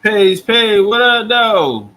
Paige, what up, though?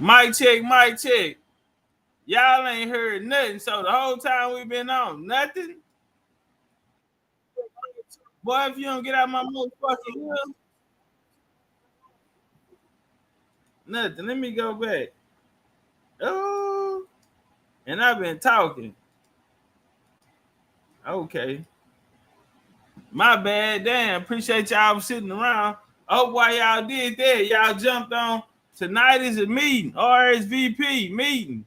Mic check, mic check. Y'all ain't heard nothing. So the whole time we been on, nothing. Boy, if you don't get out my motherfucking ear, nothing. Let me go back. Oh, and I've been talking. Okay. My bad. Damn. Appreciate y'all sitting around. Oh, why y'all did that? Y'all jumped on. Tonight is a meeting. RSVP meeting.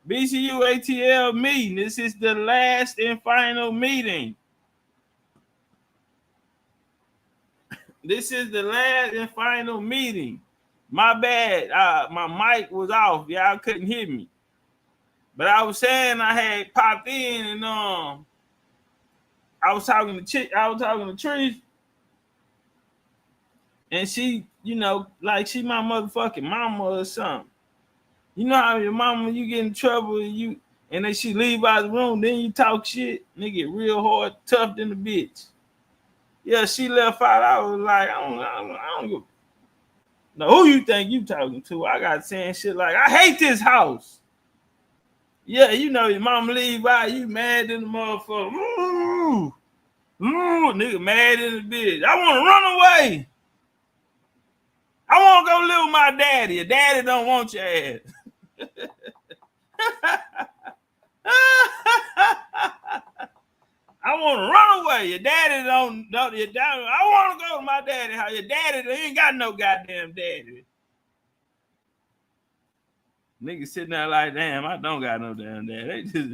BCU ATL meeting. This is the last and final meeting. This is the last and final meeting. My bad. My mic was off. Y'all couldn't hear me. But I was saying I had popped in and I was talking to Trish, and she, like she my motherfucking mama or something. You know how your mama, you get in trouble and then she leave out the room, then you talk shit, and they get real hard, tough than the bitch. Yeah, she left out. I was like, I don't know who you think you talking to. I got saying shit like, I hate this house. Yeah, your mama leave out, you mad in the motherfucker. Nigga mad in the bitch. I want to run away. I want to go live with my daddy. Your daddy don't want your ass. I want to run away. Your daddy don't. Your daddy. I want to go to my daddy house. Your daddy ain't got no goddamn daddy. Niggas sitting there like, damn, I don't got no damn daddy. They just.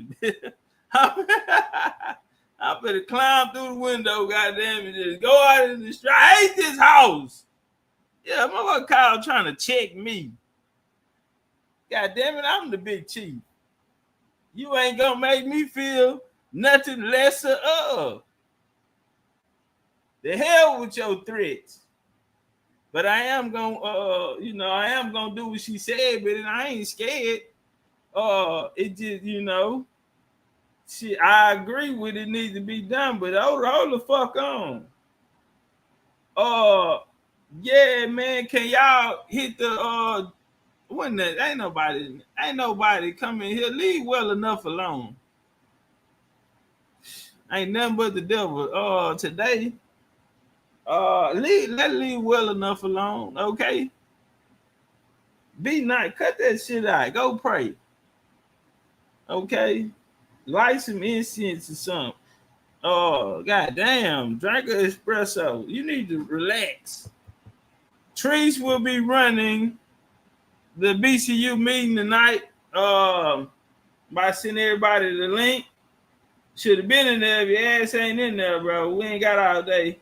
I better climb through the window, goddamn, and just go out in the street. I hate this house. Yeah, motherfucker Kyle trying to check me. God damn it, I'm the big chief. You ain't gonna make me feel nothing lesser of. The hell with your threats. But I am gonna, I am gonna do what she said, but I ain't scared. It just, I agree with it needs to be done, but hold the fuck on. Yeah, man, can y'all hit the ain't nobody coming here. Leave well enough alone. Ain't nothing but the devil. Today. Leave well enough alone, okay? Be nice. Cut that shit out. Go pray. Okay? Light some incense or something. Oh, goddamn. Drink an espresso. You need to relax. Trees will be running the BCU meeting tonight by sending everybody the link. Should have been in there. If your ass ain't in there, bro. We ain't got all day.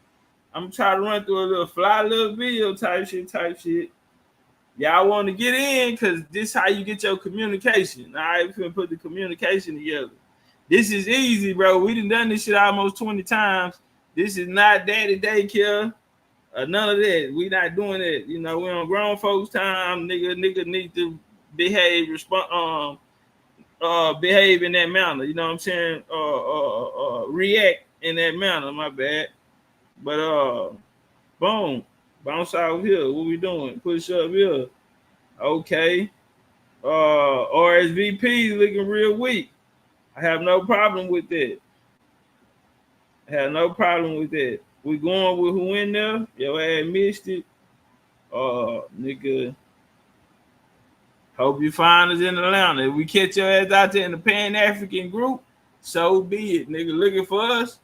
I'm trying to run through a little video type shit. Y'all want to get in because this is how you get your communication. All right, we're going to put the communication together. This is easy, bro. We done this shit almost 20 times. This is not daddy daycare. None of that. We not doing that. We on grown folks time. Nigga need to behave, behave in that manner. You know what I'm saying? React in that manner. My bad. But boom, bounce out here. What we doing? Push up here. Okay. RSVP looking real weak. I have no problem with that. We going with who in there? Your ass missed it. Nigga. Hope you find us in Atlanta. If we catch your ass out there in the Pan-African group, so be it. Nigga looking for us.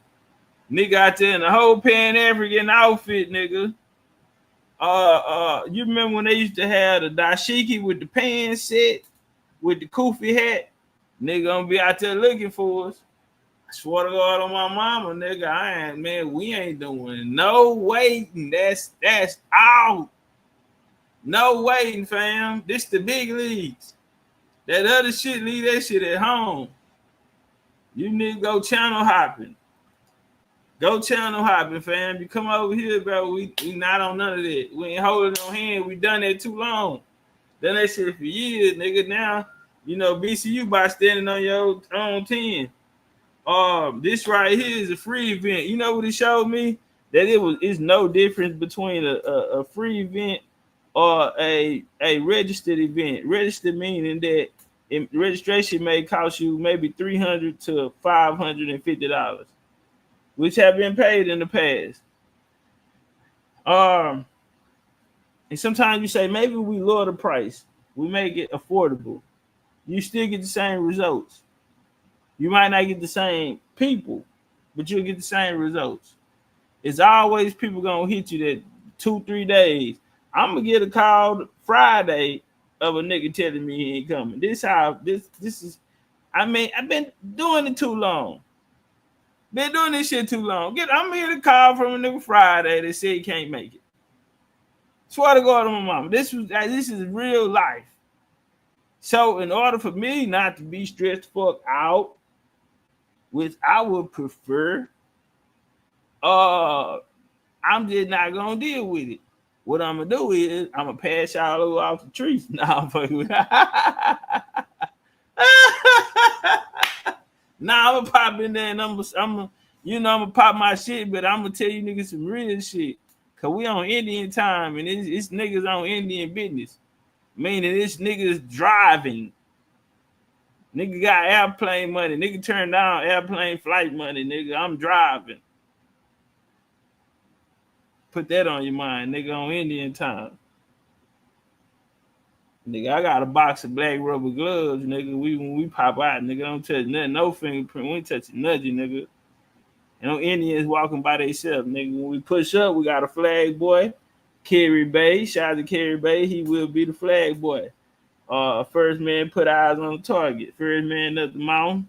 Nigga out there in the whole Pan-African outfit, nigga. You remember when they used to have the dashiki with the pan set, with the kufi hat? Nigga gonna be out there looking for us. I swear to God on my mama, nigga, we ain't doing no waiting. That's out. No waiting, fam. This the big leagues. That other shit, leave that shit at home. You need to go channel hopping. Go channel hopping, fam. You come over here, bro. We not on none of that. We ain't holding no hand. We done that too long. Done that shit for years, nigga. Now, BCU by standing on your own 10. This right here is a free event. You know what it showed me? That it's no difference between a free event or a registered event. Registered meaning that registration may cost you maybe $300 to $550. Which have been paid in the past. And sometimes you say, maybe we lower the price. We make it affordable. You still get the same results. You might not get the same people, but you'll get the same results. It's always people going to hit you that 2-3 days. I'm going to get a call Friday of a nigga telling me he ain't coming. This is, I've been doing it too long. Been doing this shit too long. I'm here to call from a nigga Friday that said he can't make it. Swear to God on my mama. This is real life. So in order for me not to be stressed fuck out, which I would prefer, I'm just not gonna deal with it. What I'm gonna do is I'm gonna pass y'all over off the trees. Nah, I'm fucking with Nah, I'm gonna pop in there and I'm gonna pop my shit, but I'm gonna tell you niggas some real shit. Cause we on Indian time and it's niggas on Indian business. Meaning it's niggas driving. Nigga got airplane money. Nigga turned down airplane flight money, nigga. I'm driving. Put that on your mind, nigga, on Indian time. Nigga, I got a box of black rubber gloves, nigga. When we pop out, nigga, don't touch nothing, no fingerprint. We ain't touching nothing, nigga. And no Indians walking by themselves, nigga. When we push up, we got a flag boy, Kerry Bay. Shout out to Kerry Bay. He will be the flag boy. First man put eyes on the target. First man up the mountain,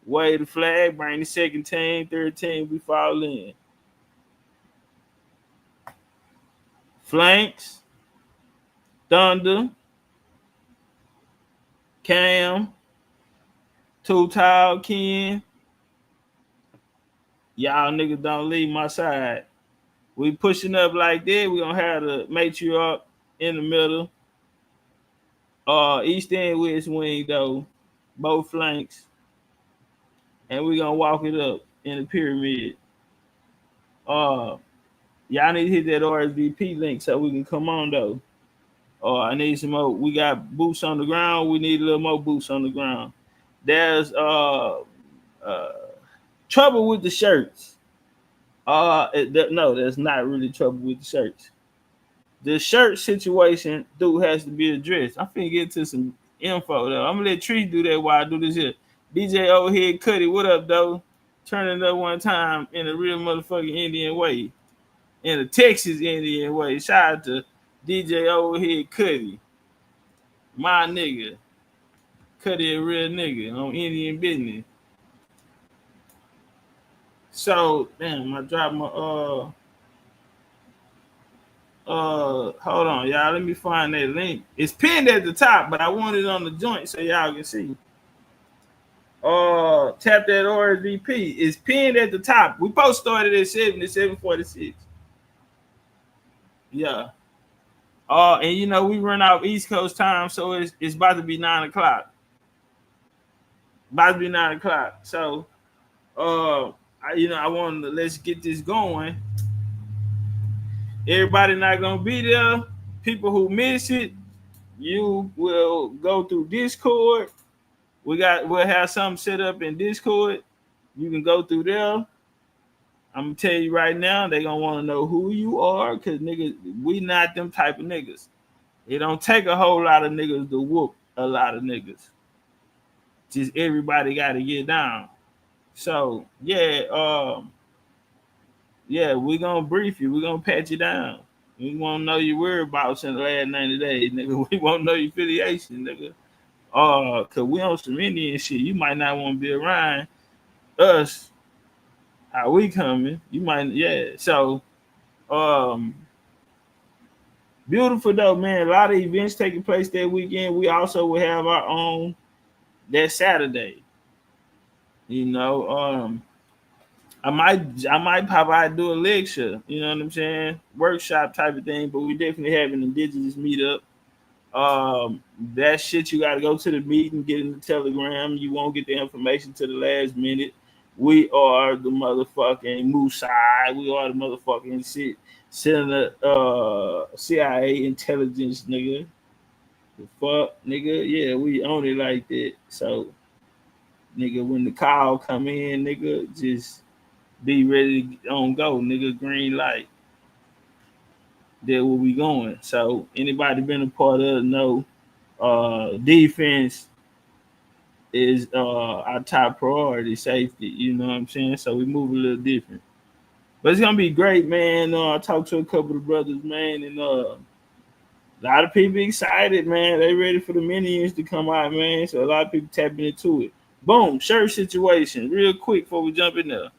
wave the flag, bring the second team, third team, we fall in. Flanks, Thunder, Cam, Too Tall, Ken. Y'all niggas don't leave my side. We pushing up like that. We gonna have the matriarch in the middle. East and West wing though, both flanks. And we gonna walk it up in the pyramid. Y'all need to hit that RSVP link so we can come on though. I need some more. We got boots on the ground. We need a little more boots on the ground. There's trouble with the shirts. No, there's not really trouble with the shirts. The shirt situation, dude, has to be addressed. I'm finna get to some info though. I'm gonna let Tree do that while I do this here. DJ Overhead Cuddy, what up though? Turn it up one time in a real motherfucking Indian way. In a Texas Indian way. Shout out to DJ Overhead Cuddy. My nigga. Cuddy a real nigga on Indian business. So, damn, I dropped my hold on, y'all. Let me find that link. It's pinned at the top, but I want it on the joint so y'all can see. Tap that RSVP. It's pinned at the top. We both started at 7:46. Yeah. And you know, we run out East Coast time, so it's about to be 9 o'clock. About to be 9 o'clock. So I wanted to let's get this going. Everybody not gonna be there. People who miss it, you will go through Discord. We'll have something set up in Discord. You can go through there. I'm gonna tell you right now, they gonna want to know who you are, cause niggas, we not them type of niggas. It don't take a whole lot of niggas to whoop a lot of niggas. Just everybody got to get down. So yeah, we gonna brief you. We gonna pat you down. We won't know your whereabouts in the last 90 days, nigga. We won't know your affiliation, nigga. Cause we on some Indian shit. You might not want to be around us. How we coming? You might, yeah. So, beautiful though, man. A lot of events taking place that weekend. We also will have our own that Saturday. You know, I might pop out and do a lecture. You know what I'm saying? Workshop type of thing. But we definitely have an indigenous meetup. That shit you got to go to the meeting, get in the Telegram. You won't get the information to the last minute. We are the motherfucking Moosai. We are the motherfucking shit. CIA intelligence, nigga. The fuck, nigga. Yeah, we own it like that. So, nigga, when the call come in, nigga, just be ready to on go, nigga. Green light. There where we going. So, anybody been a part of it know defense is our top priority, safety, you know what I'm saying? So we move a little different. But it's gonna be great, man. I talked to a couple of brothers, man, and a lot of people excited, man. They ready for the minions to come out, man. So a lot of people tapping into it. Boom, shirt situation, real quick before we jump in there.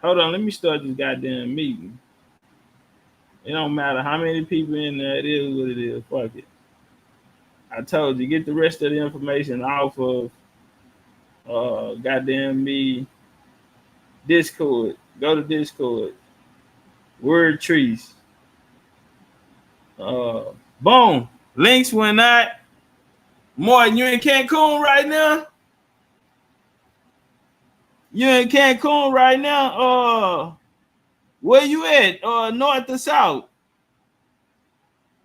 Hold on, let me start this goddamn meeting. It don't matter how many people in there. It is what it is. Fuck it. I told you, get the rest of the information off of goddamn me Discord. Go to Discord. Word trees. Boom. Links went out. Martin, you in Cancun right now? You in Cancun right now? Where you at? North or south?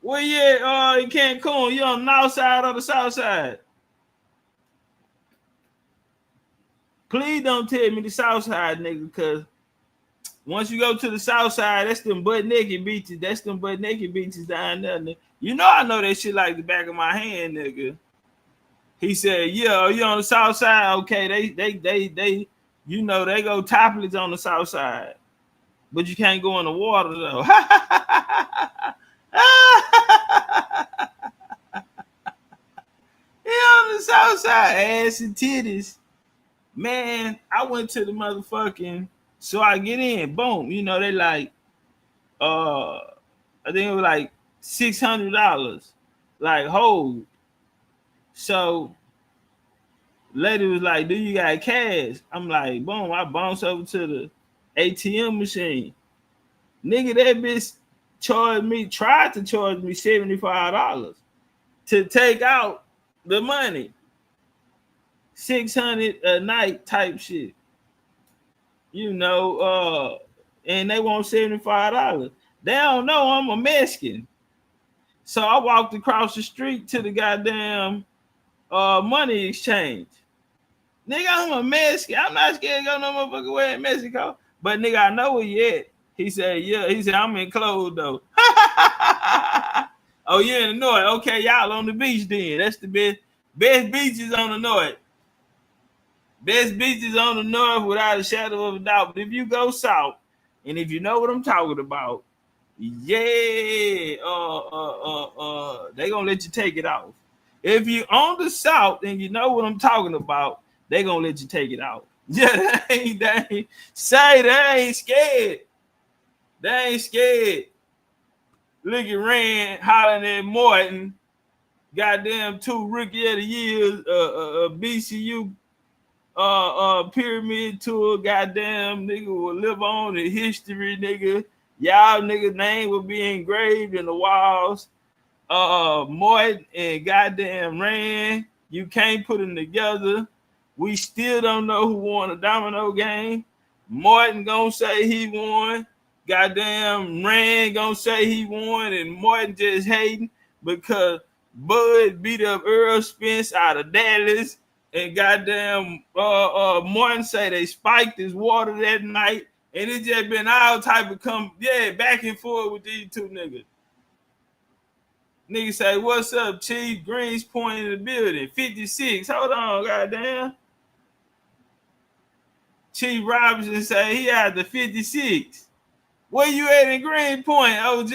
Where you at in Cancun? You on the north side or the south side? Please don't tell me the south side, nigga, because once you go to the south side, that's them butt naked beaches. That's them butt naked beaches down there, nigga. You know I know that shit like the back of my hand, nigga. He said, yeah, you on the south side? Okay, they you know they go topless on the south side. But you can't go in the water though. He on the south side, ass and titties. Man, I went to the motherfucking, so I get in, boom. You know, they like I think it was like $600. Like hold. So lady was like, do you got cash? I'm like, boom, I bounced over to the ATM machine. Nigga, that bitch tried to charge me $75 to take out the money. $600 a night type shit. You know, and they want $75. They don't know I'm a Mexican. So I walked across the street to the goddamn money exchange. Nigga, I'm a Mexican. I'm not scared to go no motherfucking way in Mexico. But nigga, I know where you at. He said, yeah. He said, I'm in clothes though. Oh, you're in the north. Okay, y'all on the beach then. That's the best beaches on the north. Best beaches on the north without a shadow of a doubt. But if you go south, and if you know what I'm talking about, yeah, they gonna let you take it off. If you on the south and you know what I'm talking about, they gonna let you take it out. Yeah, they ain't scared. They ain't scared. Look at Rand hollering at Morton. Goddamn 2 rookie of the years, BCU pyramid tour. Goddamn nigga will live on in history, nigga. Y'all niggas' name will be engraved in the walls. Morton and goddamn Rand, you can't put them together. We still don't know who won the domino game. Morton gonna say he won. Goddamn Rand gonna say he won, and Morton just hating because Bud beat up Earl Spence out of Dallas, and goddamn Morton say they spiked his water that night, and it just been all type of back and forth with these two niggas. Nigga say, what's up, Chief? Greens Point in the building. 56. Hold on, goddamn. Chief Robinson say he had the 56. Where you at in Green Point, OG?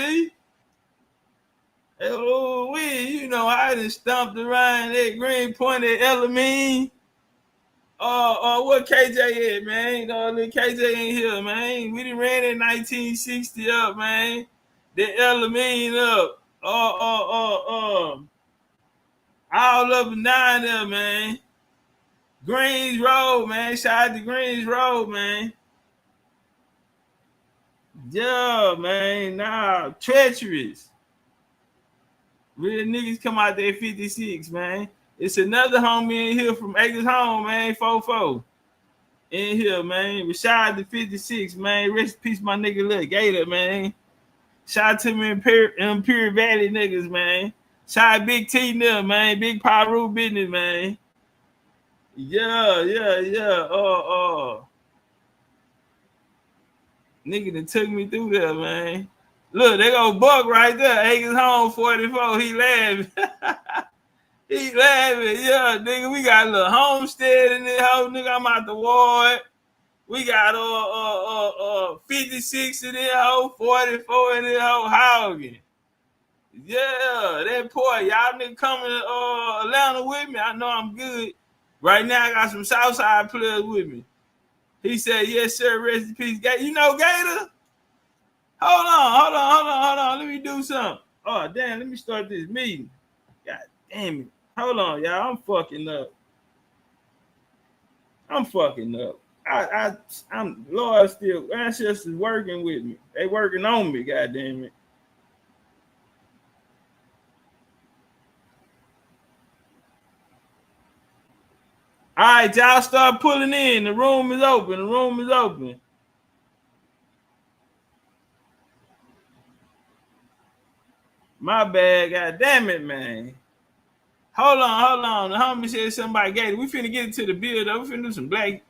Oh, you know, I done stumped around at Green Point at Elamine. What KJ at, man? Little KJ ain't here, man. We done ran that 1960 up, man. The Elamine up. All up and down there, man. Greens Road, man. Shout out to Greens Road, man. Yeah, man. Nah, treacherous. Real niggas come out there 56, man. It's another homie in here from Acres Home, man. 4-4. In here, man. But shout out to 56, man. Rest in peace, my nigga Lil Gator, man. Shout out to me in Pure Valley niggas, man. Shout out Big T now, man. Big Pyro business, man. Yeah. Nigga that took me through there, man. Look, they go Buck right there. Acres Home 44. He laughing. He laughing. Yeah, nigga. We got a little homestead in this hoe, nigga. I'm out the ward. We got 56 in this hoe, 44 in this hoe, hogging. Yeah, that boy. Y'all nigga coming to Atlanta with me. I know I'm good. Right now, I got some Southside players with me. He said, yes, sir, rest in peace, Gator. You know Gator? Hold on. Let me do something. Oh, damn, let me start this meeting. God damn it. Hold on, y'all. I'm fucking up. I'm Lord still. Ancestors working with me. They working on me, god damn it. All right, y'all start pulling in. The room is open. My bad, god damn it, man. Hold on. The homie said somebody gave it. We finna get into the build though. We finna do some black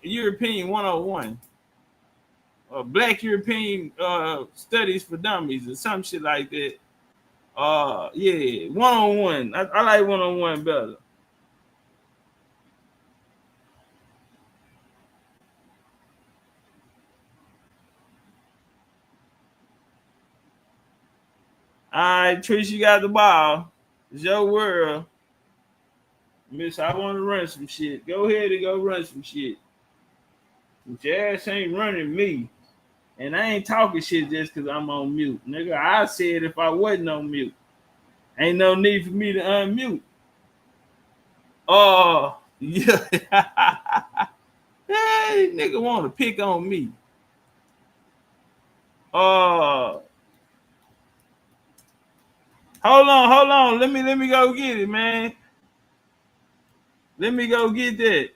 European 101. Black European studies for dummies or some shit like that. Yeah, 101. I like 101 better. All right, Trish, you got the ball. It's your world. Miss, I want to run some shit. Go ahead and go run some shit. Your ass ain't running me. And I ain't talking shit just because I'm on mute. Nigga, I said if I wasn't on mute. Ain't no need for me to unmute. Oh, yeah. Hey, nigga want to pick on me. Hold on. Let me go get it, man. Let me go get that.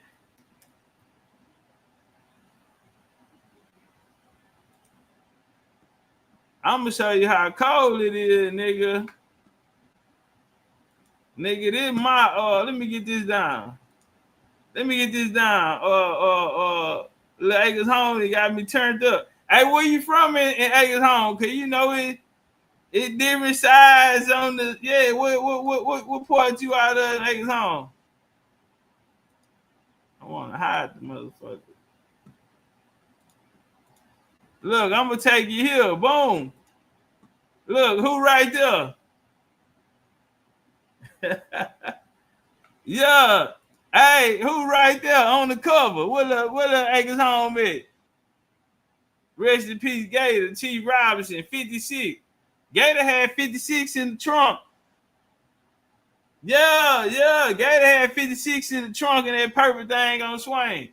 I'm gonna show you how cold it is, nigga. Nigga, this my let me get this down. Acres Home, they got me turned up. Hey, where you from in Acres Home? Cause you know it different size on the what part you out of in Acres Home? I wanna hide the motherfucker. Look, I'm gonna take you here. Boom. Look, who right there? Yeah. Hey, who right there on the cover? What the Acres Home at? Rest in peace, Gator, Chief Robinson, 56. Gator had 56 in the trunk. Yeah. Gator had 56 in the trunk and that purple thing on swings.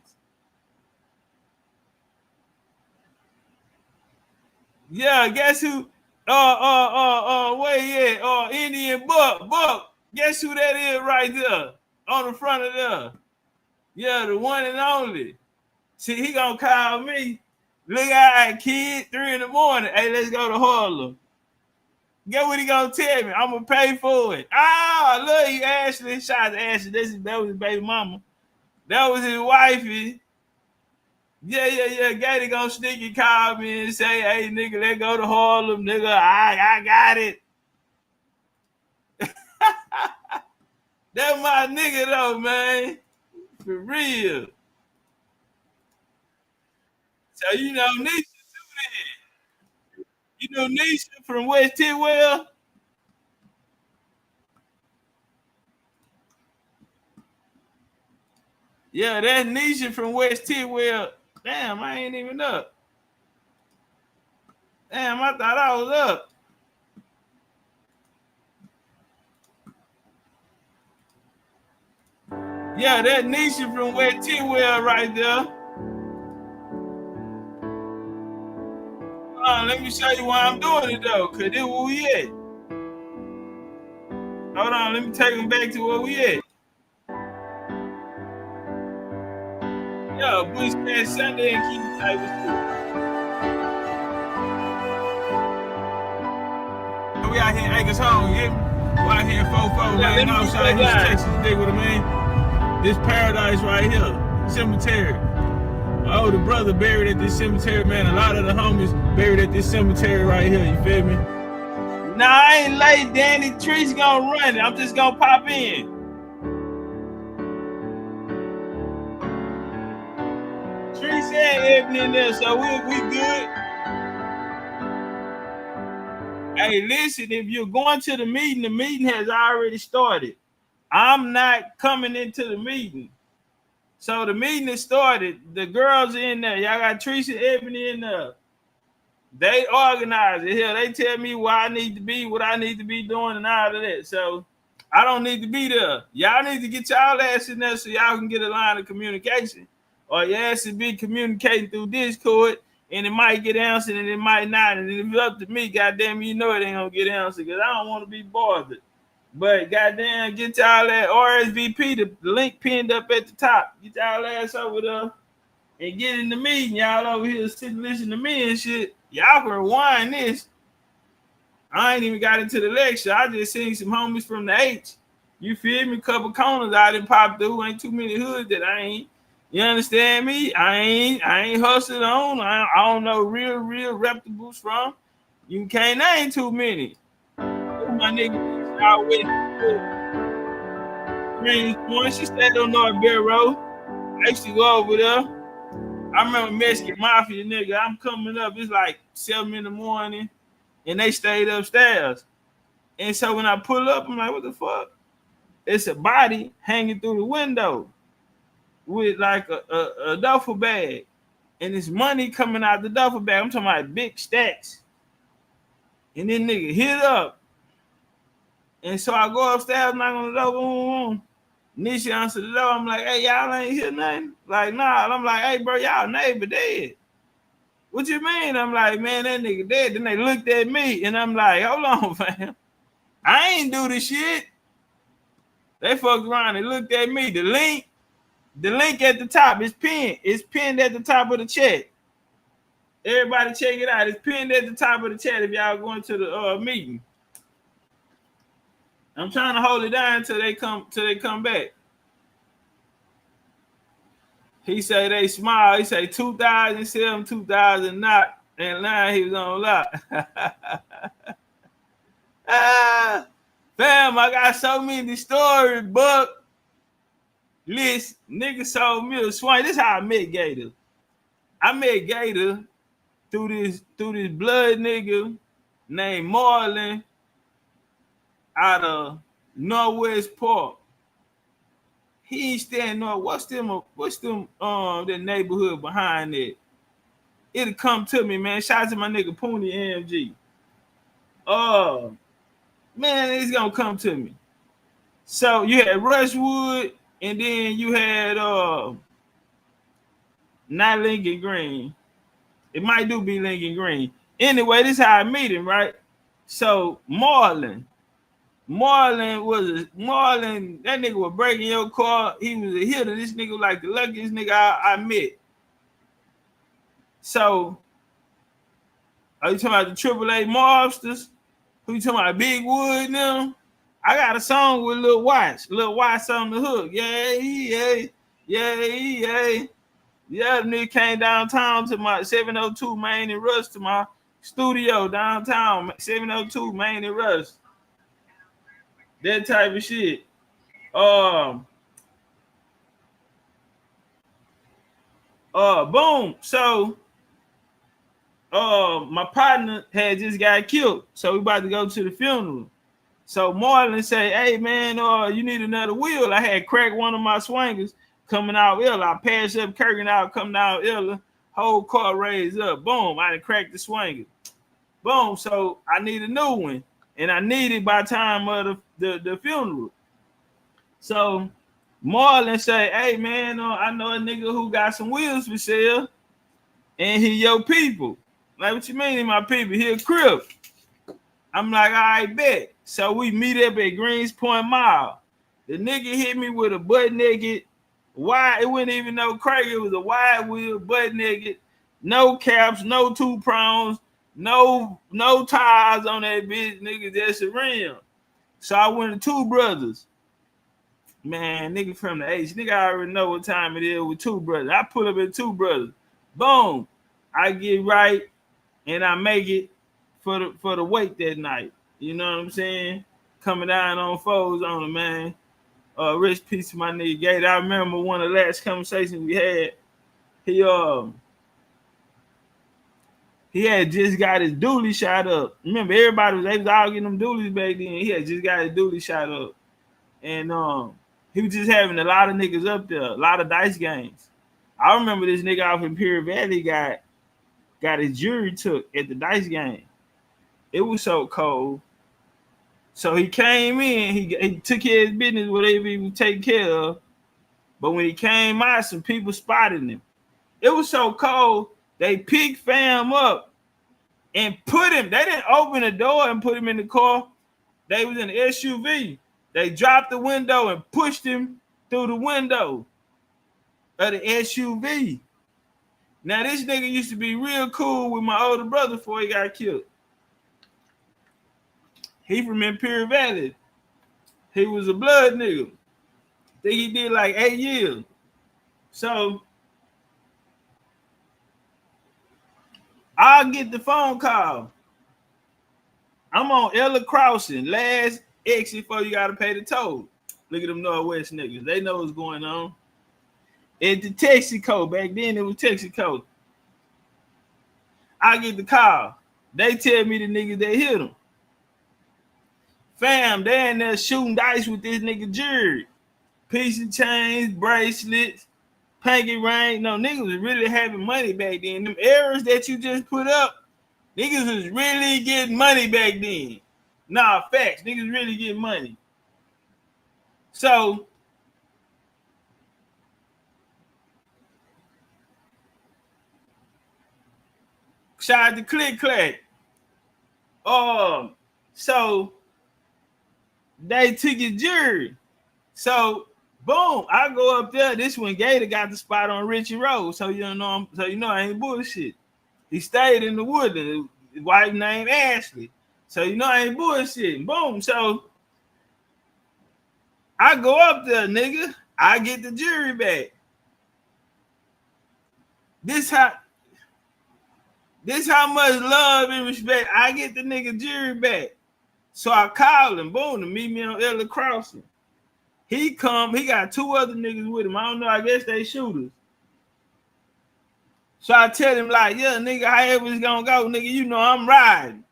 Yeah, guess who? Where he at? Indian Buck. Guess who that is right there on the front of there? Yeah, the one and only. See, he gonna call me. Look out, kid, 3 in the morning. Hey, let's go to Harlem. Get what he gonna tell me? I'm gonna pay for it. I love you, Ashley. Shout out to Ashley. That was his baby mama. That was his wifey. Yeah. Gator gonna sneaky call me and say, hey, nigga, let's go to Harlem, nigga. I got it. That's my nigga though, man. For real. So you know Nisha too then. You know Nisha from West Tidwell? Yeah, that's Nisha from West Tidwell. Damn, I ain't even up. Damn, I thought I was up. Yeah, that Nisha from West Tidwell right there. Let me show you why I'm doing it though, cause this where we at. Hold on, let me take them back to where we at. Yeah, Bush Cat Sunday and keep the table too. We out here in Acres Home, you hear me? We out here in 4-4, laying outside Houston, Texas, you dig what I mean? This paradise right here, cemetery. My older brother buried at this cemetery, man. A lot of the homies buried at this cemetery right here, you feel me? Nah, I ain't late, Danny. Tree's gonna run it. I'm just gonna pop in. Tree said evening there, so we good. Hey, listen, if you're going to the meeting has already started. I'm not coming into the meeting. So the meeting is started. The girls are in there. Y'all got Tricia, Ebony in there. They organize it. Hell, they tell me where I need to be, what I need to be doing, and all of that. So I don't need to be there. Y'all need to get y'all ass in there so y'all can get a line of communication. Or your ass should be communicating through Discord, and it might get answered and it might not. And if it's up to me, goddamn, you know it ain't gonna get answered because I don't want to be bothered. But goddamn, get y'all that RSVP, the link pinned up at the top. Get y'all ass over there and get in the meeting. Y'all over here sitting listening to me and shit. Y'all can rewind this. I ain't even got into the lecture. I just seen some homies from the H. You feel me? Couple corners I done popped through. Ain't too many hoods that I ain't. You understand me? I ain't hustling on. I don't know real reputables from. You can't name too many. My nigga out with one. She stayed on North Bear Road. I used to go over there. I remember Mexican Mafia nigga. I'm coming up. It's like 7 in the morning, and they stayed upstairs. And so when I pull up, I'm like, what the fuck? It's a body hanging through the window with like a duffel bag, and it's money coming out the duffel bag. I'm talking about big stacks. And then nigga hit up. And so I go upstairs, knock on the door, boom. Nisha answered the door. I'm like, hey, y'all ain't hear nothing? Like, nah. I'm like, hey, bro, y'all neighbor dead. What you mean? I'm like, man, that nigga dead. Then they looked at me, and I'm like, hold on, fam. I ain't do this shit. They fucked around and looked at me. The link at the top is pinned. It's pinned at the top of the chat. Everybody check it out. It's pinned at the top of the chat if y'all going to the meeting. I'm trying to hold it down until they come back. He say they smile. He say 2007, 2000 not, and now he was on lock. Fam, I got so many stories, but listen, nigga sold me a swing. This is how I met Gator. I met Gator through this blood nigga named Marlon out of Northwest Park. He ain't staying north. What's them that neighborhood behind it? It'll come to me, man. Shout out to my nigga Poonie AMG. Man, it's gonna come to me. So you had Rushwood, and then you had not Lincoln Green. It might be Lincoln Green. Anyway, this is how I meet him, right? So Marlon, that nigga was breaking your car. He was a hitter. This nigga was like the luckiest nigga I met. So, are you talking about the AAA mobsters? Who you talking about, Big Wood now? I got a song with Lil Watts on the hook. Yeah. Yeah, the nigga came downtown to my 702 Main and Rush, to my studio downtown, 702 Main and Rush. That type of shit. Boom. So my partner had just got killed. So we about to go to the funeral. So Marlon say, hey man, you need another wheel. I had cracked one of my swingers coming out ill. I passed up Kirkin out, coming out ill. Whole car raised up. Boom. I done cracked the swinger. Boom. So I need a new one. And I need it by time of the funeral. So Marlon say, hey man, I know a nigga who got some wheels for sale, and he your people. Like, what you mean he my people? He a crib. I'm like, all right, bet. So we meet up at Greens Point Mall. The nigga hit me with a butt naked wide. It wasn't even no crack. It was a wide wheel, butt naked, no caps, no two prongs, no tires on that bitch, nigga. Just a rim. So I went to Two Brothers. Man, nigga from the H. Nigga, I already know what time it is with Two Brothers. I pull up at Two Brothers. Boom. I get right, and I make it for the wake that night. You know what I'm saying? Coming down on foes on it, man. Rich piece of my nigga Gator. I remember one of the last conversations we had. He had just got his dually shot up. Remember, they was all getting them dualies back then. He had just got his dually shot up. And He was just having a lot of niggas up there, a lot of dice games. I remember this nigga off in Pure Valley got his jury took at the dice game. It was so cold. So he came in, he took care of his business, whatever he was taking care of. But when he came out, some people spotted him. It was so cold, they picked fam up and put him. They didn't open the door and put him in the car. They was in the SUV. They dropped the window and pushed him through the window of the SUV. Now, this nigga used to be real cool with my older brother before he got killed. He from Imperial Valley. He was a blood nigga. I think he did like 8 years. So, I'll get the phone call. I'm on Ella Crossing, last exit before you got to pay the toll. Look at them Northwest niggas. They know what's going on. At the Texaco, back then it was Texaco. I get the call. They tell me the niggas they hit him. Fam, they in there shooting dice with this nigga jury. Piece of chains, bracelets, pinky ring. No, niggas was really having money back then. Them errors that you just put up, niggas was really getting money back then. Nah, facts. Niggas really getting money. So, shout out to Click Clack. So they took his jury. So boom, I go up there. This when Gator got the spot on Richie Road. So you know I ain't bullshit. He stayed in the Woodland. His wife named Ashley. So you know I ain't bullshitting. Boom. So I go up there, nigga. I get the jury back. This how much love and respect. I get the nigga jury back. So I call him, boom, to meet me on Ella Crossing. He come, he got 2 other niggas with him. I don't know, I guess they shooters. So I tell him like, yeah, nigga, however it's gonna go, nigga, you know I'm riding.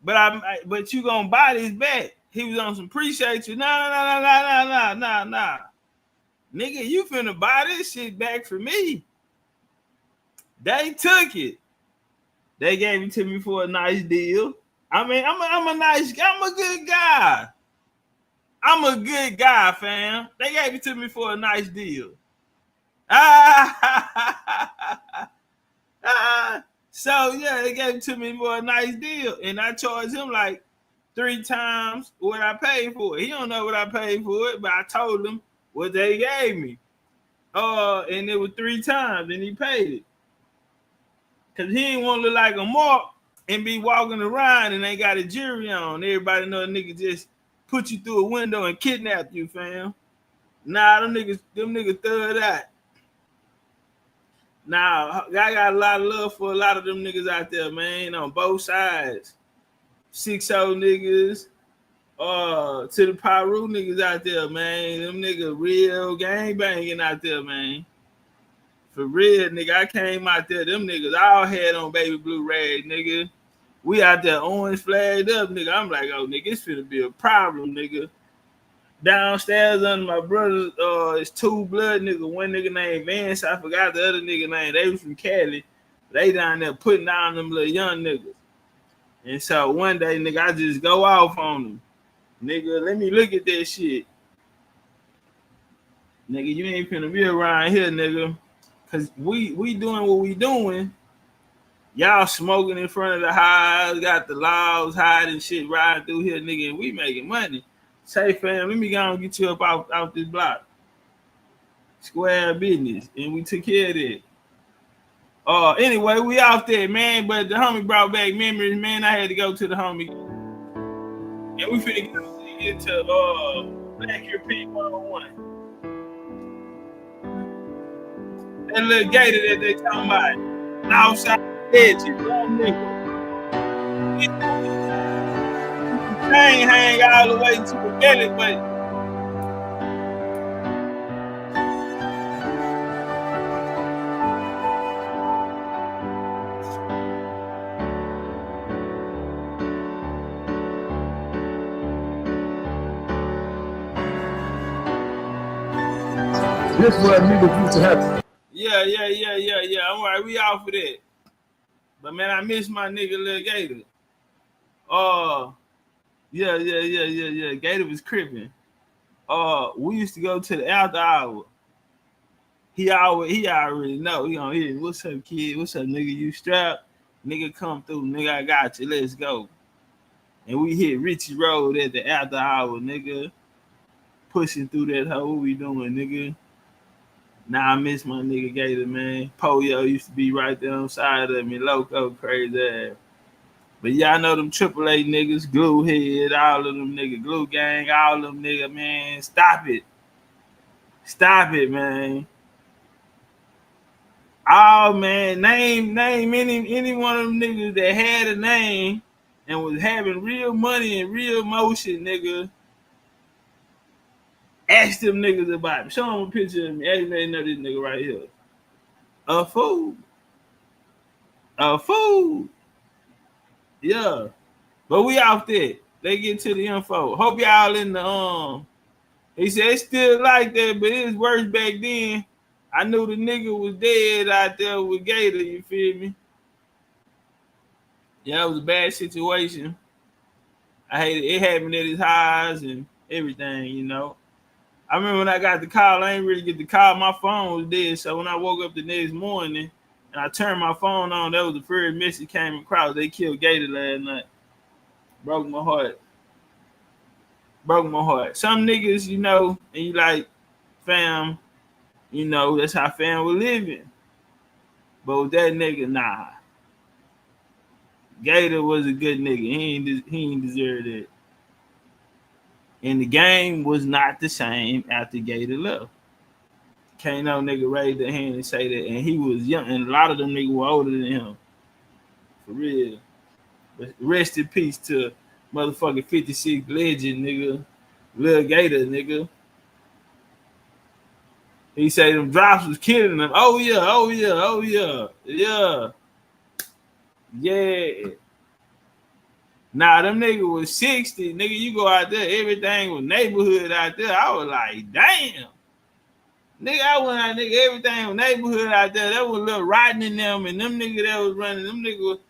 But you gonna buy this back. He was on some appreciate you. Nah. Nigga, you finna buy this shit back for me. They took it. They gave it to me for a nice deal. I mean, I'm a good guy. I'm a good guy, fam. They gave it to me for a nice deal. So yeah, they gave it to me for a nice deal, and I charged him like 3 times what I paid for it. He don't know what I paid for it, but I told him what they gave me. And it was 3 times, and he paid it. Cause he ain't want to look like a mark and be walking around and ain't got a jury on. Everybody know a nigga just put you through a window and kidnapped you, fam. Nah, them niggas thugged out. Nah, I got a lot of love for a lot of them niggas out there, man, on both sides. 6-0 niggas, to the Pyru niggas out there, man. Them niggas real gang banging out there, man. For real, nigga, I came out there. Them niggas all had on baby blue rag, nigga. We out there orange flagged up, nigga. I'm like, oh, nigga, it's finna be a problem, nigga. Downstairs under my brother, it's 2 blood nigga. One nigga named Vance. I forgot the other nigga name. They was from Cali. They down there putting down them little young niggas. And so one day, nigga, I just go off on them. Nigga, let me look at that shit. Nigga, you ain't finna be around here, nigga. Cause we doing what we doing. Y'all smoking in front of the house, got the logs hiding shit riding through here, nigga, and we making money. Say, fam, let me go and get you up out this block. Square business. And we took care of that. Anyway, we out there, man. But the homie brought back memories, man. I had to go to the homie. And we finna get to Black European 101. That little gator that they talking about. Outside the edge, young nigga. Chain hang all the way to the belly, but This what niggas used to have. Yeah. I'm right. We off of that. But man, I miss my nigga Lil Gator. Yeah. Gator was cripping. We used to go to the after hour. He already know. He gonna hit. What's up, kid? What's up, nigga? You strapped? Nigga, come through. Nigga, I got you. Let's go. And we hit Richie Road at the after hour, nigga. Pushing through that hoe. What we doing, nigga? Now I miss my nigga Gator, man. Polio used to be right there on the side of me. Loco, crazy ass. But y'all know them AAA niggas, Glue Head, all of them niggas, Glue Gang, all of them niggas, man. Stop it. Stop it, man. Oh man, name any one of them niggas that had a name and was having real money and real motion, nigga. Ask them niggas about it. Show them a picture of me. Ask them they know this nigga right here. A fool. A fool. Yeah. But we out there. They get to the info. Hope y'all in the he said it's still like that, but it was worse back then. I knew the nigga was dead out there with Gator, you feel me? Yeah, it was a bad situation. I hated it. It happened at his highs and everything, you know. I remember when I got the call, I ain't really get the call. My phone was dead. So when I woke up the next morning and I turned my phone on, that was the first message came across. They killed Gator last night. Broke my heart. Broke my heart. Some niggas, you know, and you like, fam, you know, that's how fam was living. But with that nigga, nah. Gator was a good nigga. He ain't deserve it. And the game was not the same after Gator left. Can't no nigga raise their hand and say that. And he was young, and a lot of them niggas were older than him. For real. But rest in peace to motherfucking 56 legend, nigga. Lil Gator, nigga. He say them drops was killing them. Oh yeah. Yeah. Nah, them niggas was 60. Nigga, you go out there, everything was neighborhood out there. I was like, damn. Nigga, I went out, nigga, everything was neighborhood out there. That was little Rodney in them, and them niggas that was running, them niggas,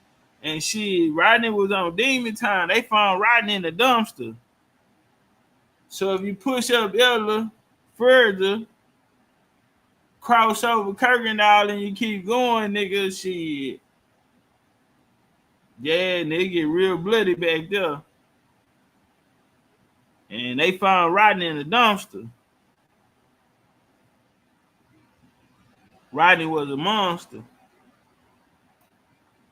and shit, Rodney was on demon time. They found Rodney in the dumpster. So if you push up Ella further, cross over Kirkendall, and you keep going, nigga, shit. Yeah, nigga get real bloody back there. And they found Rodney in the dumpster. Rodney was a monster.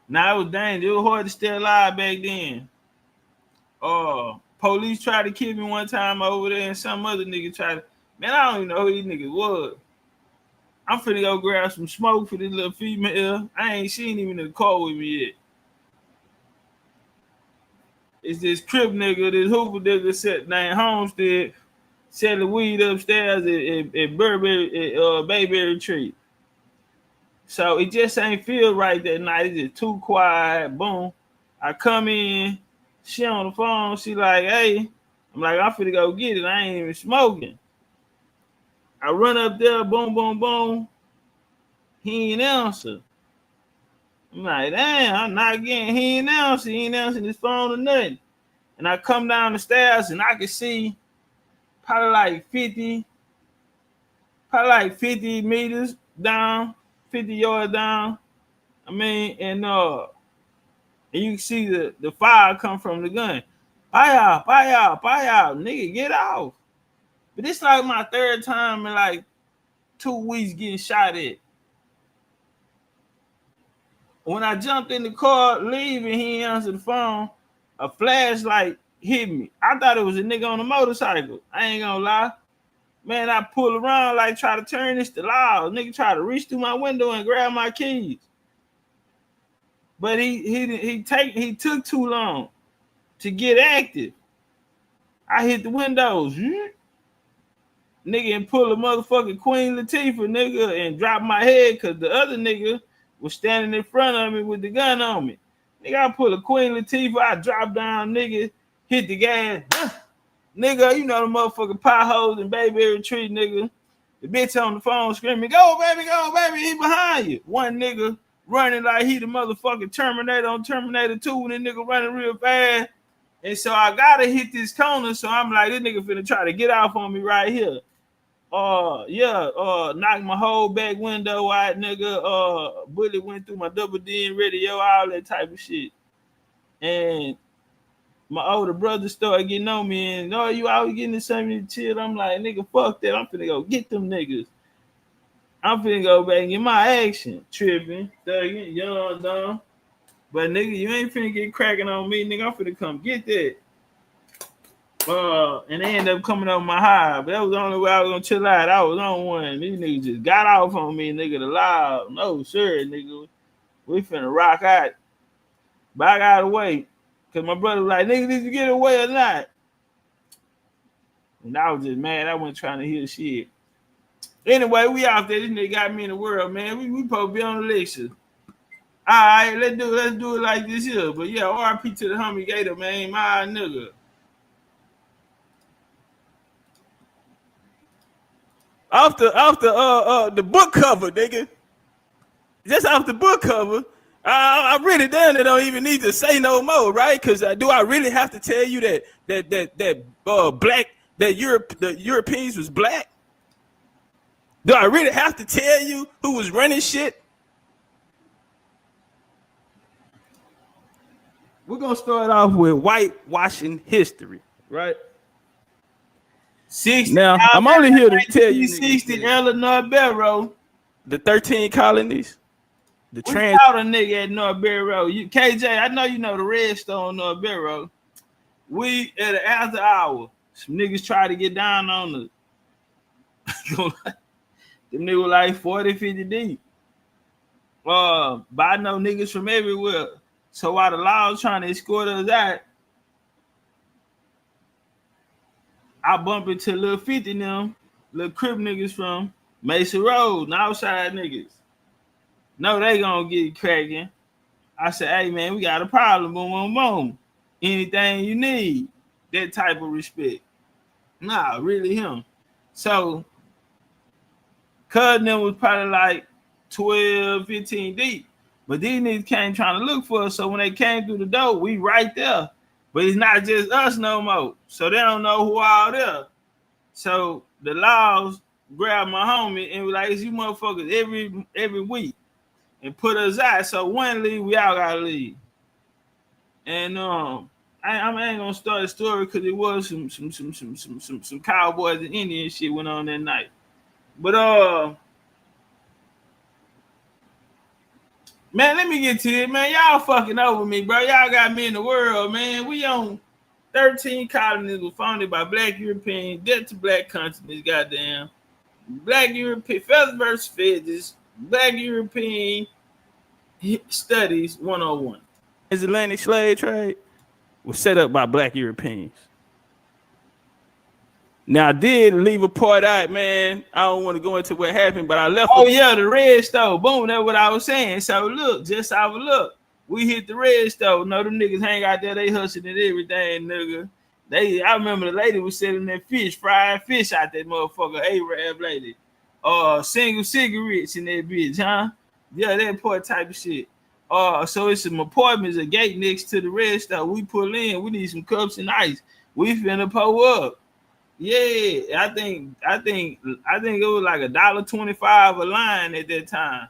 Now it was dangerous. It was hard to stay alive back then. Police tried to kill me one time over there, and some other nigga tried to. Man, I don't even know who these niggas was. I'm finna go grab some smoke for this little female. I ain't seen him in the car with me yet. It's this Crip nigga, this Hooper nigga set named Homestead, selling weed upstairs at Burberry, Bayberry Tree. So it just ain't feel right that night. It's just too quiet. Boom. I come in, she on the phone, she like, hey. I'm like, I'm finna go get it. I ain't even smoking. I run up there, boom, boom, boom. He ain't answer. I'm like, damn, I'm not getting, he ain't answering his phone or nothing. And I come down the stairs and I can see probably like 50 meters down, 50 yards down. I mean, and you can see the fire come from the gun. Fire, nigga, get off. But it's like my third time in like 2 weeks getting shot at. When I jumped in the car leaving, he ain't answered the phone. A flashlight hit me. I thought it was a nigga on a motorcycle. I ain't gonna lie. Man, I pull around like try to turn this to loud. Nigga try to reach through my window and grab my keys. But he took too long to get active. I hit the windows. Nigga and pull a motherfucking Queen Latifah, nigga, and drop my head because the other nigga was standing in front of me with the gun on me. Nigga, I pull a Queen Latifah, I drop down, nigga, hit the gas. Nigga, you know the motherfucking potholes in Bayberry Tree, nigga. The bitch on the phone screaming, go, baby, he behind you. One nigga running like he the motherfucking Terminator on Terminator 2, and the nigga running real fast. And so I gotta hit this corner, so I'm like, this nigga finna try to get off on me right here. Knocked my whole back window out, nigga. Bullet went through my double D radio, all that type of shit. And my older brother started getting on me, and you always getting the same shit. I'm like, nigga, fuck that. I'm finna go get them niggas. I'm finna go back and get my action. Tripping, thugging, young, dumb. But nigga, you ain't finna get cracking on me, nigga. I'm finna come get that. And they ended up coming over my high, but that was the only way I was gonna chill out. I was on one. These niggas just got off on me, nigga. The loud, no sir, nigga. We finna rock out. But I gotta wait. Cause my brother was like, nigga, did you get away or not? And I was just mad. I wasn't trying to hear shit. Anyway, we out there. This nigga got me in the world, man. We supposed to be on the lecture. All right, let's do it like this here. But yeah, RP to the homie Gator, man. My nigga. Off the book cover, nigga. Just off the book cover. I really done it. Don't even need to say no more, right? Because do I really have to tell you that black the Europeans was black? Do I really have to tell you who was running shit? We're gonna start off with whitewashing history, right? 60. Now I'm only here to tell you 60 Illinois Barrow. The 13 colonies. The trans out a nigga at North Barrow. KJ, I know you know the Redstone North Barrow. We at an after hour. Some niggas try to get down on the them niggas like 40, 50 deep. But I know niggas from everywhere. So while the law was trying to escort us out, I bump into little 50 them, little crib niggas from Mesa Road, and outside niggas. No, they gonna get cracking. I said, hey man, we got a problem, boom, boom, boom. Anything you need, that type of respect. Nah, really him. So, cousin was probably like 12, 15 deep. But these niggas came trying to look for us. So when they came through the door, we right there. But it's not just us no more. So they don't know who all there. So the laws grabbed my homie and was like, it's you motherfuckers every week. And put us out. So one leave, we all gotta leave. And I ain't gonna start a story because it was some cowboys and Indian shit went on that night. But man, let me get to it, man. Y'all fucking over me, bro. Y'all got me in the world, man. We on 13 colonies was founded by black Europeans, dead to black continents, goddamn. Black European, Fezes versus Fezes, Black European Studies 101. Transatlantic slave trade was set up by black Europeans. Now I did leave a part out, man. I don't want to go into what happened, but I left. Oh yeah, the red stove. Boom, that's what I was saying. So look, just have a look. We hit the red stove. No, them niggas hang out there, they hustling and everything, nigga. I remember the lady was selling that fish, fried fish out that motherfucker, Arab lady. Single cigarettes in that bitch, huh? Yeah, that part type of shit. So it's some apartments, a gate next to the red stove. We pull in, we need some cups and ice. We finna pull up. Yeah, I think it was like $1.25 a line at that time.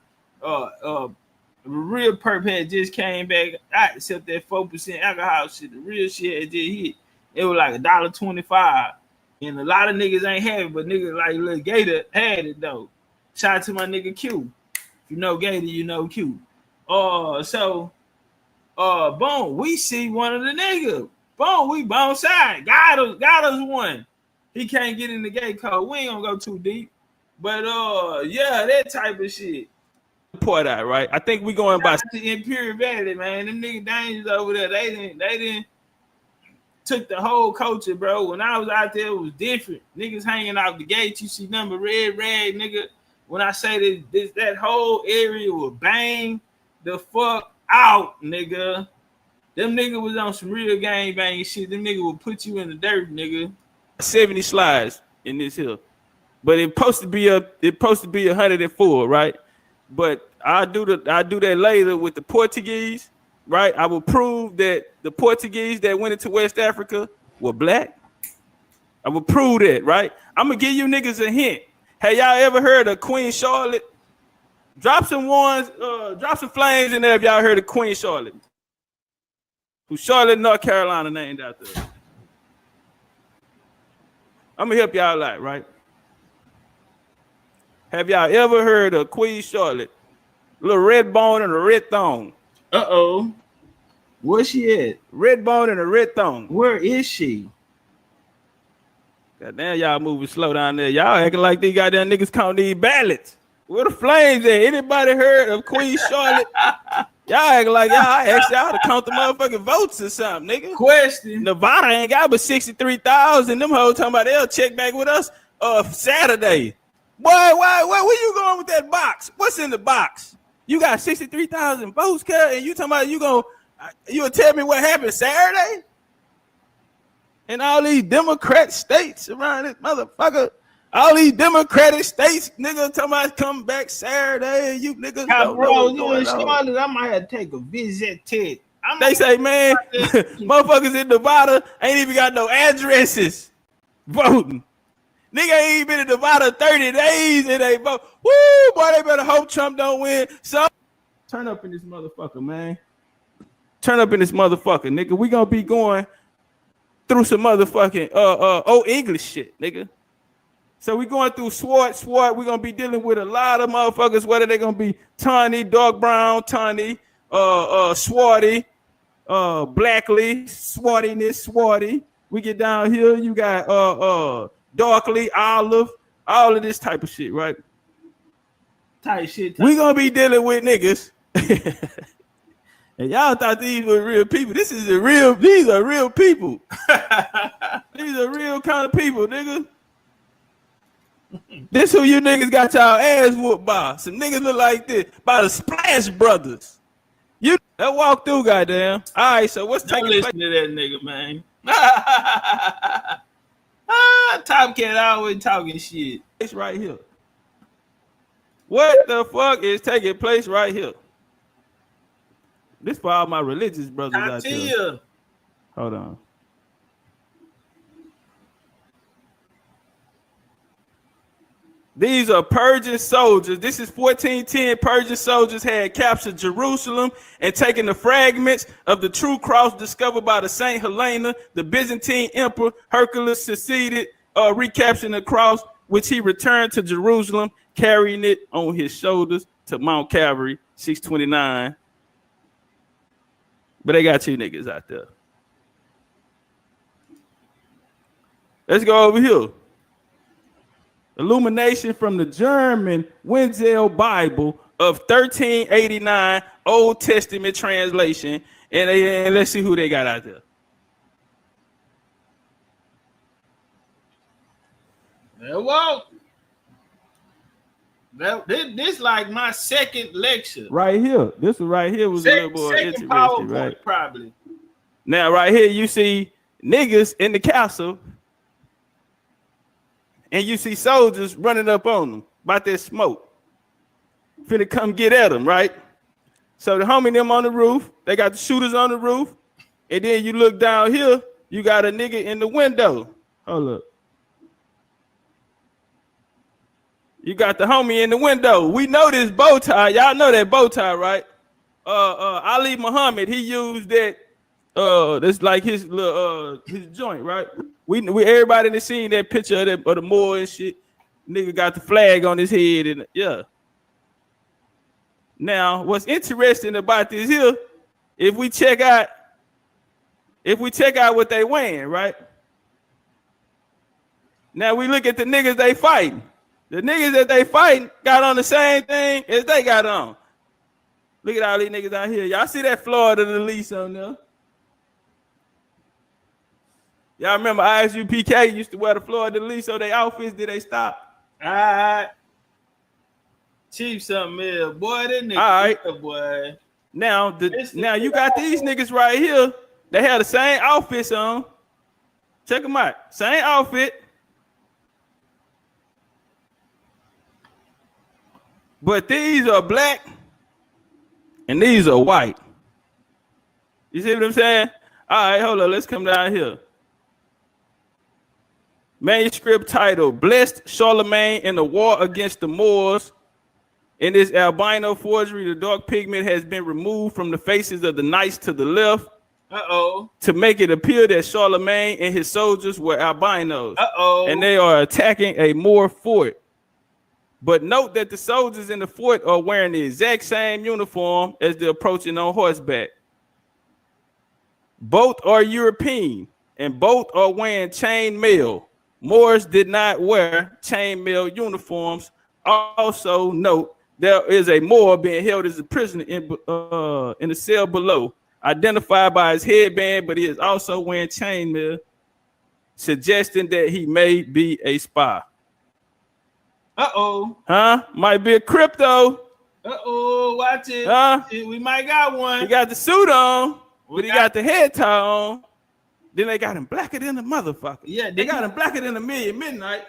Real perp had just came back out, except that 4% alcohol shit. The real shit had just hit. It was like $1.25. And a lot of niggas ain't have it, but niggas like Lil Gator had it though. Shout out to my nigga Q. If you know Gator, you know Q. Boom, we see one of the niggas. Boom, we bounce side. Got us one. He can't get in the gate code. We ain't gonna go too deep. But yeah, that type of shit. Point out, right? I think we going by the Imperial Valley, man. Them niggas dangerous over there. They didn't took the whole culture, bro. When I was out there, it was different. Niggas hanging out the gate. You see number red, nigga. When I say that whole area will bang the fuck out, nigga. Them niggas was on some real gang banging shit. Them niggas will put you in the dirt, nigga. 70 slides in this hill. but it's supposed to be 104, right? But I do that later with the Portuguese, right? I will prove that the Portuguese that went into West Africa were black. I will prove that, right? I'm gonna give you niggas a hint. Have y'all ever heard of Queen Charlotte? Drop some flames in there if y'all heard of Queen Charlotte. Who Charlotte, North Carolina named after. I'm gonna help y'all out, right? Have y'all ever heard of Queen Charlotte? Little red bone and a red thong. Uh-oh. Where's she at? Red bone and a red thong. Where is she? Goddamn, y'all moving slow down there. Y'all acting like these goddamn niggas count these ballots. Where the flames at? Anybody heard of Queen Charlotte? Y'all acting like I asked y'all to count the motherfucking votes or something, nigga. Question. Nevada ain't got but 63,000. Them hoes talking about they'll check back with us Saturday. Boy, where you going with that box? What's in the box? You got 63,000 votes, cuz, and you talking about you'll tell me what happened Saturday? And all these Democrat states around this motherfucker. All these Democratic states, nigga, talking about come back Saturday. You niggas, bro, you in Charlotte, I might have to take a visit to. They say, man, motherfuckers in Nevada ain't even got no addresses voting. Nigga ain't even been in Nevada 30 days and they vote. Woo, boy, they better hope Trump don't win. So turn up in this motherfucker, man. Turn up in this motherfucker, nigga. We gonna be going through some motherfucking old English shit, nigga. So we going through SWAT. We're gonna be dealing with a lot of motherfuckers, whether they're gonna be tawny, dark brown, tawny, swarty, blackly, swatty. We get down here, you got darkly, olive, all of this type of shit, right? Type shit. We gonna be dealing with niggas. And y'all thought these were real people. These are real people. These are real kind of people, nigga. This who you niggas got y'all ass whooped by. Some niggas look like this. By the Splash Brothers. You that walk through, goddamn. All right, so what's taking place? Listen to that nigga, man. Topcatz always talking shit. It's right here. What the fuck is taking place right here? This for all my religious brothers out there. Hold on. These are Persian soldiers. This is 1410. Persian soldiers had captured Jerusalem and taken the fragments of the true cross discovered by the Saint Helena. The Byzantine emperor Hercules succeeded recapturing the cross, which he returned to Jerusalem, carrying it on his shoulders to Mount Calvary, 629. But they got you niggas out there. Let's go over here. Illumination from the German Wenzel Bible of 1389, Old Testament translation. And let's see who they got out there. Whoa. This like my second lecture. Right here. This one right here was a little more interesting, right? Probably. Now, right here, you see niggas in the castle. And you see soldiers running up on them about that smoke. Finna come get at them, right? So the homie them on the roof, they got the shooters on the roof. And then you look down here, you got a nigga in the window. Hold up. You got the homie in the window. We know this bow tie. Y'all know that bow tie, right? Ali Muhammad, he used that. That's like his little his joint, right? We everybody that seen that picture of the Moor and shit. Nigga got the flag on his head and yeah. Now, what's interesting about this here, if we check out what they wearing, right? Now we look at the niggas they fighting. The niggas that they fighting got on the same thing as they got on. Look at all these niggas out here. Y'all see that Florida the lease on there? Y'all remember ISUPK used to wear the Florida lease so their outfits, did they stop? All right. Chief something else. Boy, that nigga. All right. Boy. Now you got these niggas right here. They had the same outfits on. Check them out. Same outfit. But these are black and these are white. You see what I'm saying? All right, hold on. Let's come down here. Manuscript title, Blessed Charlemagne in the War Against the Moors. In this albino forgery, the dark pigment has been removed from the faces of the knights to the left. To make it appear that Charlemagne and his soldiers were albinos. And they are attacking a Moor fort. But note that the soldiers in the fort are wearing the exact same uniform as they're approaching on horseback. Both are European, and both are wearing chain mail. Moors did not wear chain mail uniforms. Also note, there is a Moor being held as a prisoner in the cell below, identified by his headband, but he is also wearing chainmail, suggesting that he may be a spy. Might be a crypto. Watch it. We might got one. He got the suit on, but he got the head tie on. Then they got him blacker than the motherfucker. Yeah, they got him blacker than the midnight.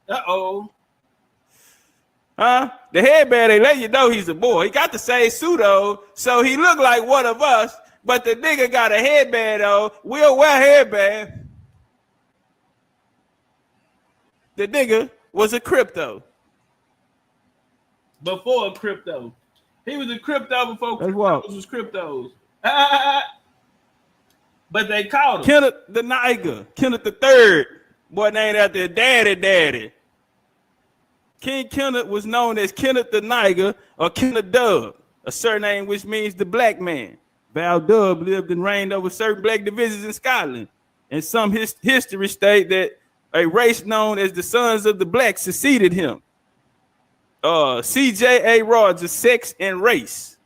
The headband, they let you know he's a boy. He got the same suit on, so he look like one of us, but the nigga got a headband on. We'll wear headband. The nigga was a crypto. Before crypto. He was a crypto before cryptos was cryptos. But they called him. Kenneth the Niger. Kenneth the Third. Boy named after daddy. King Kenneth was known as Kenneth the Niger or Kenneth Dub, a surname which means the black man. Val Dub lived and reigned over certain black divisions in Scotland. And some history state that a race known as the Sons of the Black succeeded him. C.J.A. Rogers, Sex and Race.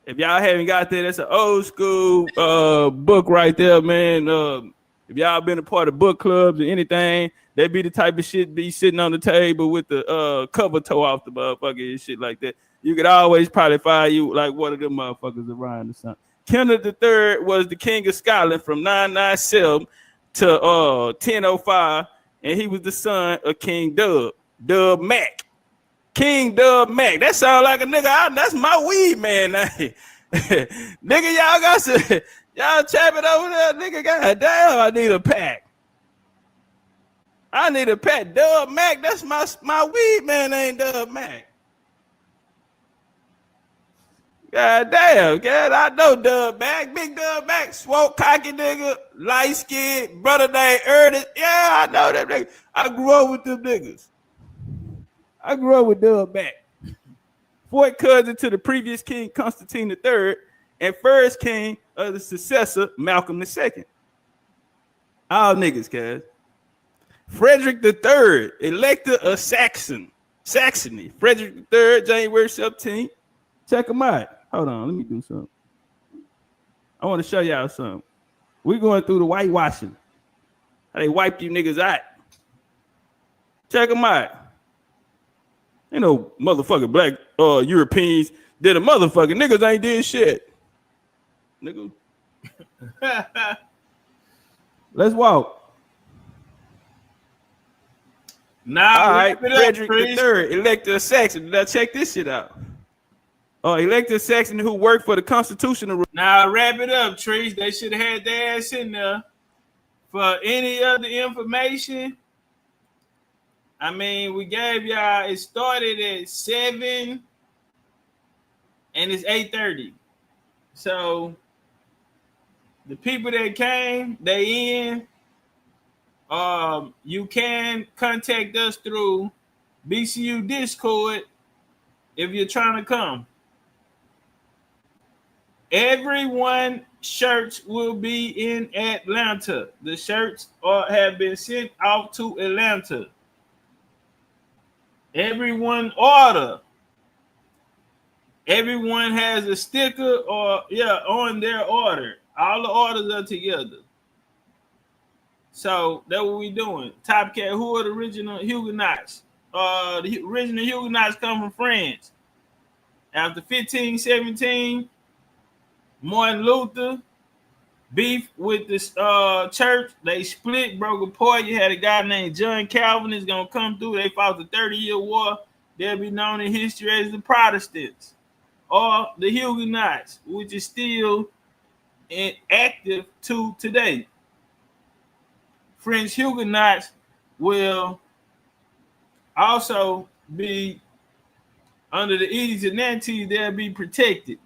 If y'all haven't got that, that's an old school book right there, man. If y'all been a part of book clubs or anything, that be the type of shit be sitting on the table with the cover tore off the motherfucker and shit like that. You could always probably find you like one of them motherfuckers around or something. Kenneth III was the king of Scotland from 997 to 1005, and he was the son of King Dub Mac. King Dub Mac. That sounds like a nigga. That's my weed man name. Nigga, y'all got some, y'all chapping over there. Nigga, god damn, I need a pack. Dub Mac. That's my weed man name, Dub Mac. God damn, God, I know Dub Mac. Big Dub Mac, swoke, cocky nigga, light skin, brother named Ernest. Yeah, I know that nigga. I grew up with them niggas. I grew up with Dub Mac. Fourth cousin to the previous king, Constantine III, and first king of the successor, Malcolm II. All niggas, cuz. Frederick III, elector of Saxony. Frederick III, January 17th. Check him out. Hold on, let me do something. I want to show y'all something. We're going through the whitewashing. How they wipe you niggas out. Check them out. Ain't no motherfucking black Europeans did a motherfucking niggas ain't did shit. Nigga. Let's walk. Now, all right, Frederick III, elector of Saxony. Now check this shit out. Elector of Saxony who worked for the constitutional. Now wrap it up, Trees. They should have had their ass in there. For any other information, I mean, we gave y'all, it started at 7 and it's 8:30. So the people that came, they in. You can contact us through BCU Discord if you're trying to come. Everyone shirts will be in Atlanta. The shirts have been sent out to Atlanta. Everyone order. Everyone has a sticker on their order. All the orders are together. So that's what we doing. Topcatz, who are the original Huguenots? The original Huguenots come from France. After 1517, Martin Luther beef with this church. They split, broke apart. You had a guy named John Calvin is gonna come through. They fought the 30-year war. they'll be known in history as the Protestants or the Huguenots, which is still active to today. French Huguenots will also be under the Edicts of Nantes. They'll be protected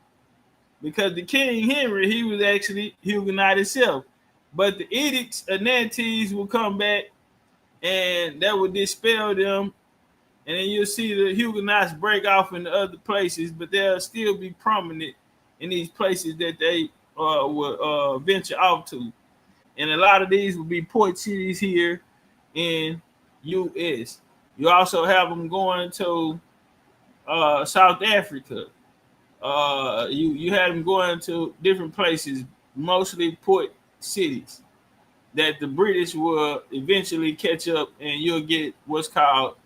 because the King Henry, he was actually Huguenot himself. But the Edicts of Nantes will come back and that will dispel them. And then you'll see the Huguenots break off in other places, but they'll still be prominent in these places that they will venture off to. And a lot of these will be port cities here in U.S. You also have them going to South Africa. You had them going to different places, mostly port cities, that the British will eventually catch up, and you'll get what's called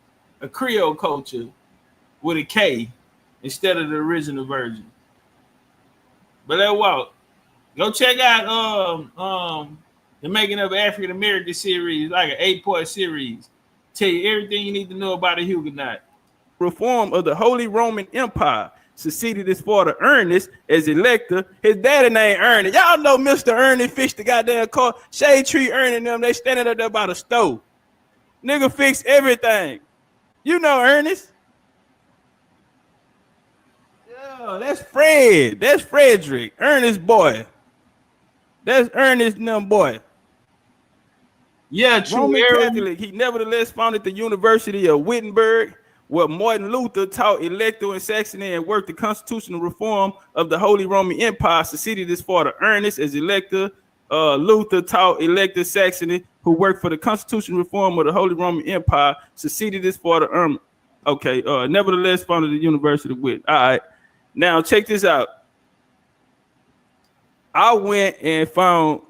a Creole culture with a K instead of the original version. But let's walk. Go check out the Making of African American series, like an 8-part series. Tell you everything you need to know about a Huguenot. Reform of the Holy Roman Empire. Succeeded as Father Ernest as elector. His daddy named Ernest. Y'all know Mr. Ernest fixed the goddamn car. Shade Tree Ernest and them, they standing up there by the stove. Nigga fixed everything. You know Ernest. Yeah, that's Fred. That's Frederick. Ernest boy. That's Ernest them boy. Yeah, true. Roman Catholic. He nevertheless founded the University of Wittenberg, where Martin Luther taught elector in Saxony and worked the constitutional reform of the Holy Roman Empire. Succeeded his father Ernest as elector. Luther taught elector Saxony, who worked for the constitutional reform of the Holy Roman Empire. Succeeded his father nevertheless founded the University of Wit. All right. Now check this out. I went and found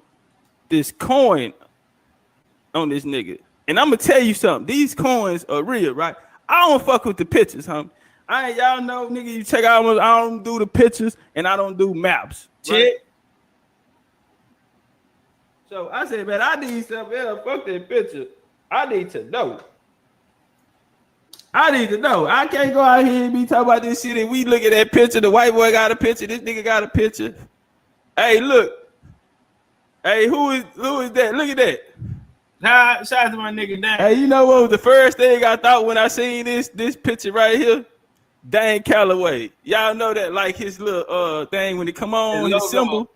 this coin on this nigga. And I'm gonna tell you something. These coins are real, right? I don't fuck with the pictures, huh? Y'all know, nigga, you check out, I don't do the pictures and I don't do maps. Right? So I said, man, I need something else. Fuck that picture. I need to know. I can't go out here and be talking about this shit and we look at that picture. The white boy got a picture. This nigga got a picture. Hey, look. Hey, who is that? Look at that. Nah, shout out to my nigga Dan. Hey, you know what was the first thing I thought when I seen this picture right here? Dan Calloway. Y'all know that, like his little thing when it come on, his symbol.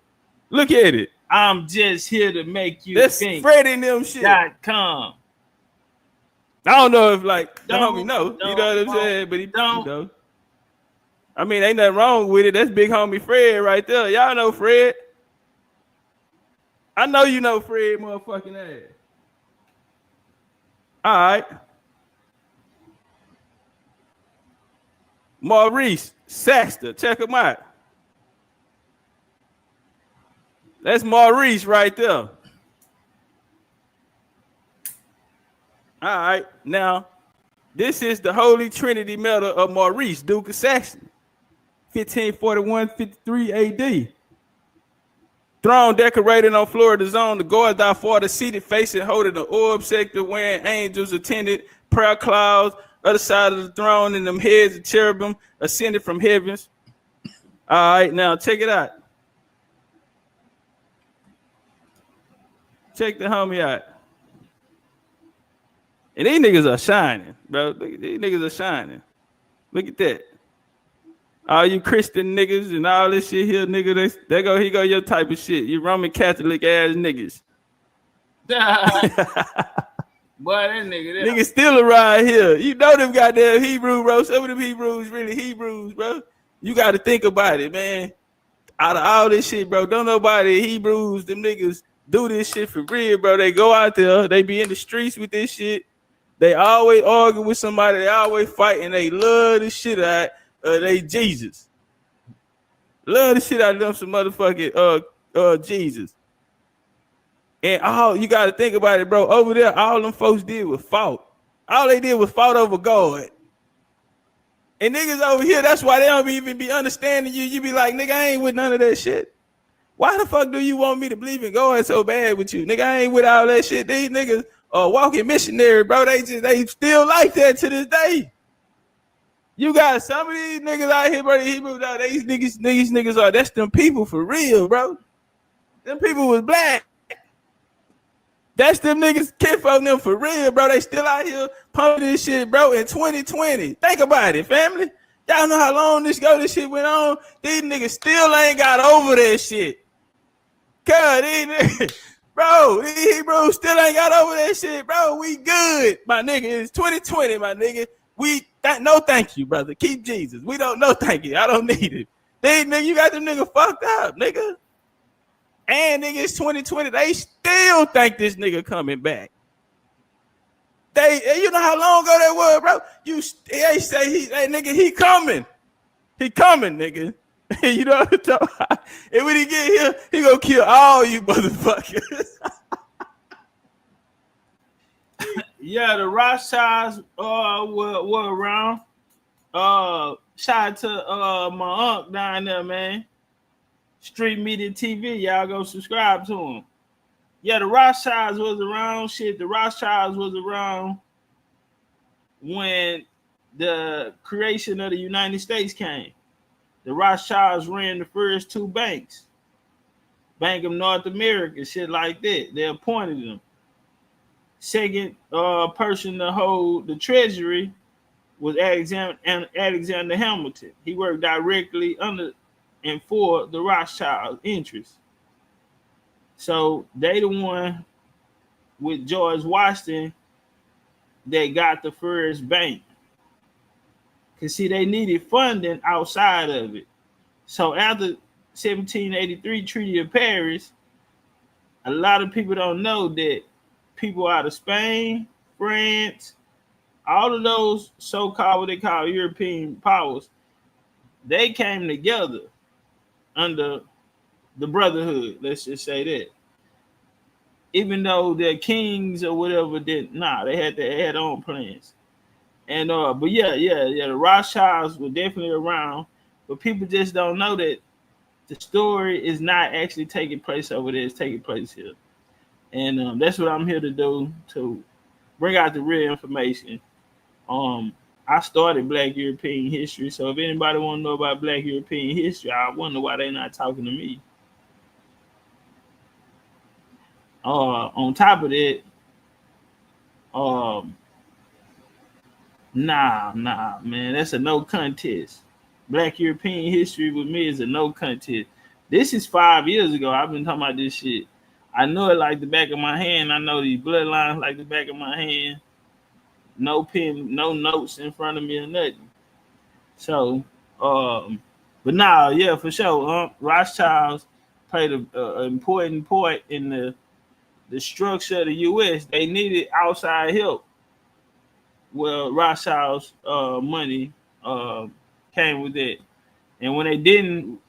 Look at it. I'm just here to make you think. That's Freddie them shit.com. I don't know if like the homie know. You know what I'm saying? But he don't. You know. I mean, ain't nothing wrong with it. That's big homie Fred right there. Y'all know Fred. I know you know Fred motherfucking ass. All right. Maurice Saxter. Check him out. That's Maurice right there. All right. Now, this is the Holy Trinity medal of Maurice, Duke of Saxony. 1541-53 AD. Throne decorated on Florida's own. The guards are for the seated facing, holding the orb sector, wearing angels attended, prayer clouds, other side of the throne, and them heads of cherubim ascended from heavens. All right, now check it out. Check the homie out. And these niggas are shining, bro. These niggas are shining. Look at that. All you Christian niggas and all this shit here, nigga, here go your type of shit. You Roman Catholic ass niggas. Boy, that nigga still around here. You know them goddamn Hebrew, bro. Some of them Hebrews really Hebrews, bro. You got to think about it, man. Out of all this shit, bro, don't nobody Hebrews, them niggas do this shit for real, bro. They go out there, they be in the streets with this shit. They always argue with somebody. They always fight, and they love this shit out. They Jesus. Love the shit out of them some motherfucking Jesus. And all you gotta think about it, bro. Over there, all them folks did was fought. All they did was fought over God. And niggas over here, that's why they don't even be understanding you. You be like, nigga, I ain't with none of that shit. Why the fuck do you want me to believe in God so bad with you? Nigga, I ain't with all that shit. These niggas are walking missionary, bro. They still like that to this day. You got some of these niggas out here, bro. Hebrew, these niggas are. That's them people for real, bro. Them people was black. That's them niggas kinfolk them for real, bro. They still out here pumping this shit, bro, in 2020. Think about it, family. Y'all know how long this shit went on? These niggas still ain't got over that shit. God, these niggas, bro, these Hebrews still ain't got over that shit, bro. We good, my nigga. It's 2020, my nigga. No thank you, brother. Keep Jesus. We don't know thank you. I don't need it. Nigga, you got them nigga fucked up, nigga. And nigga, it's 2020. They still think this nigga coming back. You know how long ago that was, bro? They say nigga, he coming. He coming, nigga. You know what I'm talking about? And when he get here, he gonna kill all you motherfuckers. Yeah, the Rothschilds were around. Shout out to my uncle down there, man. Street Media TV, y'all go subscribe to him. Yeah, the Rothschilds was around. Shit, the Rothschilds was around when the creation of the United States came. The Rothschilds ran the first two banks. Bank of North America, shit like that. They appointed them. Second person to hold the treasury was Alexander Hamilton. He worked directly under and for the Rothschild interests. So they the one with George Washington that got the first bank. Cause see, they needed funding outside of it. So after 1783 Treaty of Paris, a lot of people don't know that people out of Spain, France, all of those so-called what they call European powers, they came together under the Brotherhood. Let's just say that. Even though their kings or whatever they had their own plans. And but yeah, the Rothschilds were definitely around, but people just don't know that the story is not actually taking place over there; it's taking place here. And that's what I'm here to do, to bring out the real information. I started Black European history, so if anybody want to know about Black European history, I wonder why they're not talking to me. On top of that, nah, man, that's a no contest. Black European history with me is a no contest. This is 5 years ago. I've been talking about this shit. I know it like the back of my hand. I know these bloodlines like the back of my hand. No pen, no notes in front of me or nothing. So, but now, yeah, for sure. Rothschilds played an important part in the structure of the U.S. They needed outside help. Well, Rothschilds' money came with it. And when they didn't,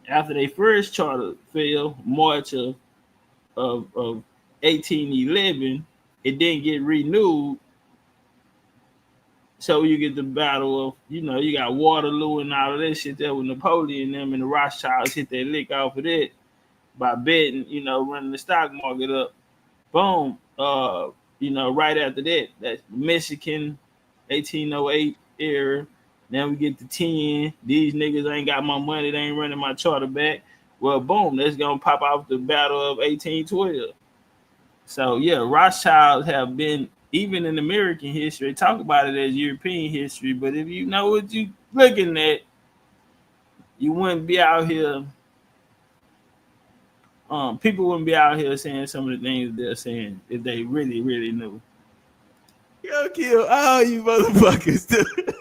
after their first charter failed, March of 1811, it didn't get renewed. So you get the battle of, you got Waterloo and all of that shit there with Napoleon and them, and the Rothschilds hit their lick off of that by betting, running the stock market up. Boom. Right after that's Mexican 1808 era. Then we get to 10. These niggas ain't got my money. They ain't running my charter back. Well, boom, that's going to pop off the battle of 1812. So, yeah, Rothschilds have been, even in American history, talk about it as European history, but if you know what you looking at, you wouldn't be out here. People wouldn't be out here saying some of the things they're saying if they really, really knew. Yo, kill all you motherfuckers, dude.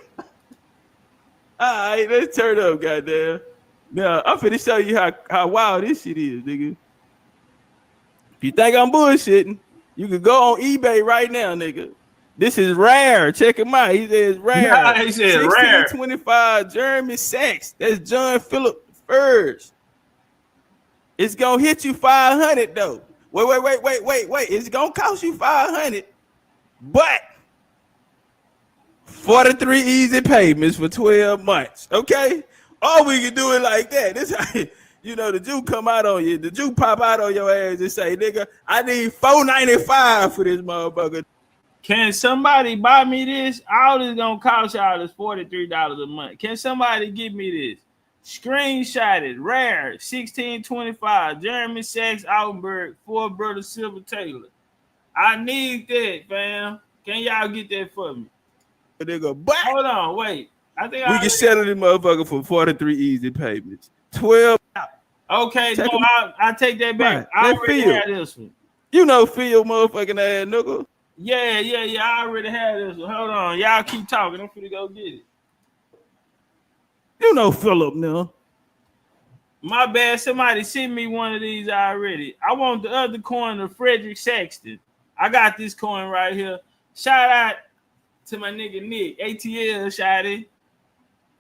All right, let's turn up, goddamn. Now, I'm finna show you how wild this shit is, nigga. If you think I'm bullshitting, you can go on eBay right now, nigga. This is rare. Check him out. He says rare. Nah, he said 1625 Jeremy Sachs. That's John Philip Furs. It's gonna hit you 500 though. Wait. It's gonna cost you 500, but 43 easy payments for 12 months. Okay, all we can do it like that. This how the Jew come out on you. The Jew pop out on your ass and say, "Nigga, I need $4.95 for this motherfucker." Can somebody buy me this? All this gonna cost y'all is $43 a month. Can somebody give me this? Screenshot it. Rare 1625. Jeremy Sachs Altenberg. Four Brother Silver Taylor. I need that, fam. Can y'all get that for me? They go, but hold on, wait. I think we can settle this motherfucker for 43 easy payments. 12. Okay, no, I take that back. Right. I already had this one. You know Phil motherfucking ass nigga. Yeah. I already had this one. Hold on. Y'all keep talking. I'm finna go get it. You know Philip now. My bad. Somebody sent me one of these already. I want the other coin of Frederick Saxton. I got this coin right here. Shout out to my nigga Nick. ATL shotty.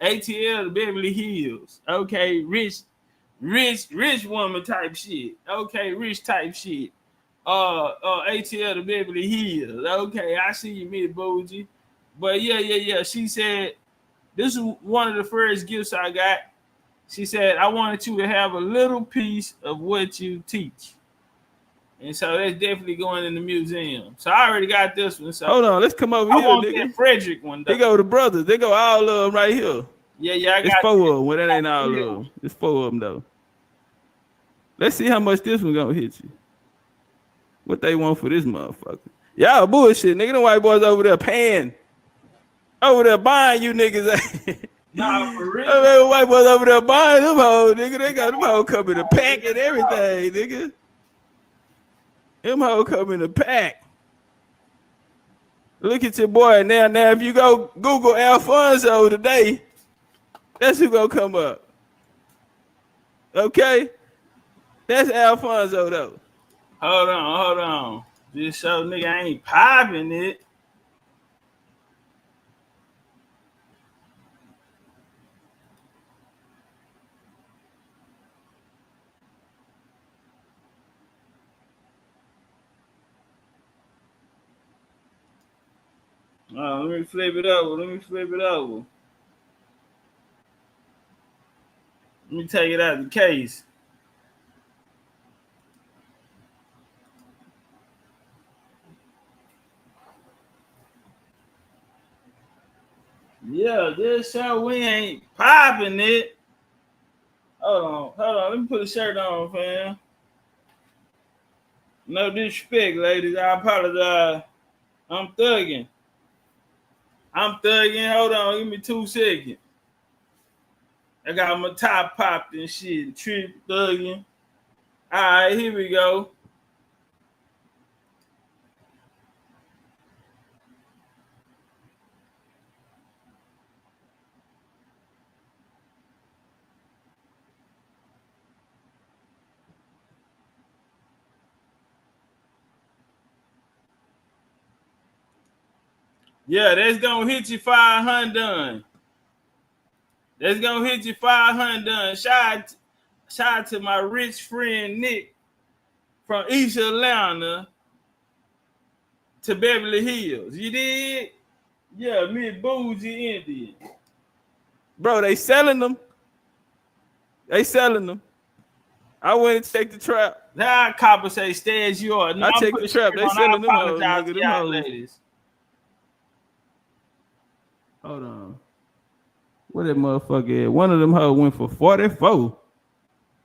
ATL to Beverly Hills. Okay, rich woman type shit. Okay, rich type shit. ATL to Beverly Hills. Okay, I see you, Miss Bougie. But yeah. She said this is one of the first gifts I got. She said, I wanted you to have a little piece of what you teach. And so that's definitely going in the museum. So I already got this one. So hold on, let's come over here, nigga. Frederick one day. They go the brothers. They go all of them right here. Yeah, I got it's 4 of them. Well, that ain't all of them. It's 4 of them, though. Let's see how much this one gonna hit you. What they want for this motherfucker. Y'all bullshit, nigga. Them white boys over there paying. Over there buying you niggas. Nah, for real. I mean, white boys over there buying them hoes, nigga. They got them hoes come in a pack and everything, nigga. Them hoes come in a pack. Look at your boy now. Now, if you go Google Alfonso today, that's who gonna come up. Okay? That's Alfonso, though. Hold on. This show, nigga, I ain't popping it. Let me flip it over. Let me take it out of the case. Yeah, this show we ain't popping it. Hold on. Let me put a shirt on, fam. No disrespect, ladies. I apologize. I'm thugging. Hold on. Give me 2 seconds. I got my top popped and shit. Trip thugging. All right, here we go. Yeah, that's gonna hit you 500. That's gonna hit you 500. Shout out to my rich friend Nick from East Atlanta to Beverly Hills. You did? Yeah, me Bougie Indian. Bro, they selling them. I went and checked the trap. Now copper say stay as you are. No, I checked the trap. They selling them hoes, nigga. Them hoes. Ladies. Hold on. What that motherfucker at? One of them hoes went for 44.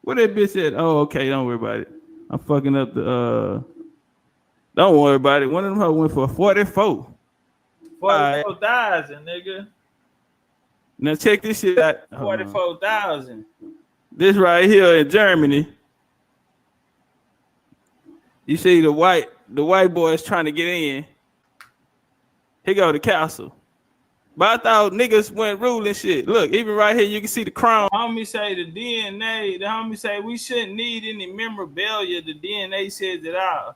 What that bitch at? Oh, okay. Don't worry about it. I'm fucking up the Don't worry about it. One of them hoes went for 44. 44,000, nigga. Now check this shit out. 44,000. This right here in Germany. You see the white boys trying to get in. Here go the castle. But I thought niggas went ruling shit. Look, even right here, you can see the crown. The homie say the DNA. The homie say we shouldn't need any memorabilia. The DNA says it all.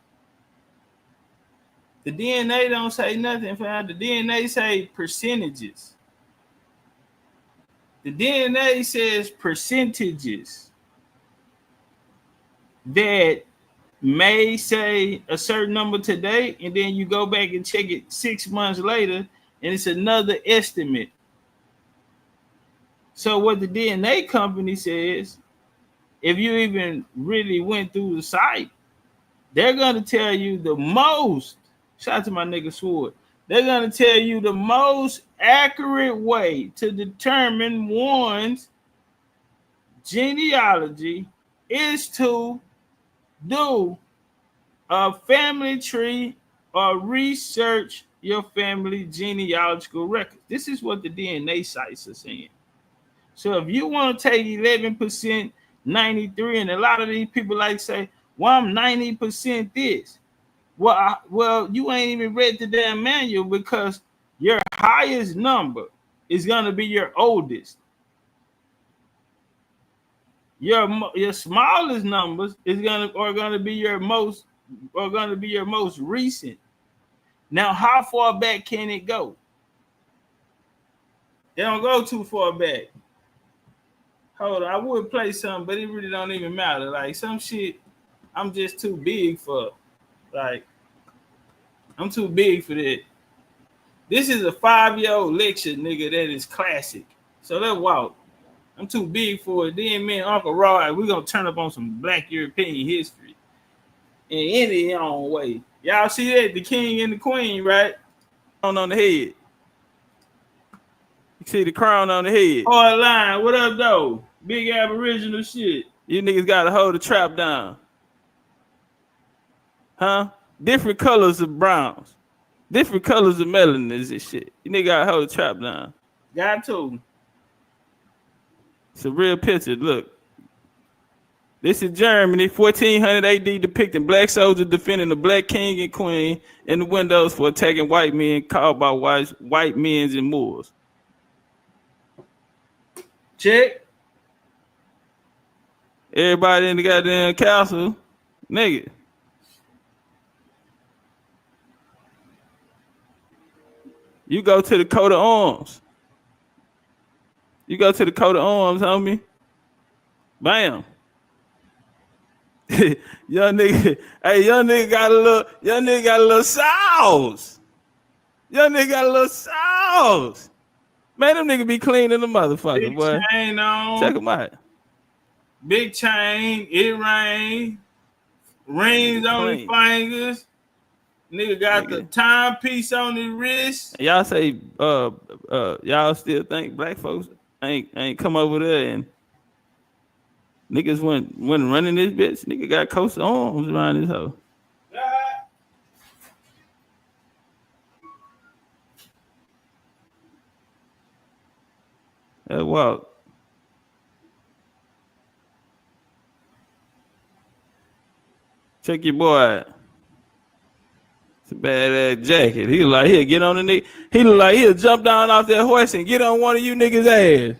The DNA don't say nothing, fam. The DNA say percentages. The DNA says percentages that may say a certain number today, and then you go back and check it 6 months later, and it's another estimate. So what the DNA company says, if you even really went through the site, they're going to tell you the most Shout out to my nigga Sword. They're gonna tell you the most accurate way to determine one's genealogy is to do a family tree or research your family genealogical record. This is what the DNA sites are saying. So if you want to take 11%, 93, and a lot of these people like say, well, I'm 90% this. Well, you ain't even read the damn manual, because your highest number is gonna be your oldest. Your smallest numbers are gonna be your most recent. Now, how far back can it go? It don't go too far back. Hold on, I would play something, but it really don't even matter. Like some shit, I'm just too big for. Like, I'm too big for that. This is a 5-year-old lecture, nigga, that is classic. So let's walk. I'm too big for it. Then me and Uncle Roy, we're gonna turn up on some Black European history in any own way. Y'all see that? The king and the queen, right? On the head. You see the crown on the head. Hard line, what up, though? Big aboriginal shit. You niggas gotta hold the trap down. Huh? Different colors of browns. Different colors of melanins and shit. You niggas gotta hold the trap down. Got to. It's a real picture, look. This is Germany, 1400 AD, depicting black soldiers defending the black king and queen in the windows for attacking white men called by white men and Moors. Check. Everybody in the goddamn castle, nigga. You go to the coat of arms. You go to the coat of arms, homie. Bam. young nigga got a little sauce. Young nigga got a little sauce. Man, them nigga be clean in the motherfucker, big boy. Chain on. Check them out. Big chain, earring, rings on his fingers. Nigga got the timepiece on his wrist. Y'all say, y'all still think black folks ain't come over there and niggas went running this bitch. Nigga got coats of arms around his hoe. That walk. Check your boy out. It's a badass jacket. He look like he'll get on the nigga. He look like he'll jump down off that horse and get on one of you niggas'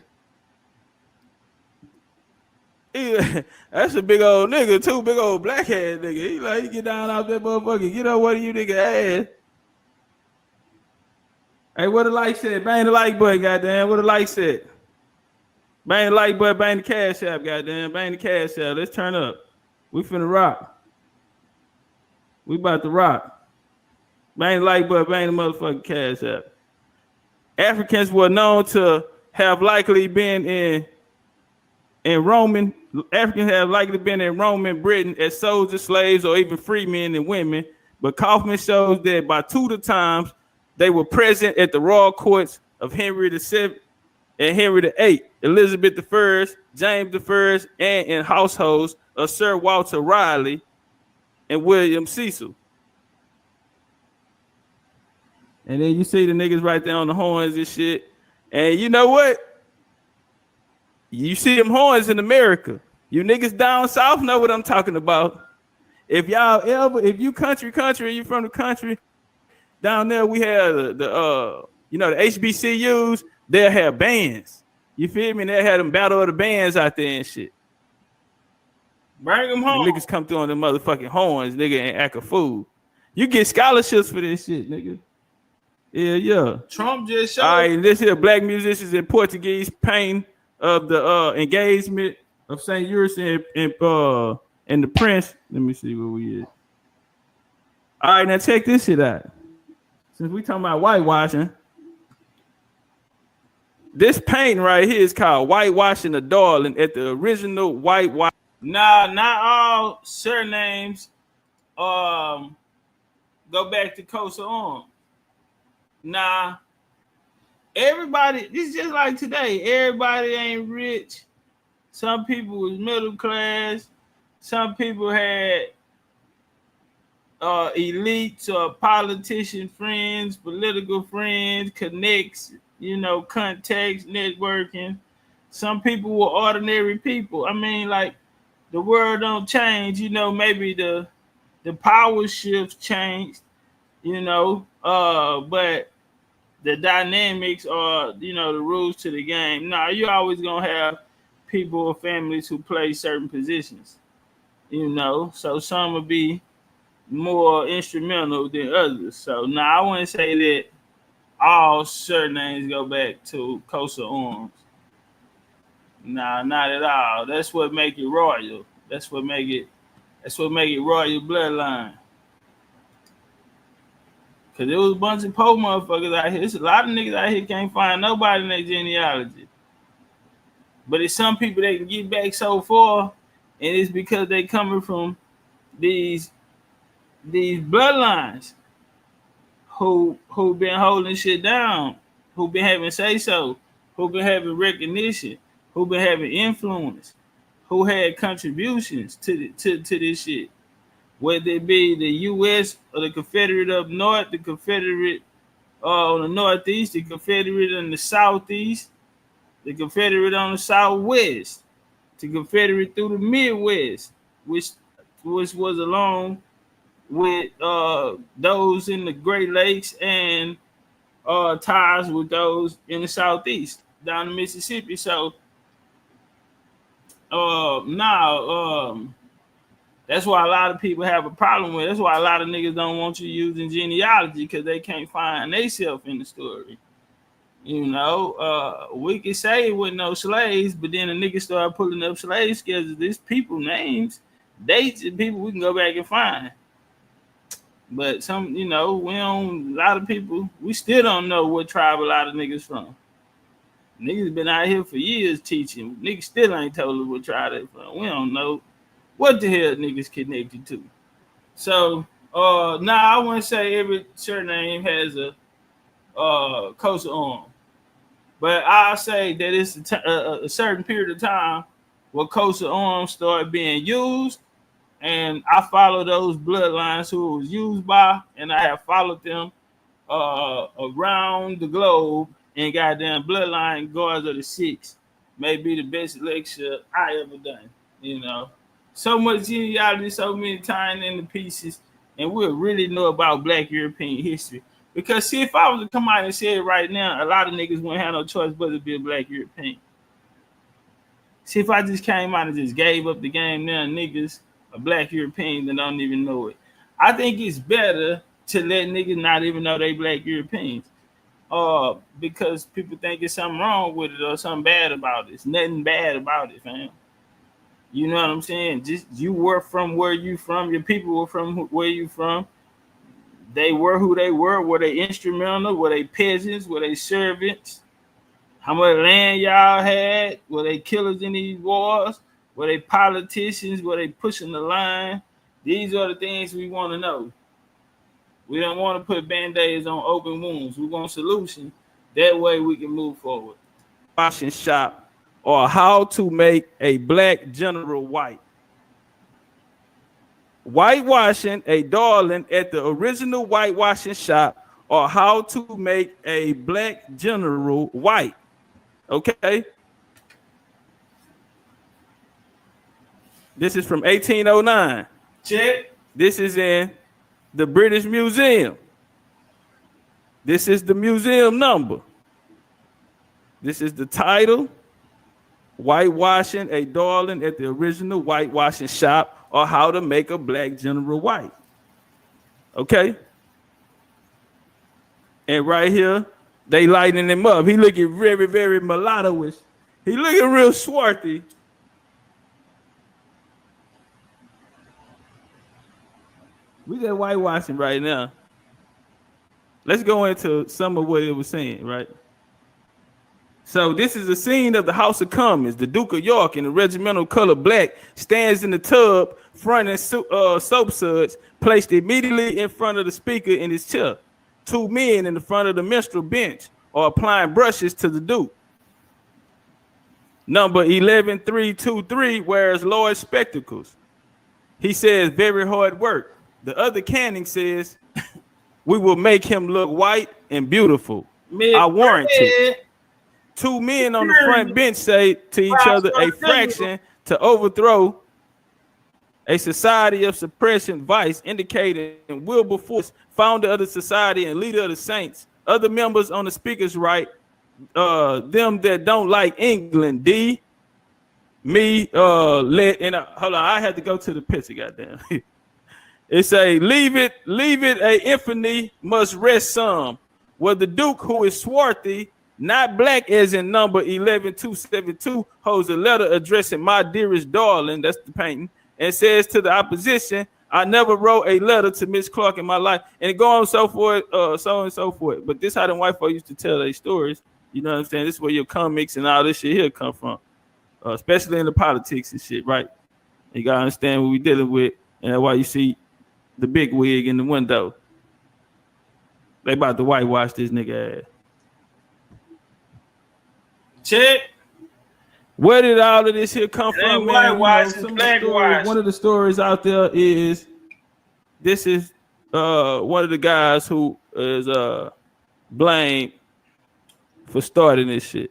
ass. That's a big old nigga too, big old black ass nigga. He like he get down off that motherfucker, get on one of you niggas' ass. Hey, what the like said? Bang the like button, goddamn. What the like said? Bang the like button, bang the cash app, goddamn. Bang the cash app. Let's turn up. We finna rock. We about to rock. Bang the like button, bang the motherfucking cash app. Africans were known to have likely been in Roman. Africans have likely been in Roman Britain as soldiers, slaves, or even free men and women. But Kaufman shows that by 2 times they were present at the royal courts of Henry VII and Henry VIII, Elizabeth I, James I, and in households of Sir Walter Raleigh and William Cecil. And then you see the niggas right there on the horns and shit. And you know what? You see them horns in America. You niggas down south know what I'm talking about. If you country, you from the country, down there we have the HBCUs, they'll have bands. You feel me? They'll have them battle of the bands out there and shit. Bring them home. The niggas come through on the motherfucking horns, nigga, and act a fool. You get scholarships for this shit, nigga. Yeah. Trump just showed. All right, this here, black musicians in Portuguese painting of the engagement of St. Eustace and the Prince. Let me see where we is. All right, now check this shit out. Since we talking about whitewashing, this painting right here is called Whitewashing the Darling at the original whitewash. Nah, not all surnames. go back to coats of arms. Now, everybody, this is just like today. Everybody ain't rich. Some people was middle class. Some people had elites or politician friends, political friends, connects, contacts, networking. Some people were ordinary people. I mean, like, the world don't change. Maybe the power shift changed. But the dynamics or the rules to the game. Now, you're always gonna have people or families who play certain positions. So some will be more instrumental than others. So now I wouldn't say that all surnames go back to coats of arms. Nah, not at all. That's what make it royal. That's what make it royal bloodline. Cause there was a bunch of poor motherfuckers out here. There's a lot of niggas out here can't find nobody in their genealogy. But it's some people that can get back so far, and it's because they coming from these bloodlines who been holding shit down, who been having say so, who been having recognition, who been having influence, who had contributions to this shit. Whether it be the U.S. or the Confederate up north, the Confederate on the northeast, the Confederate in the southeast, the Confederate on the southwest, the Confederate through the Midwest, which was along with those in the Great Lakes and ties with those in the southeast down to Mississippi. So now that's why a lot of people have a problem with it. That's why a lot of niggas don't want you using genealogy, because they can't find themselves in the story. We could say with no slaves, but then the niggas start pulling up slave schedules. These people names, dates, and people we can go back and find. But some, we don't, a lot of people, we still don't know what tribe a lot of niggas from. Niggas been out here for years teaching. Niggas still ain't told us what tribe they from. We don't know what the hell niggas connected to. So, I wouldn't say every surname has a coat of arms. But I'll say that it's a certain period of time where coats of arms started being used. And I follow those bloodlines who it was used by, and I have followed them around the globe. And goddamn, bloodline guards of the six may be the best lecture I ever done. So much genealogy, so many tying in the pieces, and we'll really know about Black European history. Because see, if I was to come out and say it right now, a lot of niggas wouldn't have no choice but to be a Black European. See, if I just came out and just gave up the game now, niggas a Black European that don't even know it. I think it's better to let niggas not even know they Black Europeans. Because people think it's something wrong with it or something bad about it. It's nothing bad about it, fam. You know what I'm saying? Just you were from where you from. Your people were from where you from. They were who they were. Were they instrumental? Were they peasants? Were they servants? How much land y'all had? Were they killers in these wars? Were they politicians? Were they pushing the line? These are the things we want to know. We don't want to put band-aids on open wounds. We want solutions. That way we can move forward. Washing shop, or how to make a black general white. Whitewashing a darling at the original whitewashing shop, or how to make a black general white. Okay. This is from 1809. Check. This is in the British Museum. This is the museum number. This is the title. Whitewashing a darling at the original whitewashing shop, or how to make a black general white. Okay. And right here, they lighting him up. He looking very, very mulatto-ish. He looking real swarthy. We got whitewashing right now. Let's go into some of what it was saying, right? So this is a scene of the House of Commons. The Duke of York in the regimental color black stands in the tub, fronting soap suds, placed immediately in front of the speaker in his chair. Two men in the front of the minstrel bench are applying brushes to the Duke. Number 11323 wears large spectacles. He says, very hard work. The other Canning says, we will make him look white and beautiful. I warrant it. Two men on the front bench say to each other, a fraction to overthrow a society of suppression, vice, indicating Wilberforce, founder of the society and leader of the saints. Other members on the speaker's right, them that don't like England, hold on, I had to go to the picture, goddamn. It say, leave it, a infamy must rest some. Well, the Duke, who is swarthy, not black as in number 11272, holds a letter addressing my dearest darling, that's the painting, and says to the opposition, I never wrote a letter to Miss Clark in my life, and it go on so forth, so and so forth. But this how the white folks used to tell their stories. You know what I'm saying? This is where your comics and all this shit here come from, especially in the politics and shit, right? You gotta understand what we dealing with, and that's why you see the big wig in the window. They about to whitewash this nigga ass. Check. Where did all of this here come from, man? One of the stories out there is this is one of the guys who is blamed for starting this shit.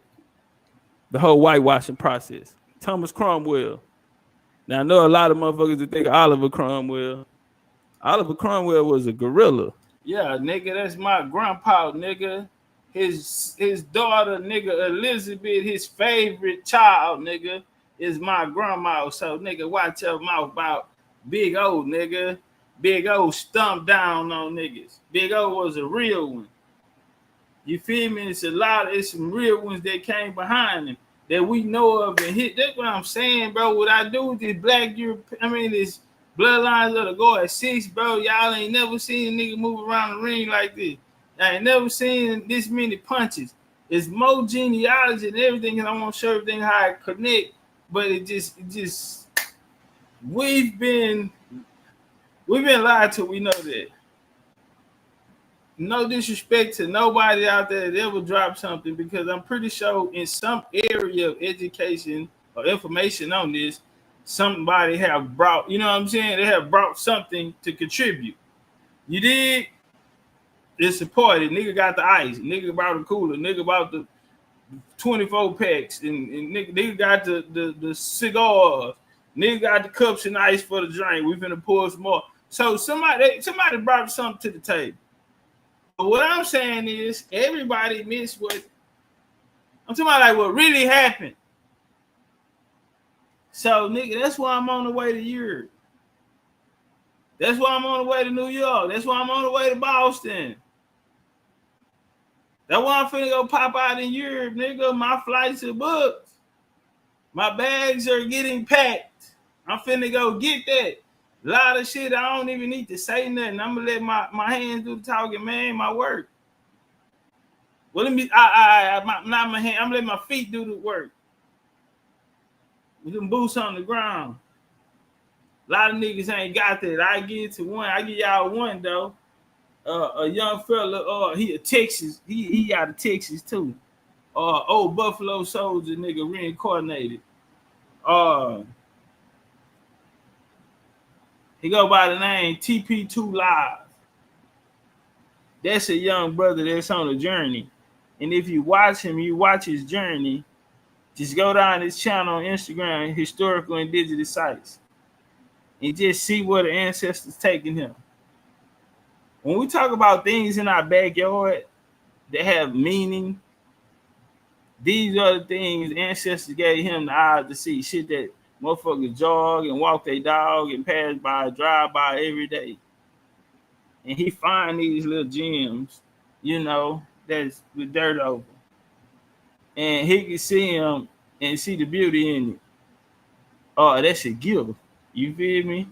The whole whitewashing process. Thomas Cromwell. Now I know a lot of motherfuckers that think of Oliver Cromwell. Oliver Cromwell was a gorilla. Yeah, nigga, that's my grandpa, nigga. His daughter, nigga, Elizabeth, his favorite child, nigga, is my grandma. So, nigga, watch your mouth about Big O, nigga. Big O stumped down on niggas. Big O was a real one. You feel me? It's some real ones that came behind him that we know of and hit. That's what I'm saying, bro. What I do with this this bloodlines of the go at 6, bro. Y'all ain't never seen a nigga move around the ring like this. I ain't never seen this many punches. It's more genealogy and everything, and I want to show everything how it connect. But it just we've been lied to. We know that. No disrespect to nobody out there that ever dropped something, because I'm pretty sure in some area of education or information on this, somebody have brought, you know what I'm saying? They have brought something to contribute. You did. It's supported. Nigga got the ice. Nigga brought the cooler. Nigga brought the 24 packs. And nigga got the cigars. Nigga got the cups and ice for the drink. We finna pour some more. So somebody brought something to the table. But what I'm saying is everybody missed what I'm talking about, like what really happened. So nigga, that's why I'm on the way to Europe. That's why I'm on the way to New York. That's why I'm on the way to Boston. That's why I'm finna go pop out in Europe, nigga. My flights are booked. My bags are getting packed. I'm finna go get that. A lot of shit I don't even need to say nothing. I'm gonna let my hands do the talking, man. My work. Well, let me. Not my hand. I'm gonna let my feet do the work. With them boots on the ground. A lot of niggas ain't got that. I give to one. I give y'all one though. A young fella. He a Texas. He out of Texas too. Old Buffalo Soldier nigga reincarnated. He go by the name TP2 Live. That's a young brother that's on a journey. And if you watch him, you watch his journey, just go down his channel on Instagram, historical and digital sites, and just see where the ancestors taking him. When we talk about things in our backyard that have meaning, these are the things ancestors gave him the eyes to see. Shit that motherfuckers jog and walk their dog and pass by, drive by every day. And he find these little gems, you know, that's with dirt over. And he can see them and see the beauty in it. Oh, that's a gift. You feel me?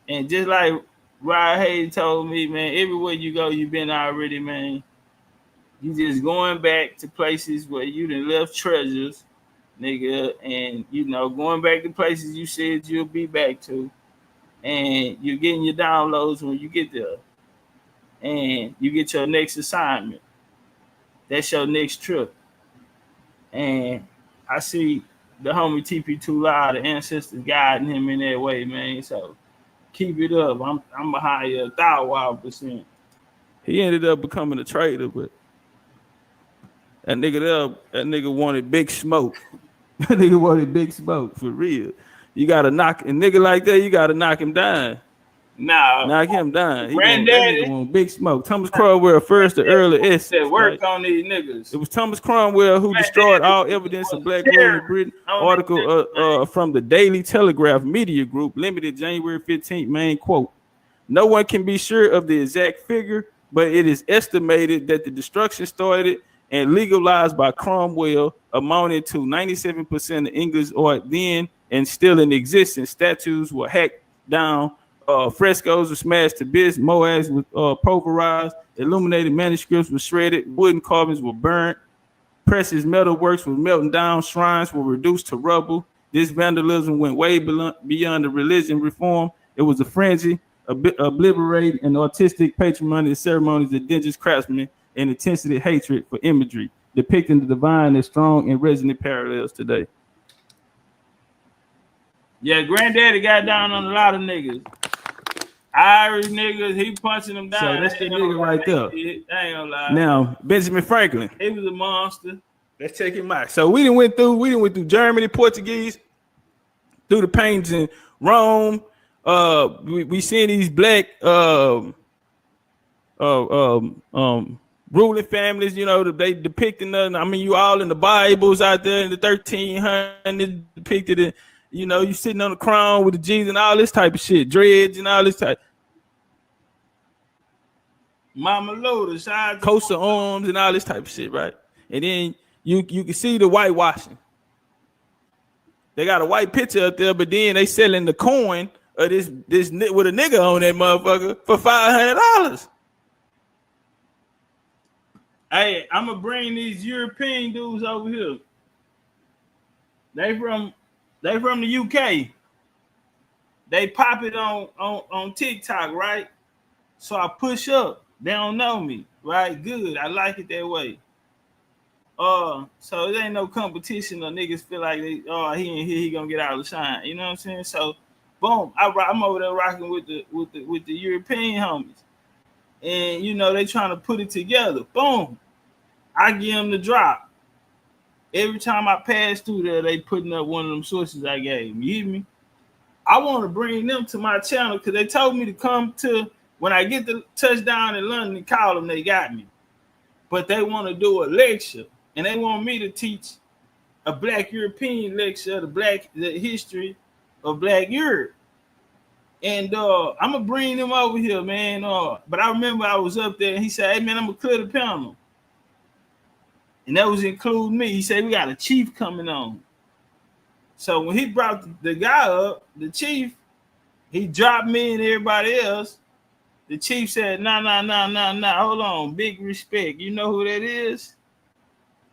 And just like Rod Hayes told me, man, everywhere you go, you've been already, man. You just going back to places where you done left treasures, nigga, and you know, going back to places you said you'll be back to, and you're getting your downloads when you get there, and you get your next assignment. That's your next trip, and I see the homie TP2 Live, the ancestors guiding him in that way, man. So keep it up. I'm behind you 1,000%. He ended up becoming a trader, but that nigga wanted big smoke. That nigga wanted big smoke for real. You gotta knock a nigga like that. You gotta knock him down. Nah, knock him down. That Granddaddy nigga want big smoke. Thomas Cromwell first, the early essence. Work on these niggas. It was Thomas Cromwell who destroyed all evidence of black rule in Britain. Article from the Daily Telegraph Media Group, limited January 15th. Main quote: "No one can be sure of the exact figure, but it is estimated that the destruction started and legalized by Cromwell, amounted to 97% of English art then and still in existence. Statues were hacked down, frescoes were smashed to bits, mosaics were pulverized, illuminated manuscripts were shredded, wooden carvings were burnt, precious metalworks were melting down, shrines were reduced to rubble. This vandalism went way beyond the religion reform. It was a frenzy, obliterating an artistic patrimony, ceremonies, of dangerous craftsmen, and intensity hatred for imagery, depicting the divine as strong and resonant parallels today." Yeah, Granddaddy got down on a lot of niggas. Irish niggas, he punching them down. So that's the nigga right there. I ain't gonna lie. Now, Benjamin Franklin. He was a monster. Let's check him out. So we done went through Germany, Portuguese, through the paintings in Rome. We seen these black ruling families, you know, they depicting us. I mean, you all in the Bibles out there in the 1300s depicted it. You know, you sitting on the crown with the G's and all this type of shit, dreads and all this type. Mama Lotus, coats of arms and all this type of shit, right? And then you can see the whitewashing. They got a white picture up there, but then they selling the coin of this with a nigga on that motherfucker for $500. Hey, I'm gonna bring these European dudes over here. They from the UK. They pop it on TikTok, right? So I push up. They don't know me, right? Good. I like it that way. So it ain't no competition or niggas feel like he ain't here, he gonna get out of the shine. You know what I'm saying? So boom, I'm over there rocking with the European homies. And you know, they trying to put it together. Boom. I give them the drop. Every time I pass through there, they putting up one of them sources I gave them. You hear me? I want to bring them to my channel because they told me to come to, when I get the touchdown in London and call them, they got me. But they want to do a lecture, and they want me to teach a Black European lecture, the history of Black Europe. And I'm going to bring them over here, man. But I remember I was up there, and he said, hey, man, I'm going to clear the panel. And that was including me. He said, we got a chief coming on. So when he brought the guy up, the chief, he dropped me and everybody else. The chief said, nah, hold on, big respect. You know who that is?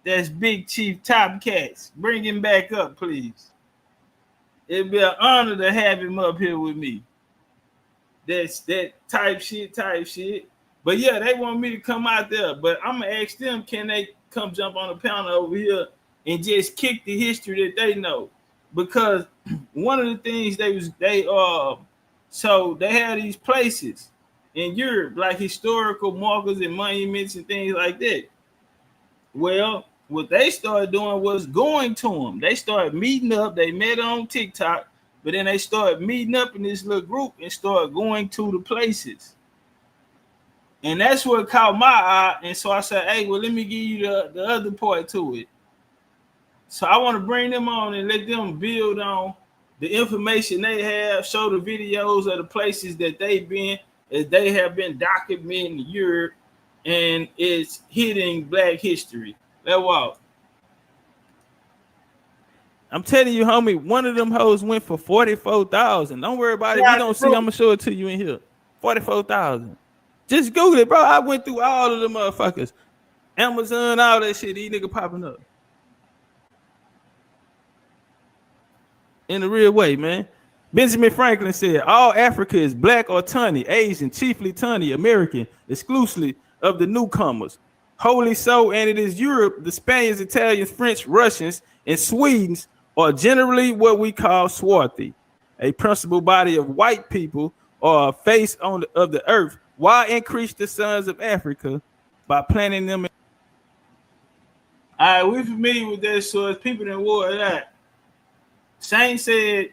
That's Big Chief Topcatz. Bring him back up, please. It'd be an honor to have him up here with me. That's that type shit. But yeah, they want me to come out there. But I'm going to ask them, can they come jump on the panel over here and just kick the history that they know? Because one of the things so they had these places in Europe, like historical markers and monuments and things like that. Well, what they started doing was going to them. They started meeting up. They met on TikTok, but then they started meeting up in this little group and started going to the places. And that's what caught my eye. And so I said, hey, well, let me give you the other part to it. So I want to bring them on and let them build on the information they have, show the videos of the places that they've been, as they have been documenting Europe, and it's hitting Black history. Let's walk. I'm telling you, homie, one of them hoes went for 44,000. Don't worry about it. We don't see. I'm gonna show it to you in here. 44,000. Just Google it, bro. I went through all of the motherfuckers. Amazon, all that shit. These niggas popping up in a real way, man. Benjamin Franklin said, all Africa is black or tawny, Asian, chiefly tawny, American, exclusively of the newcomers. Wholly so, and it is Europe, the Spaniards, Italians, French, Russians, and Swedes are generally what we call swarthy, a principal body of white people or a face of the earth. Why increase the sons of Africa by planting them in? All right, we familiar with that source. People that wore that. Shane said,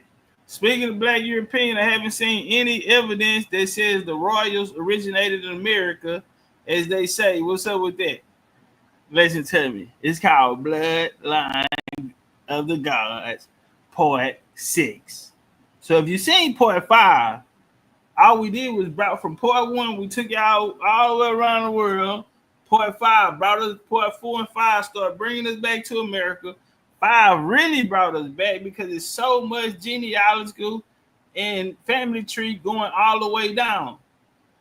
speaking of black European, I haven't seen any evidence that says the royals originated in America, as they say. What's up with that? Listen to me. It's called Bloodline of the Gods, Part 6. So if you seen Part 5, all we did was brought from Part 1, we took y'all all the way around the world. Part 5 brought us, Part 4 and 5 started bringing us back to America. 5 really brought us back because it's so much genealogical and family tree going all the way down.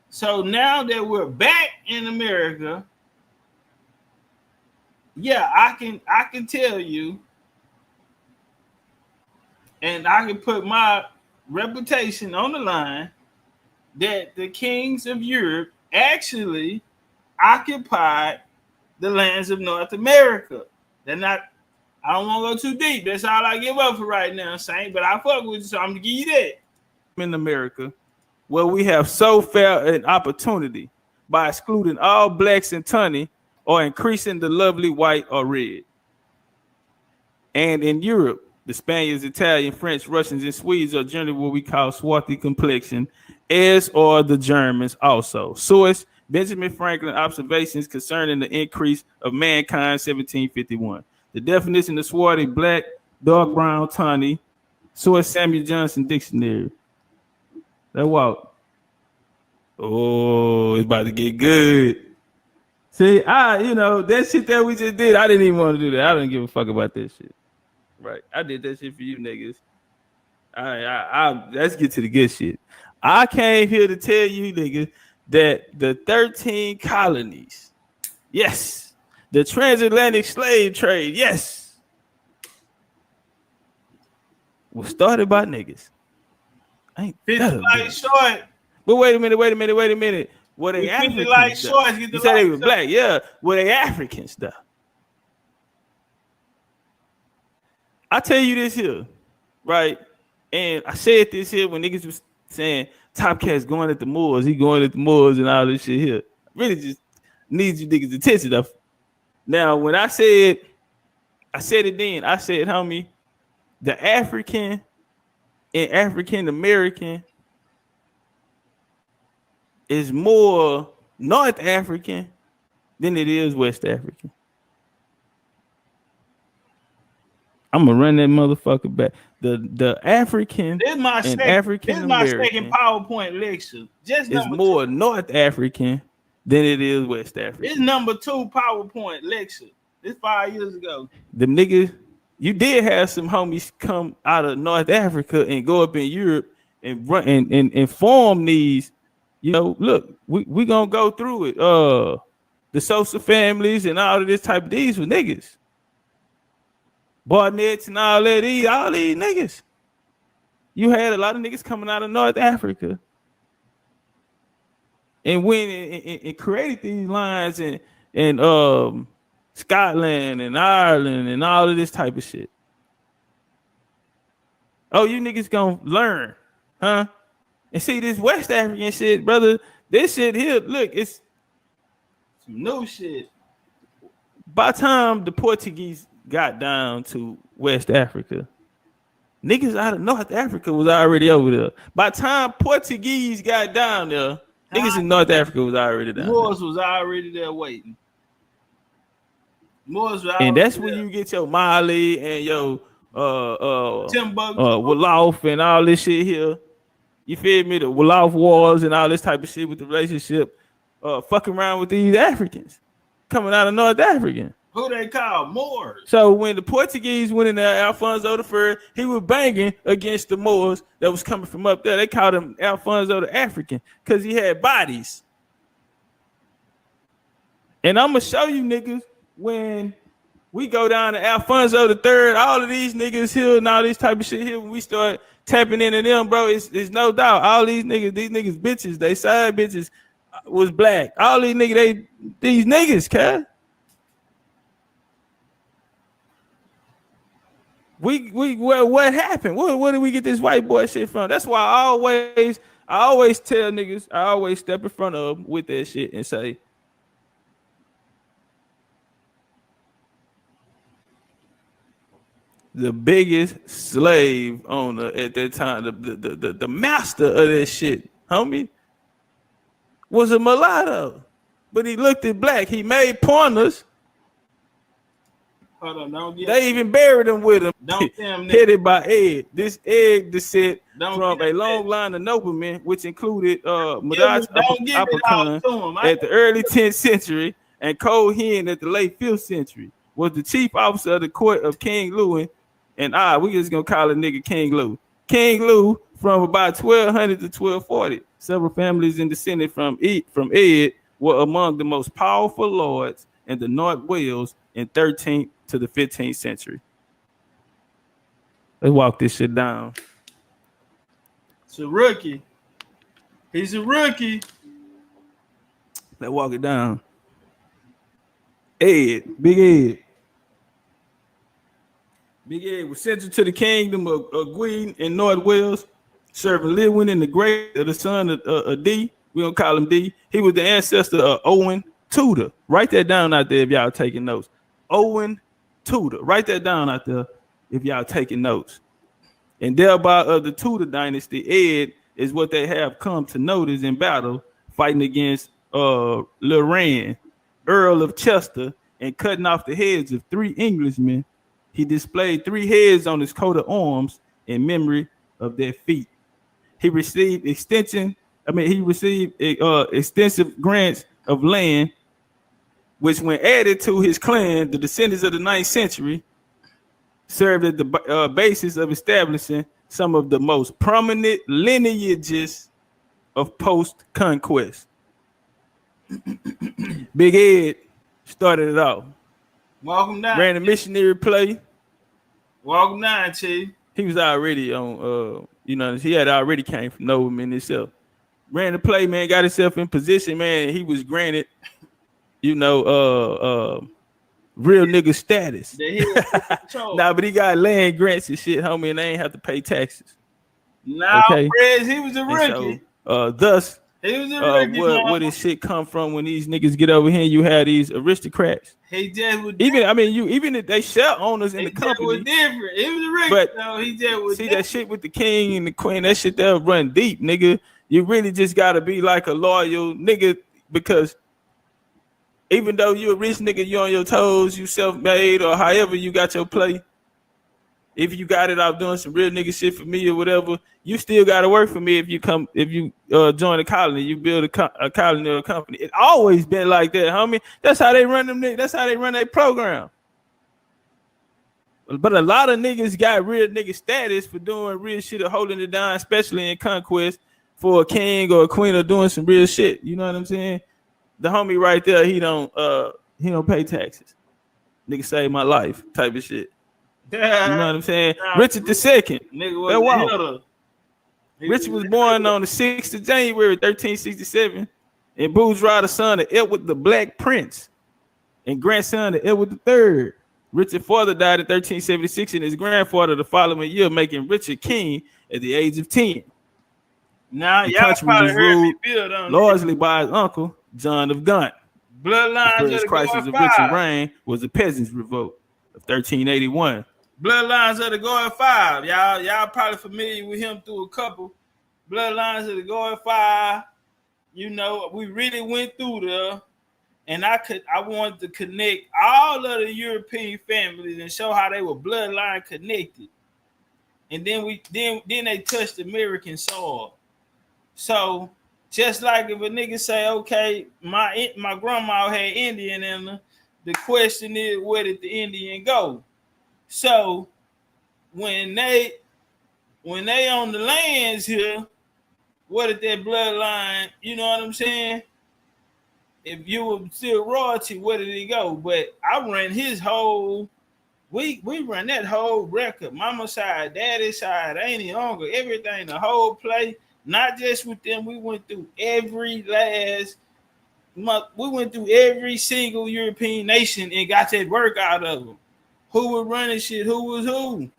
So now that we're back in America, yeah, I can tell you, and I can put my reputation on the line that the kings of Europe actually occupied the lands of North America. They're not. I don't want to go too deep. That's all I give up for right now, Saint. But I fuck with you, so I'm gonna give you that. In America, where we have so fair an opportunity by excluding all blacks and tawny or increasing the lovely white or red. And in Europe, the Spaniards, Italian, French, Russians, and Swedes are generally what we call swarthy complexion, as are the Germans also. Source, Benjamin Franklin observations concerning the increase of mankind, 1751. The definition of swarthy, black, dark brown, tawny. Source, Samuel Johnson Dictionary. That walk. Oh, it's about to get good. See, that shit that we just did, I didn't even want to do that. I didn't give a fuck about that shit. Right. I did that shit for you niggas. Let's get to the good shit. I came here to tell you niggas that the 13 colonies, yes, the transatlantic slave trade, yes, was started by niggas. Ain't 50 light short. But wait a minute. Were they Africans? Like shorts, you said they were black, yeah. Were they Africans though? I tell you this here, right? And I said this here when niggas was saying Topcatz going at the Moors, he going at the Moors and all this shit here. Really just needs you niggas' attention though. Now, when I said it then, I said, homie, the African and African American is more North African than it is West African. I'm gonna run that motherfucker back. The African and African American PowerPoint lecture is more North African than it is West African. It's number 2 PowerPoint lecture. It's 5 years ago. Them niggas, you did have some homies come out of North Africa and go up in Europe and run and form these. Look, we gonna go through it. The Sosa families and all of this type of these were niggas. Barnetts and all these niggas. You had a lot of niggas coming out of North Africa and went and created these lines in Scotland and Ireland and all of this type of shit. Oh, you niggas gonna learn, huh? And see this West African shit, brother. This shit here, look, it's some new shit. By the time the Portuguese got down to West Africa, niggas out of North Africa was already over there. By the time Portuguese got down there, niggas in North Africa was already down. Moors was already there waiting. And that's when you get your Mali and your Wolof and all this shit here. You feel me? The Wolof wars and all this type of shit with the relationship, fucking around with these Africans coming out of North Africa. Who they call Moors. So when the Portuguese went in there, Alfonso I, he was banging against the Moors that was coming from up there. They called him Alfonso the African because he had bodies. And I'm gonna show you niggas when we go down to Alfonso the Third, all of these niggas here and all this type of shit here. When we start tapping into them, bro, it's no doubt. All these niggas bitches, they side bitches was black. All these niggas, these niggas, cat. What happened? Where did we get this white boy shit from? That's why I always tell niggas, I always step in front of them with that shit and say, the biggest slave owner at that time, the master of that shit, homie, was a mulatto. But he looked at black. He made pointers. Hold on, don't get they even buried him with him. Don't them headed by Ed. This Ed descent from a long line of noblemen, which included Madaj Apakan at the early 10th century and Cohen at the late 5th century, was the chief officer of the court of King Louis. And we just gonna call a nigga King Lou. King Lou from about 1200 to 1240. Several families in descended from Ed were among the most powerful lords in the North Wales in 13th to the 15th century. Let's walk this shit down. It's a rookie. He's a rookie. Let's walk it down. Ed, Big Ed. Big Ed was central to the kingdom of Gwyn in North Wales, serving Lewin in the Great, the son of D. We don't call him D. He was the ancestor of Owen Tudor. Write that down out there if y'all taking notes. Owen Tudor. Write that down out there if y'all taking notes. And thereby of the Tudor dynasty, Ed is what they have come to notice in battle, fighting against Lorraine, Earl of Chester, and cutting off the heads of 3 Englishmen. He displayed 3 heads on his coat of arms in memory of their feat. He received extensive grants of land, which when added to his clan, the descendants of the 9th century, served as the basis of establishing some of the most prominent lineages of post-conquest. Big Ed started it off. Welcome down. Ran a missionary play. Welcome down, Chief. He was already on, he had already came from nobleman himself. Ran the play, man, got himself in position, man. He was granted, real nigga status. Nah, but he got land grants and shit, homie, and they ain't have to pay taxes. Nah, okay? Prez, he was a rookie. So, thus, he was a rookie. Where this shit come from when these niggas get over here? You have these aristocrats. He just was even if they share owners in the company, was different. He was a rookie, but though. He just was see that shit with the king and the queen. That shit they'll run deep, nigga. You really just gotta be like a loyal nigga, because even though you're a rich nigga, you on your toes, you self-made, or however you got your play. If you got it off doing some real nigga shit for me or whatever, you still gotta work for me. If you join a colony, you build a colony or a company. It always been like that, homie. That's how they run them niggas. That's how they run their program. But a lot of niggas got real nigga status for doing real shit or holding it down, especially in conquest for a king or a queen or doing some real shit. You know what I'm saying? The homie right there, he don't pay taxes. Nigga saved my life type of shit. You know what I'm saying? Richard II. Nigga Richard was born on the 6th of January, 1367, and bourgeois, the son of Edward the Black Prince and grandson of Edward III. Richard's father died in 1376, and his grandfather the following year, making Richard king at the age of 10. Now, the country was ruled largely by his uncle, John of Gaunt. Bloodlines the first crisis of Richard's reign was the Peasants' Revolt of 1381. Bloodlines of the Going Five. Y'all probably familiar with him through a couple. Bloodlines of the Going Five. We really went through there, and I wanted to connect all of the European families and show how they were bloodline connected. And then they touched American soil. So just like if a nigga say, okay, my grandma had Indian in her, the question is, where did the Indian go? So when they on the lands here, what did that bloodline, you know what I'm saying? if you were still royalty, where did he go? But I ran his whole. We run that whole record, mama side, daddy side, auntie, uncle, everything, the whole play. Not just with them, we went through every last month. We went through every single European nation and got that work out of them. Who was running shit? Who was who?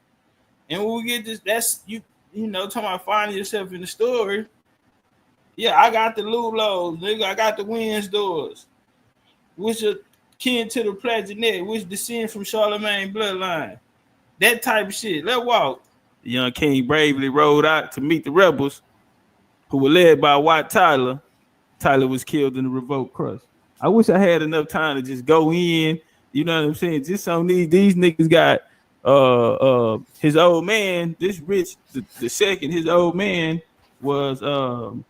And when we get this, that's you know, talking about finding yourself in the story. Yeah, I got the Lulos, nigga. I got the Windsors, which are kin to the Plantagenet, which descend from Charlemagne bloodline. That type of shit. Let's walk. The young king bravely rode out to meet the rebels, who were led by White Tyler. Tyler was killed in the revolt crush. I wish I had enough time to just go in. You know what I'm saying? Just on these niggas got his old man, this rich the second. His old man was Ed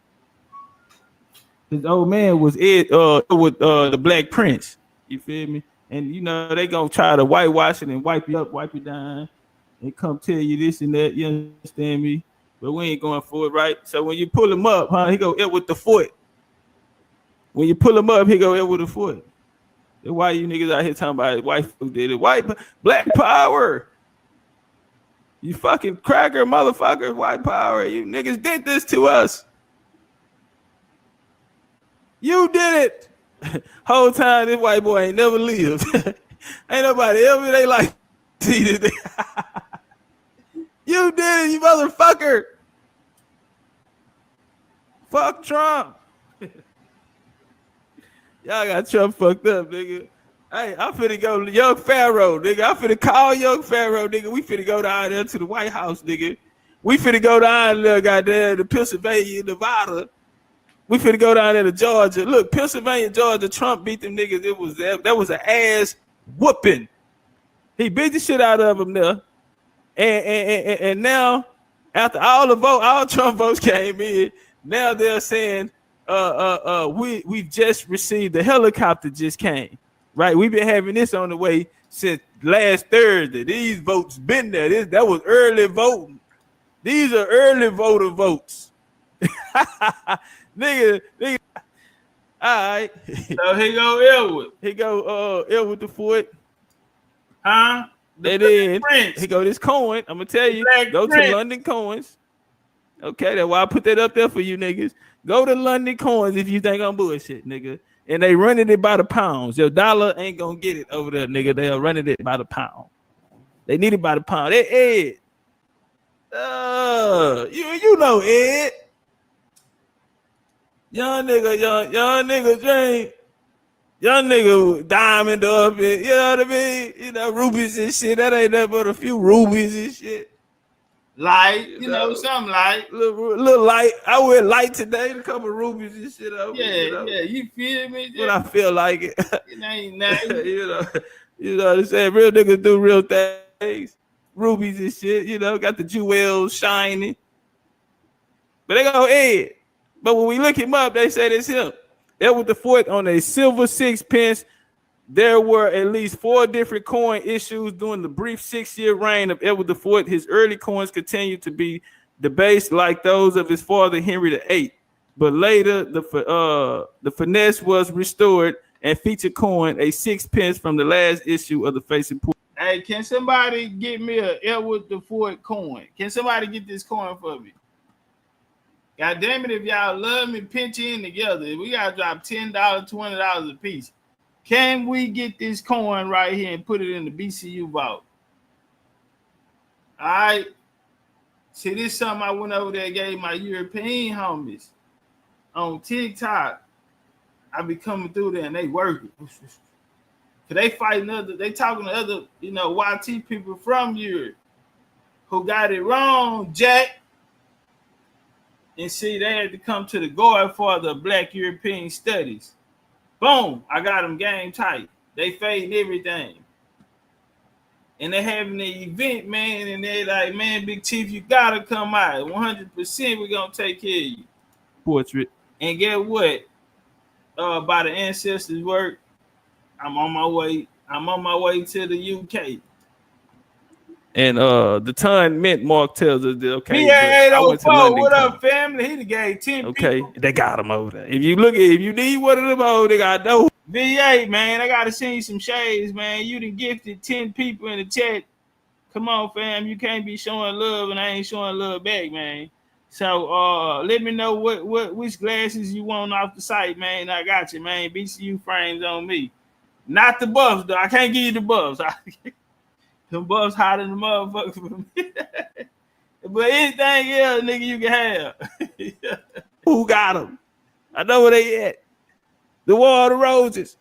with the Black Prince. You feel me? And you know they gonna try to whitewash it and wipe you up, wipe you down, and come tell you this and that. You understand me? But we ain't going for it, right? So when you pull him up, he go Ed with the foot. When you pull him up, he go Ed with the foot. Then why you niggas out here talking about white folk did it? White black power. You fucking cracker motherfuckers, white power. You niggas did this to us. You did it. Whole time this white boy ain't never lived. Ain't nobody ever they like see this. You did it, you motherfucker. Fuck Trump. Y'all got Trump fucked up, nigga. Hey, I'm finna go Young Pharaoh, nigga. I'm finna call Young Pharaoh, nigga. We finna go down there to the White House, nigga. We finna go down there, goddamn, to Pennsylvania, Nevada. We finna go down there to Georgia. Look, Pennsylvania, Georgia, Trump beat them niggas. That was an ass whooping. He beat the shit out of them there. And now, after all Trump votes came in, now they're saying we've just received, the helicopter just came. Right? We've been having this on the way since last Thursday. These votes been there. That was early voting. These are early voter votes. Nigga. All right. So he go Elwood. He go Elwood the foot. Huh? And then he go this coin. I'm gonna tell you, go to London Coins. Okay, that's why I put that up there for you niggas. Go to London Coins if you think I'm bullshit, nigga. And they running it by the pounds. Your dollar ain't gonna get it over there, nigga. They are running it by the pound. They need it by the pound. Hey, Ed. You know Ed. Young nigga James. Young nigga diamond up and you know what I mean? You know, rubies and shit. That ain't nothing but a few rubies and shit. Light, you know, something light. Little light. I wear light today, a couple of rubies and shit over. Yeah, you feel me? When I feel like it. It ain't nothing. you know what I'm saying? Real niggas do real things. Rubies and shit, you know, got the jewels shining. But they go Ed. But when we look him up, they say it's him. Edward the Fourth on a silver sixpence. There were at least 4 different coin issues during the brief 6-year reign of Edward the Fourth. His early coins continued to be debased like those of his father Henry VIII. But later, the finesse was restored and featured coin a 6 pence from the last issue of the Facing Poor. Hey, can somebody get me a Edward the Fourth coin? Can somebody get this coin for me? God damn it, if y'all love me, pinch in together. We gotta drop $10, $20 a piece. Can we get this coin right here and put it in the BCU vault? All right. See, this is something I went over there and gave my European homies on TikTok. I be coming through there and they working. Cause they fighting they talking to other, you know, YT people from Europe who got it wrong, Jack. And see, they had to come to the guard for the Black European Studies. Boom, I got them game tight. They fading everything. And they having the event, man, and they like, man, Big Chief, you gotta come out. 100% we're gonna take care of you. Portrait. And get what? By the ancestors' work, I'm on my way to the UK. And the ton mint Mark tells us that okay, but I went to 804, London. what up, family? He gave 10 okay, people. they got him over there. If you need one of them over, they got no. V8, man, I gotta send you some shades, man. You done gifted 10 people in the chat. Come on, fam. You can't be showing love and I ain't showing love back, man. So let me know which glasses you want off the site, man. I got you, man. BCU frames on me. Not the buffs, though. I can't give you the buffs. Them buffs hotter than the motherfuckers for me. But anything else, nigga, you can have. Who got them? I know where they at. The War of the Roses.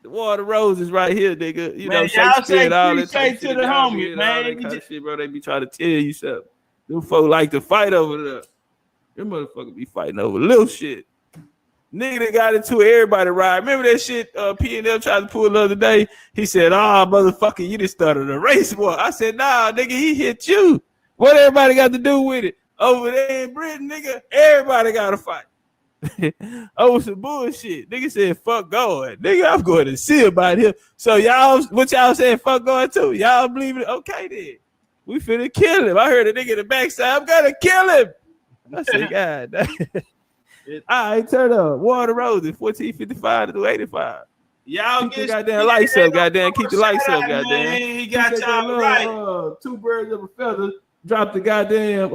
The War of the Roses right here, nigga. You know, Shakespeare and all that type to the homie, man. All that kind of shit, bro. They be trying to tell you something. Them folk like to fight over there. Them motherfuckers be fighting over little shit. Nigga that got into it, everybody ride. Remember that shit P&L tried to pull the other day? He said, motherfucker, you just started a race war. I said, nah, nigga, he hit you. What everybody got to do with it? Over there in Britain, nigga, everybody got to fight. Over some bullshit. Nigga said, fuck going. Nigga, I'm going to see about him. So y'all, what y'all saying, fuck going to? Y'all believe it? Okay, then. We finna kill him. I heard a nigga in the backside, I'm gonna kill him. I said, God. All right, turn up. War of the Roses, 1455 to 85. Y'all keep the goddamn lights up, goddamn. Keep the lights up, goddamn. He got y'all right. Two birds of a feather. Drop the goddamn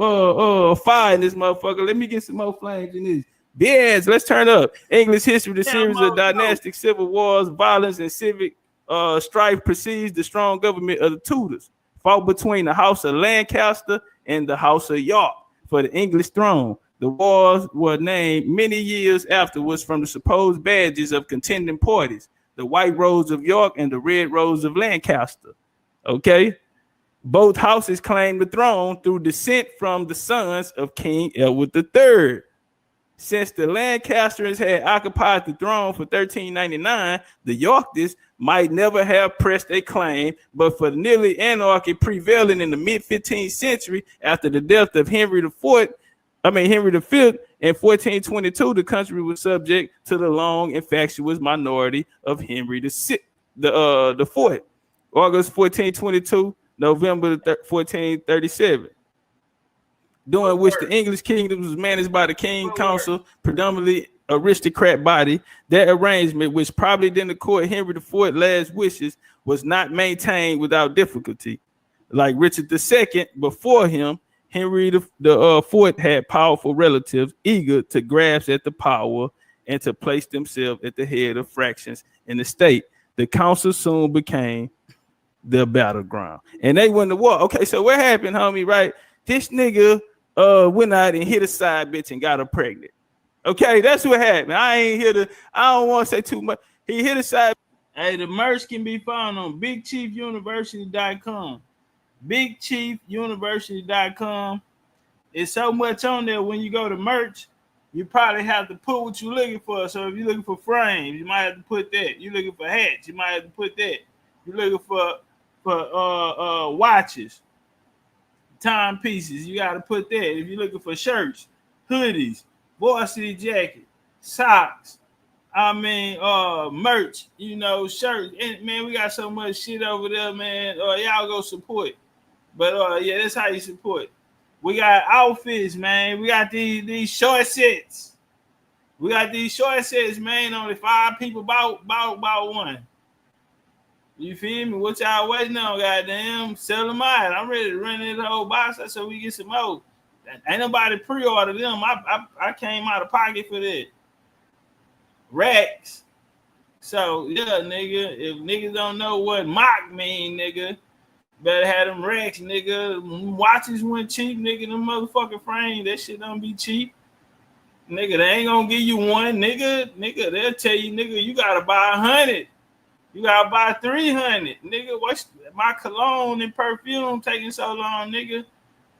fire in this motherfucker. Let me get some more flames in this. Yes, let's turn up. English history, the series of dynastic civil wars, violence, and civic strife precedes the strong government of the Tudors. Fought between the House of Lancaster and the House of York for the English throne. The wars were named many years afterwards from the supposed badges of contending parties, the White Rose of York and the Red Rose of Lancaster. Okay? Both houses claimed the throne through descent from the sons of King Edward III. Since the Lancasters had occupied the throne for 1399, the Yorkists might never have pressed a claim, but for nearly anarchy prevailing in the mid-15th century after the death of Henry V in 1422, the country was subject to the long infatuous minority of Henry the Fourth. August 1422, November 1437. During which the English kingdom was managed by the King Council, predominantly aristocrat body. That arrangement, which probably didn't accord Henry IV's last wishes, was not maintained without difficulty. Like Richard II before him, Henry the Fourth had powerful relatives eager to grasp at the power and to place themselves at the head of fractions in the state. The council soon became the battleground, and they won the war. Okay, so what happened, homie? Right, this nigga went out and hit a side bitch and got her pregnant. Okay, that's what happened. I don't want to say too much. He hit a side. Hey, the merch can be found on BigChiefUniversity.com. BigChiefUniversity.com. It's so much on there. When you go to merch, you probably have to put what you're looking for. So if you're looking for frames, you might have to put that. You're looking for hats, you might have to put that. You're looking for watches, timepieces, you got to put that. If you're looking for shirts, hoodies, varsity jacket, socks, merch, shirts. And man, we got so much shit over there, man. Y'all go support. But yeah, that's how you support. We got outfits, man. We got these short sets. We got these short sets, man. Only 5 people about one. You feel me? What y'all waiting on? Goddamn, sell them out. I'm ready to run this whole box so we get some more. Ain't nobody pre-order them. I came out of pocket for that. Racks. So yeah, nigga. If niggas don't know what mock mean, nigga, better have them racks, nigga. Watches went cheap, nigga. Them motherfucking frames, that shit don't be cheap. Nigga, they ain't gonna give you one, nigga. Nigga, they'll tell you, nigga, you gotta buy 100. You gotta buy 300, nigga. What's my cologne and perfume taking so long, nigga?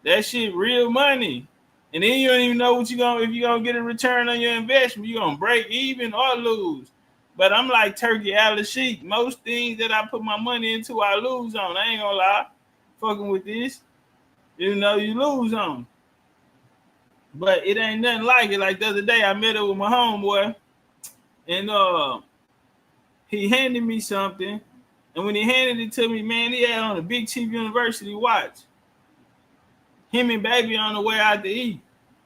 That shit real money. And then you don't even know if you're gonna get a return on your investment. You gonna break even or lose. But I'm like Turkey Alice Sheik. Most things that I put my money into, I lose on. I ain't gonna lie. Fucking with this, you lose on. But it ain't nothing like it. Like the other day, I met up with my homeboy, and he handed me something, And when he handed it to me, man, he had on a Big Chief University watch. Him and baby on the way out to eat.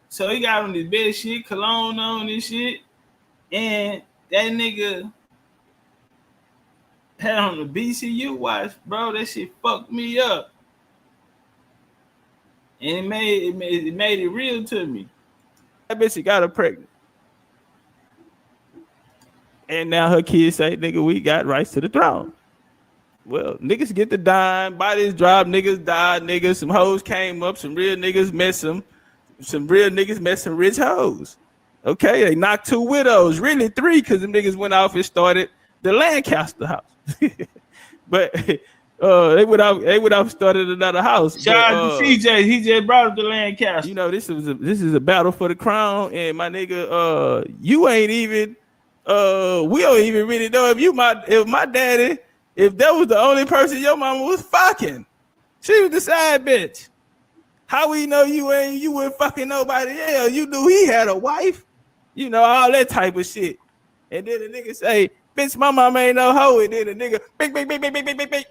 So he got on this bed shit, cologne on this shit. And that nigga had on the BCU watch, bro. That shit fucked me up. And it made it real to me. That bitch got her pregnant. And now her kids say, nigga, we got rights to the throne. Well, niggas get the dime, bodies drop, niggas died, niggas, some hoes came up, some real niggas met some real niggas met some rich hoes. Okay, they knocked 2 widows, really 3, because them niggas went off and started the Lancaster house. But they went out started another house. Shout out to CJ, he just brought up the Lancaster. You know, this is a battle for the crown, and my nigga, you ain't even we don't even really know if my daddy, if that was the only person your mama was fucking. She was the side bitch. How we know you wouldn't fucking nobody else? You knew he had a wife, you know, all that type of shit. And then the nigga say, bitch, my mama ain't no hoe. And then the nigga, bing.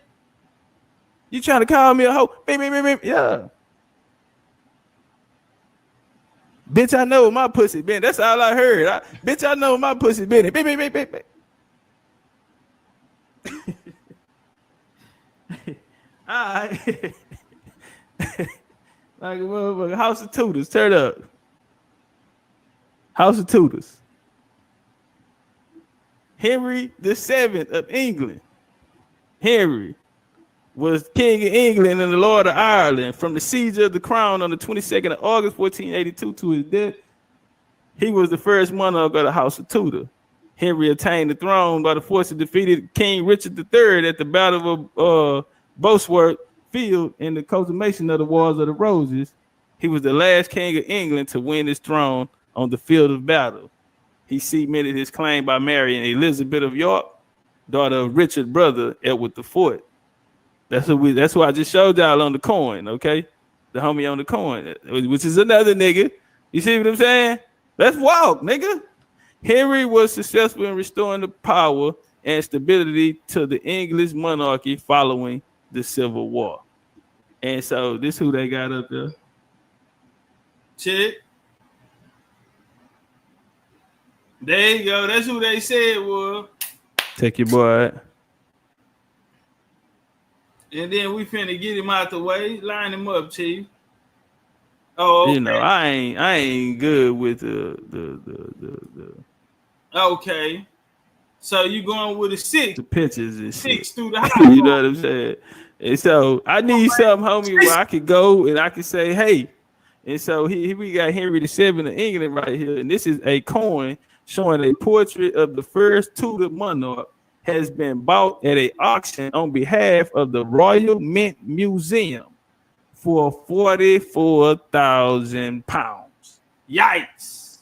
You trying to call me a hoe? Bing. Yeah. Bitch, I know my pussy been. That's all I heard. Bitch, I know my pussy been. Bing. All right. Like a motherfucker. House of Tudors. Turn up. House of Tudors. Henry VII of England. Henry was King of England and the Lord of Ireland from the siege of the crown on the 22nd of August, 1482 to his death. He was the first monarch of the House of Tudor. Henry attained the throne by the force of defeated King Richard III at the Battle of Bosworth Field in the consummation of the Wars of the Roses. He was the last king of England to win his throne on the field of battle. He cemented his claim by marrying Elizabeth of York, daughter of Richard's brother, Edward IV. That's who I just showed y'all on the coin, okay? The homie on the coin, which is another nigga. You see what I'm saying? Let's walk, nigga. Henry was successful in restoring the power and stability to the English monarchy following the Civil War. And so this who they got up there. Shit. There you go. That's who they said was. Take your boy. And then we finna get him out the way. Line him up, Chief. Oh, okay. You know, I ain't good with the. Okay. So you going with a 6. The pitches and 6 through the house. You know what I'm saying? And so I need something, homie, where I could go and I could say, hey. And so we got Henry VII of England right here. And this is a coin showing a portrait of the first Tudor monarch has been bought at an auction on behalf of the Royal Mint Museum for £44,000. Yikes.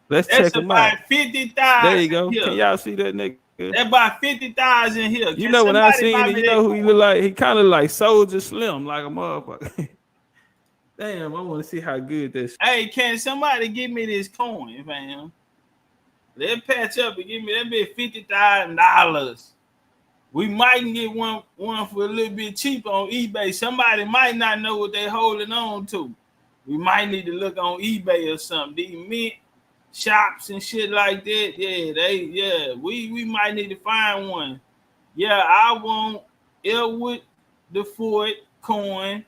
Let's check them out. 50,000. There you go. Here. Can y'all see that nigga? That's about 50,000 here. You know when I seen it, you know who he look like? He kind of like Soldier Slim, like a motherfucker. Damn, I want to see how good this. Hey, can somebody give me this coin, fam? Let's patch up and give me that bit $50,000. We might get one for a little bit cheap on eBay. Somebody might not know what they're holding on to. We might need to look on eBay or something. These mint shops and shit like that. We might need to find one. Yeah, I want Elwood the Fort coin,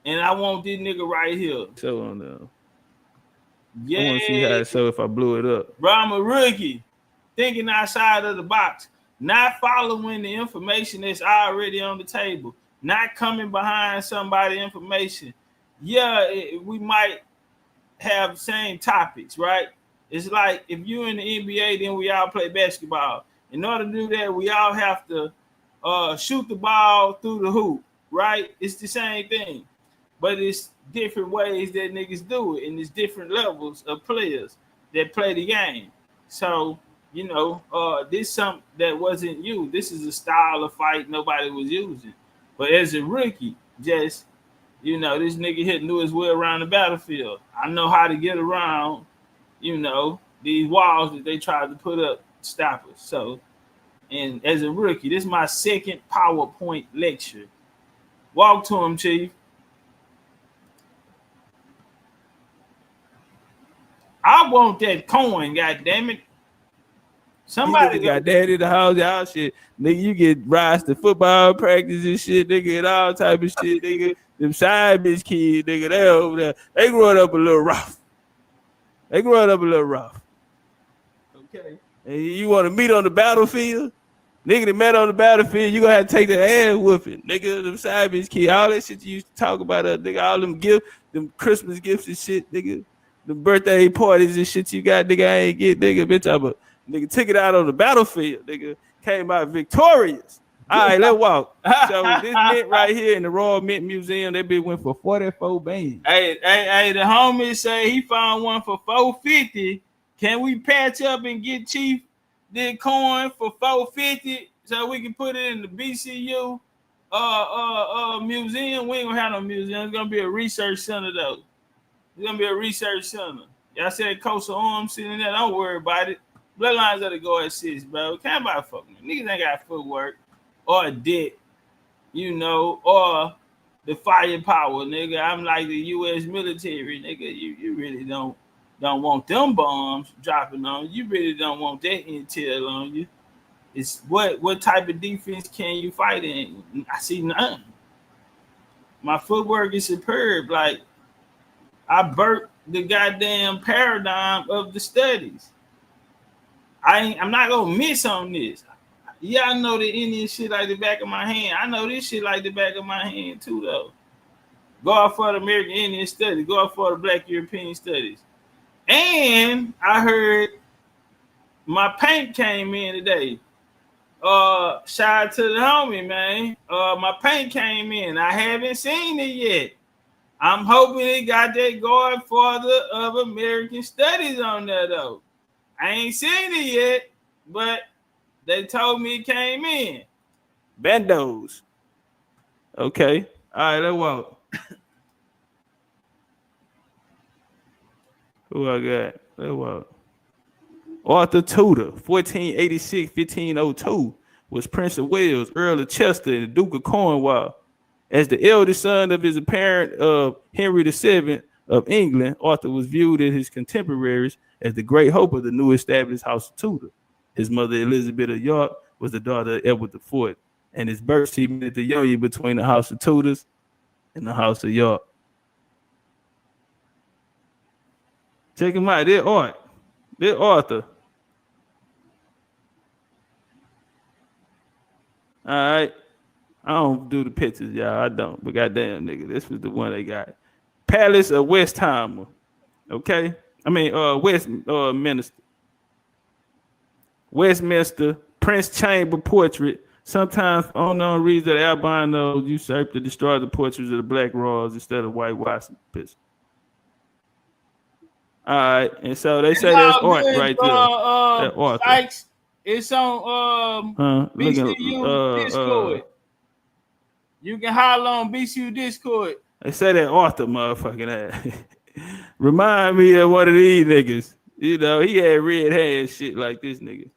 and I want this nigga right here. So on the. Yeah. I want to see how it show if I blew it up. Bro, I'm a rookie. Thinking outside of the box. Not following the information that's already on the table. Not coming behind somebody's information. Yeah, we might have the same topics, right? It's like if you're in the NBA, then we all play basketball. In order to do that, we all have to shoot the ball through the hoop, right? It's the same thing. But it's different ways that niggas do it, and it's different levels of players that play the game. So, you know, this something that wasn't you. This is a style of fight nobody was using. But as a rookie, just, you know, this nigga here knew his way around the battlefield. I know how to get around, you know, these walls that they tried to put up stoppers. So, And as a rookie, this is my second PowerPoint lecture. Walk to him, Chief. I want that coin, goddammit. Somebody got that in the house, y'all shit. Nigga, you get rides to football practice and shit, nigga, and all type of shit, nigga. Them side bitch kids, nigga, they over there. They growing up a little rough. Okay. And you want to meet on the battlefield? Nigga that met on the battlefield, you gonna have to take the ass whooping. Nigga, them side bitch kids, all that shit you used to talk about, nigga, all them gifts, them Christmas gifts and shit, nigga. The birthday parties and shit you got, nigga, I ain't get, nigga, bitch, I'm a nigga took it out on the battlefield, nigga, came out victorious. All right, let's walk. So this mint right here in the Royal Mint Museum, that bitch went for 44 bands. Hey, the homie say he found one for $450. Can we patch up and get Chief the coin for $450 so we can put it in the BCU museum? We ain't gonna have no museum. It's gonna be a research center though. It's gonna be a research center. Y'all said coastal arms sitting there. Don't worry about it. Bloodlines of the go at 6, bro. Can't buy fucking niggas ain't got footwork or a dick, you know, or the firepower, nigga. I'm like the U.S. military, nigga. You really don't want them bombs dropping on you. You really don't want that intel on you. It's what type of defense can you fight in? I see none. My footwork is superb. Like I burnt the goddamn paradigm of the studies. I'm not gonna miss on this. Yeah, I know the Indian shit like the back of my hand. I know this shit like the back of my hand too, though. Go out for the American Indian studies. Go out for the Black European studies. And I heard my paint came in today. Shout out to the homie, man. My paint came in. I haven't seen it yet. I'm hoping it got that Godfather of American Studies on there, though. I ain't seen it yet, but they told me it came in. Bandos. Okay. All right, let's walk. Who I got? Let's walk. Arthur Tudor, 1486-1502, was Prince of Wales, Earl of Chester, and the Duke of Cornwall. As the eldest son of his apparent Henry VII of England, Arthur was viewed as his contemporaries as the great hope of the new established House of Tudor. His mother, Elizabeth of York, was the daughter of Edward IV, and his birth cemented the union between the House of Tudors and the House of York. Check him out. They're Arthur. All right. I don't do the pictures, y'all. I don't. But goddamn, nigga, this was the one they got. Palace of Westheimer. Okay? I mean, Westminster Prince Chamber portrait. Sometimes, for unknown reason, the albinos usurped to destroy the portraits of the black royals instead of whitewashing the picture. All right, and so they say there's art right there. Sykes, it's on BCU Discord. You can holler on BCU Discord. They say that Arthur motherfucking ass. Remind me of one of these niggas. You know, he had red hair and shit like this nigga.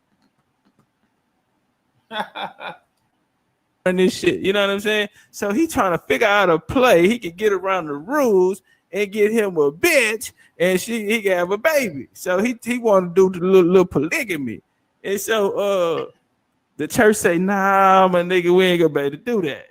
And this shit, you know what I'm saying? So he trying to figure out a play he can get around the rules and get him a bitch, and he can have a baby. So he want to do the little polygamy. And so the church say, nah, my nigga, we ain't gonna be able to do that.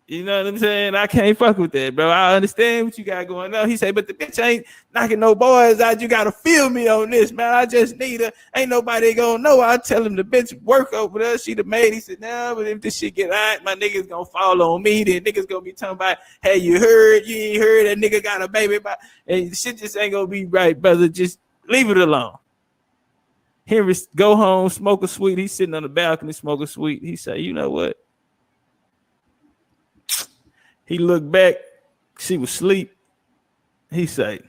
You know what I'm saying? I can't fuck with that, bro. I understand what you got going on. He said, but the bitch ain't knocking no boys out. You gotta feel me on this, man. I just need her. Ain't nobody gonna know. I tell him the bitch work over there. She the maid. He said, nah, but if this shit get hot, my niggas gonna fall on me. Then niggas gonna be talking about, hey, you heard? You ain't heard? That nigga got a baby. And shit just ain't gonna be right, brother. Just leave it alone. Henry go home, smoke a sweet. He's sitting on the balcony, smoke a sweet. He say, you know what? He looked back, she was asleep. He say,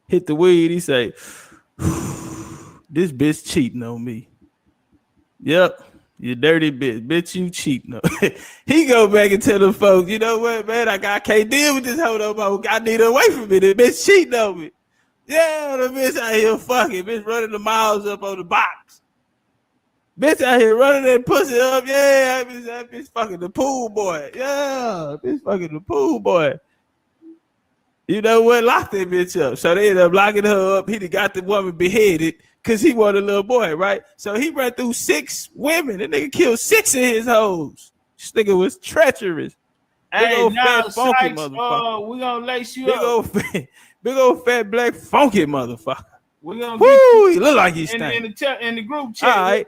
hit the weed. He say, this bitch cheating on me. Yep, you dirty bitch. Bitch, you cheating on me. He go back and tell the folks, you know what, man, I can't deal with this hoe no more. I need her away from me. The bitch cheating on me. Yeah, the bitch out here fucking. Bitch running the miles up on the box. Bitch out here running that pussy up. Yeah, that bitch fucking the pool boy. Yeah, bitch fucking the pool boy. You know what? Locked that bitch up. So they ended up locking her up. He got the woman beheaded because he wanted a little boy, right? So he ran through 6 women. The nigga killed 6 of his hoes. This nigga was treacherous. Hey, old now, fat, funky Sykes, motherfucker. We gonna lace you up. Big old fat black funky motherfucker. We gonna he look like he's in the group chat. All right.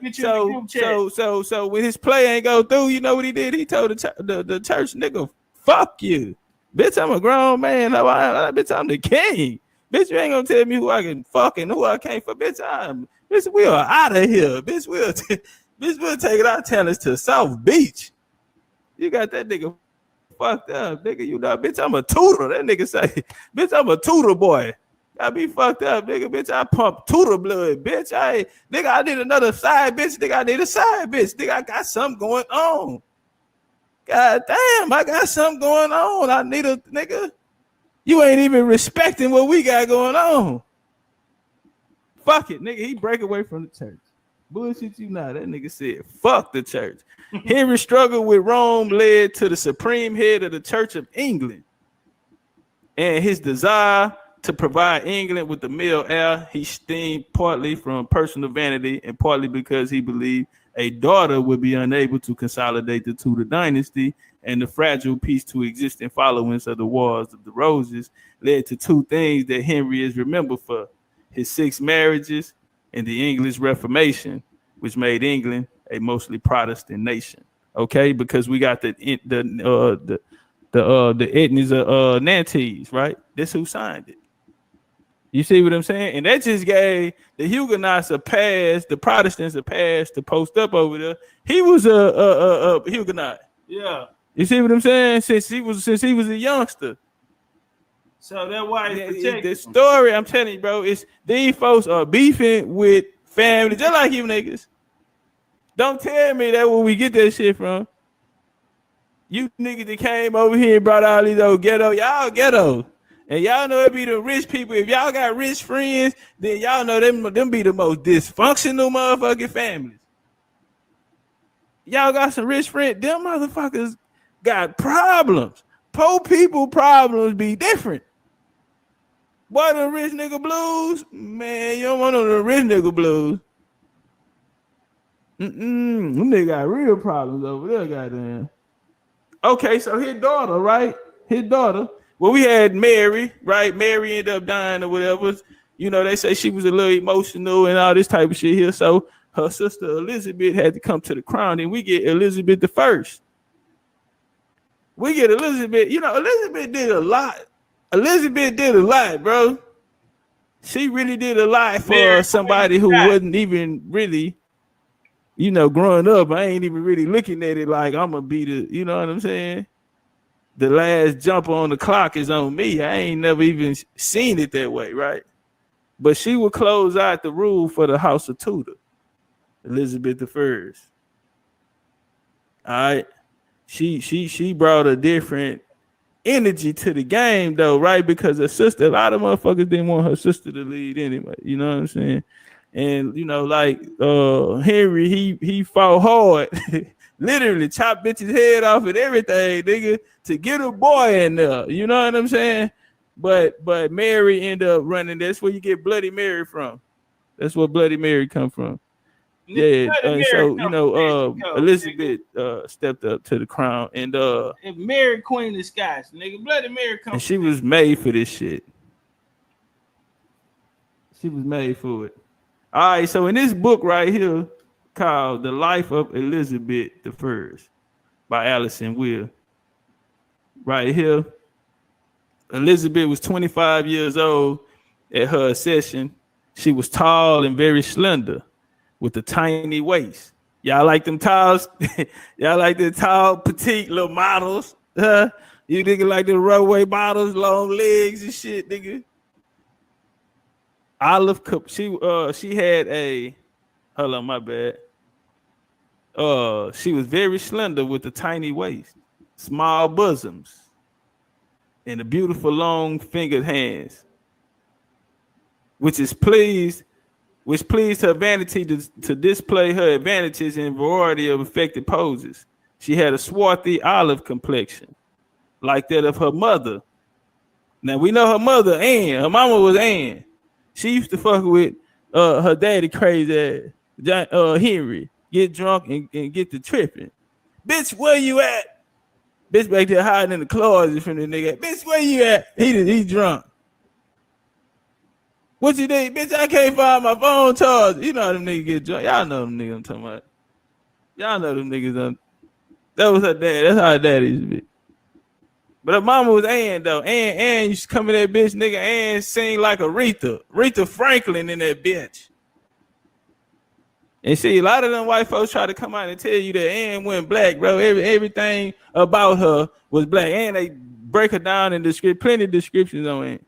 So when his play ain't go through, you know what he did? He told the church nigga, "Fuck you, bitch. I'm a grown man. Bitch, I'm the king. Bitch, you ain't gonna tell me who I can fuck and who I can't fuck. Bitch, we are out of here. Bitch, we'll take our talents to South Beach. You got that nigga fucked up, nigga. You know, bitch, I'm a tutor. That nigga say, bitch, I'm a tutor boy. I be fucked up, nigga. Bitch, I pump tutor blood, bitch. I need another side, bitch. Nigga, I need a side, bitch. Nigga, I got something going on. God damn, I got something going on. I need a nigga. You ain't even respecting what we got going on. Fuck it, nigga. He break away from the church. Bullshit you not. That nigga said, fuck the church. Henry's struggle with Rome led to the supreme head of the Church of England. And his desire to provide England with the male heir, he stemmed partly from personal vanity and partly because he believed a daughter would be unable to consolidate the Tudor dynasty, and the fragile peace to existing followings of the Wars of the Roses led to 2 things that Henry is remembered for: his 6 marriages and the English Reformation, which made England a mostly Protestant nation. Okay, because we got the Etnies of Nantes, right? This who signed it. You see what I'm saying? And that just gave the Huguenots a pass, the Protestants a pass to post up over there. He was a Huguenot. Yeah. You see what I'm saying? Since he was a youngster. So that's why the story I'm telling you, bro, is these folks are beefing with family, just like you niggas. Don't tell me that where we get that shit from. You niggas that came over here and brought all these old y'all ghetto. And y'all know it be the rich people. If y'all got rich friends, then y'all know them be the most dysfunctional motherfucking families. Y'all got some rich friends. Them motherfuckers got problems. Poor people problems be different. Boy, the rich nigga blues, man, you don't want no the rich nigga blues. Them nigga got real problems over there, goddamn. Okay, so his daughter, right? Well, we had Mary, right? Mary ended up dying or whatever. You know, they say she was a little emotional and all this type of shit here. So her sister Elizabeth had to come to the crown, and we get Elizabeth the First. We get Elizabeth. You know, Elizabeth did a lot, bro. She really did a lot for somebody who wasn't even really, you know, growing up. I ain't even really looking at it like I'm gonna be the, you know what I'm saying? The last jumper on the clock is on me. I ain't never even seen it that way, right? But she would close out the rule for the House of Tudor, Elizabeth the First. All right, she brought a different energy to the game, though, right? Because her sister, a lot of motherfuckers didn't want her sister to lead anyway. You know what I'm saying? And you know, like Henry, he fought hard. Literally chop bitches head off and everything, nigga, to get a boy in there. You know what I'm saying? But Mary ended up running. That's where you get Bloody Mary from. That's where Bloody Mary come from. Yeah. So you know, Elizabeth stepped up to the crown, and Mary Queen of Scots, nigga. Bloody Mary come. And she was made for this shit. She was made for it. All right. So in this book right here, called The Life of Elizabeth I by Alison Will. Right here, Elizabeth was 25 years old at her accession. She was tall and very slender with a tiny waist. Y'all like them tall, y'all like the tall, petite little models. You nigga like the runway models, long legs and shit, nigga. Olive cup. She had a, hold on, my bad. She was very slender with a tiny waist, small bosoms, and a beautiful long fingered hands, which is pleased which pleased her vanity to display her advantages in a variety of effective poses. She had a swarthy olive complexion, like that of her mother. Now we know her mother, Ann. Her mama was Ann. She used to fuck with her daddy crazy ass, Henry. Get drunk and get to tripping. Bitch, where you at? Bitch back there hiding in the closet from the nigga. Bitch, where you at? He drunk. What you think? Bitch, I can't find my phone charger. You know how them niggas get drunk. Y'all know them niggas I'm talking about. Y'all know them niggas. That was her dad. That's how her dad used to be. But her mama was Ann, though. Ann used to come in that bitch, nigga. Ann sing like Aretha Franklin in that bitch. And see, a lot of them white folks try to come out and tell you that Ann went black, bro. Everything about her was black. And they break her down in plenty of descriptions on Ann.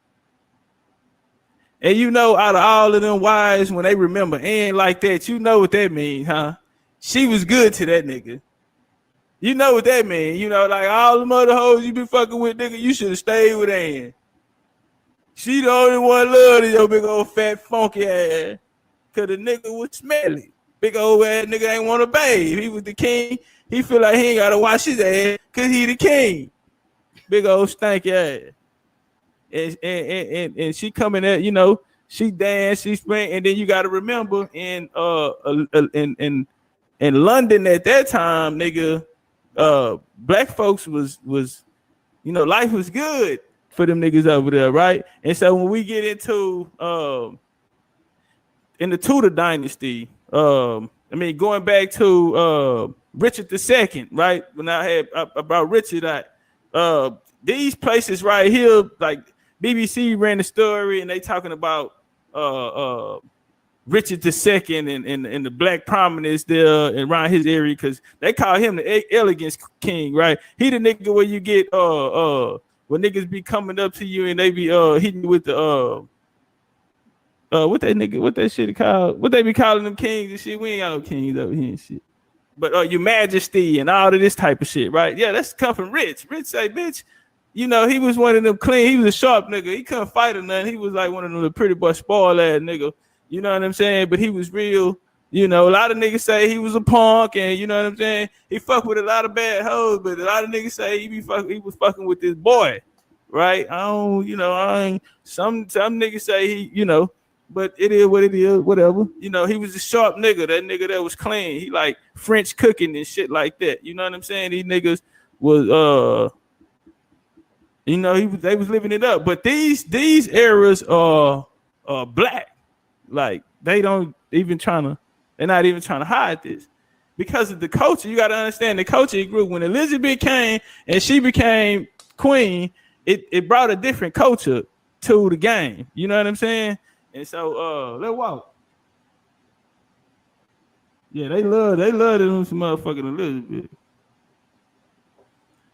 And you know, out of all of them wives, when they remember Ann like that, you know what that means, huh? She was good to that nigga. You know what that means. You know, like all the mother hoes you been fucking with, nigga, you should have stayed with Ann. She the only one loved your big old fat funky ass. Cause the nigga was smelly. Big old ass nigga ain't want to bathe. He was the king. He feel like he ain't gotta wash his ass cause he the king. Big old stanky ass. And she coming at, you know, she dance, she spring, and then you gotta remember in London at that time, nigga, black folks was you know, life was good for them niggas over there, right? And so when we get into in the Tudor dynasty, I mean, going back to Richard II, right? When I had about Richard, these places right here, like BBC ran the story, and they talking about Richard II and the black prominence there around his area, because they call him the elegance king, right? He the nigga where you get when niggas be coming up to you and they be hitting you with the what that shit called? What they be calling them kings and shit? We ain't got no kings over here and shit. But your majesty and all of this type of shit, right? Yeah, that's come from Rich. Rich say, bitch, you know, he was one of them clean. He was a sharp nigga. He couldn't fight or nothing. He was like one of them pretty boy spoiled ass nigga. You know what I'm saying? But he was real. You know, a lot of niggas say he was a punk, and you know what I'm saying? He fucked with a lot of bad hoes, but a lot of niggas say he was fucking with this boy, right? Some niggas say he, you know, but it is what it is, whatever. You know, he was a sharp nigga, that nigga that was clean. He like French cooking and shit like that. You know what I'm saying? These niggas was you know, they was living it up. But these eras are black. Like they're not even trying to hide this. Because of the culture, you gotta understand the culture it grew. When Elizabeth came and she became queen, it brought a different culture to the game. You know what I'm saying? And so let's walk. Yeah, they love them some motherfucking Elizabeth.